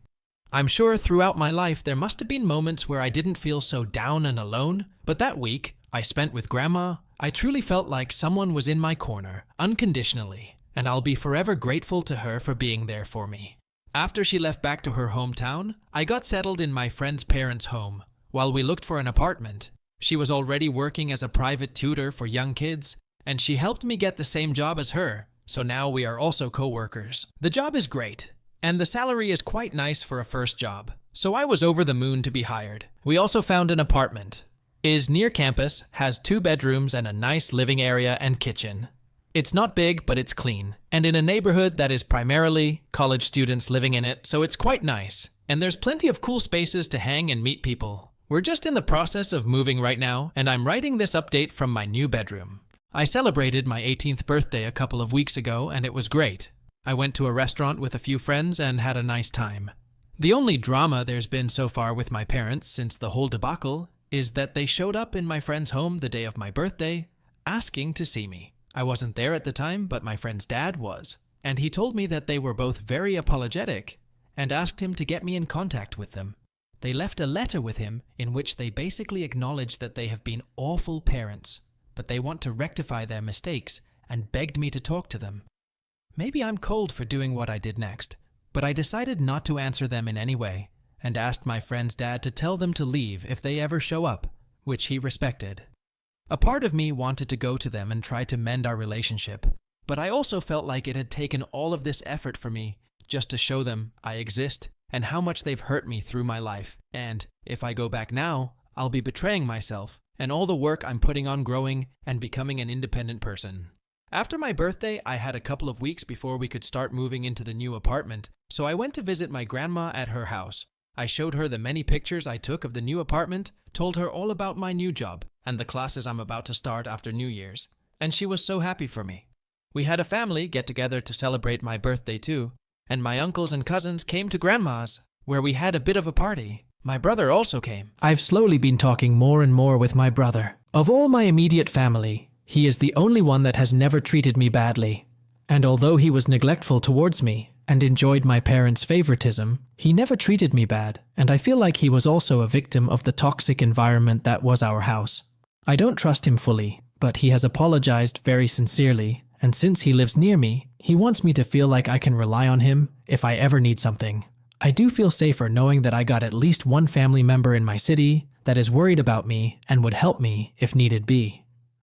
I'm sure throughout my life there must have been moments where I didn't feel so down and alone, but that week I spent with Grandma, I truly felt like someone was in my corner, unconditionally, and I'll be forever grateful to her for being there for me. After she left back to her hometown, I got settled in my friend's parents' home. While we looked for an apartment, she was already working as a private tutor for young kids, and she helped me get the same job as her, so now we are also co-workers. The job is great, and the salary is quite nice for a first job, so I was over the moon to be hired. We also found an apartment. Is near campus, has 2 bedrooms and a nice living area and kitchen. It's not big, but it's clean, and in a neighborhood that is primarily college students living in it, so it's quite nice. And there's plenty of cool spaces to hang and meet people. We're just in the process of moving right now, and I'm writing this update from my new bedroom. I celebrated my 18th birthday a couple of weeks ago, and it was great. I went to a restaurant with a few friends and had a nice time. The only drama there's been so far with my parents since the whole debacle is that they showed up in my friend's home the day of my birthday, asking to see me. I wasn't there at the time, but my friend's dad was, and he told me that they were both very apologetic and asked him to get me in contact with them. They left a letter with him in which they basically acknowledged that they have been awful parents, but they want to rectify their mistakes and begged me to talk to them. Maybe I'm cold for doing what I did next, but I decided not to answer them in any way and asked my friend's dad to tell them to leave if they ever show up, which he respected. A part of me wanted to go to them and try to mend our relationship, but I also felt like it had taken all of this effort for me just to show them I exist and how much they've hurt me through my life. And if I go back now, I'll be betraying myself and all the work I'm putting on growing and becoming an independent person. After my birthday, I had a couple of weeks before we could start moving into the new apartment, so I went to visit my grandma at her house. I showed her the many pictures I took of the new apartment, told her all about my new job and the classes I'm about to start after New Year's, and she was so happy for me. We had a family get together to celebrate my birthday too, and my uncles and cousins came to grandma's, where we had a bit of a party. My brother also came. I've slowly been talking more and more with my brother. Of all my immediate family, he is the only one that has never treated me badly. And although he was neglectful towards me and enjoyed my parents' favoritism, he never treated me bad, and I feel like he was also a victim of the toxic environment that was our house. I don't trust him fully, but he has apologized very sincerely, and since he lives near me, he wants me to feel like I can rely on him if I ever need something. I do feel safer knowing that I got at least one family member in my city that is worried about me and would help me if needed be.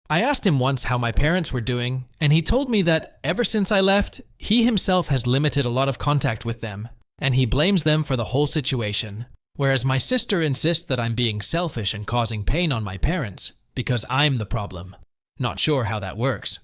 I asked him once how my parents were doing, and he told me that ever since I left, he himself has limited a lot of contact with them, and he blames them for the whole situation, whereas my sister insists that I'm being selfish and causing pain on my parents because I'm the problem. Not sure how that works.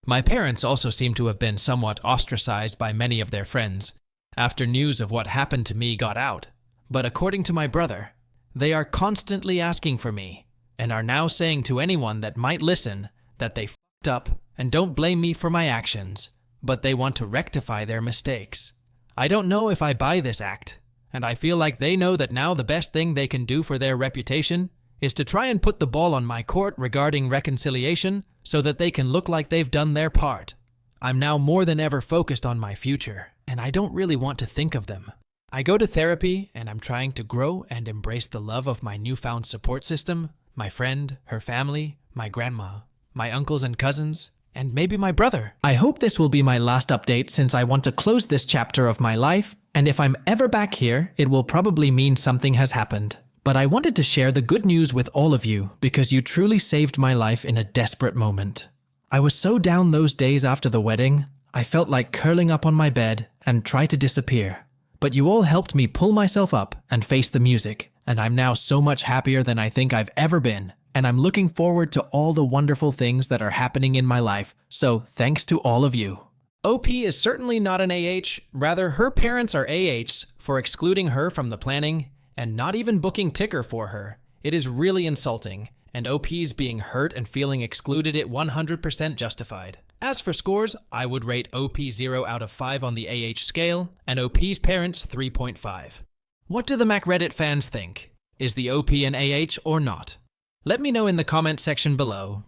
My parents also seem to have been somewhat ostracized by many of their friends after news of what happened to me got out, but according to my brother, they are constantly asking for me and are now saying to anyone that might listen that they f***ed up and don't blame me for my actions, but they want to rectify their mistakes. I don't know if I buy this act, and I feel like they know that now the best thing they can do for their reputation is to try and put the ball on my court regarding reconciliation so that they can look like they've done their part. I'm now more than ever focused on my future, and I don't really want to think of them. I go to therapy, and I'm trying to grow and embrace the love of my newfound support system, my friend, her family, my grandma, my uncles and cousins, and maybe my brother. I hope this will be my last update since I want to close this chapter of my life, and if I'm ever back here, it will probably mean something has happened. But I wanted to share the good news with all of you because you truly saved my life in a desperate moment. I was so down those days after the wedding, I felt like curling up on my bed and try to disappear. But you all helped me pull myself up and face the music, and I'm now so much happier than I think I've ever been, and I'm looking forward to all the wonderful things that are happening in my life, so thanks to all of you. OP is certainly not an AH, rather her parents are AHs for excluding her from the planning and not even booking ticker for her. It is really insulting, and OP's being hurt and feeling excluded it 100% justified. As for scores, I would rate OP 0 out of 5 on the AH scale, and OP's parents 3.5. What do the MacReddit fans think? Is the OP an AH or not? Let me know in the comment section below.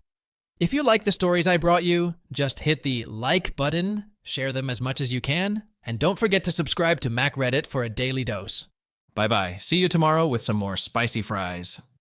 If you like the stories I brought you, just hit the like button, share them as much as you can, and don't forget to subscribe to MacReddit for a daily dose. Bye bye. See you tomorrow with some more spicy fries.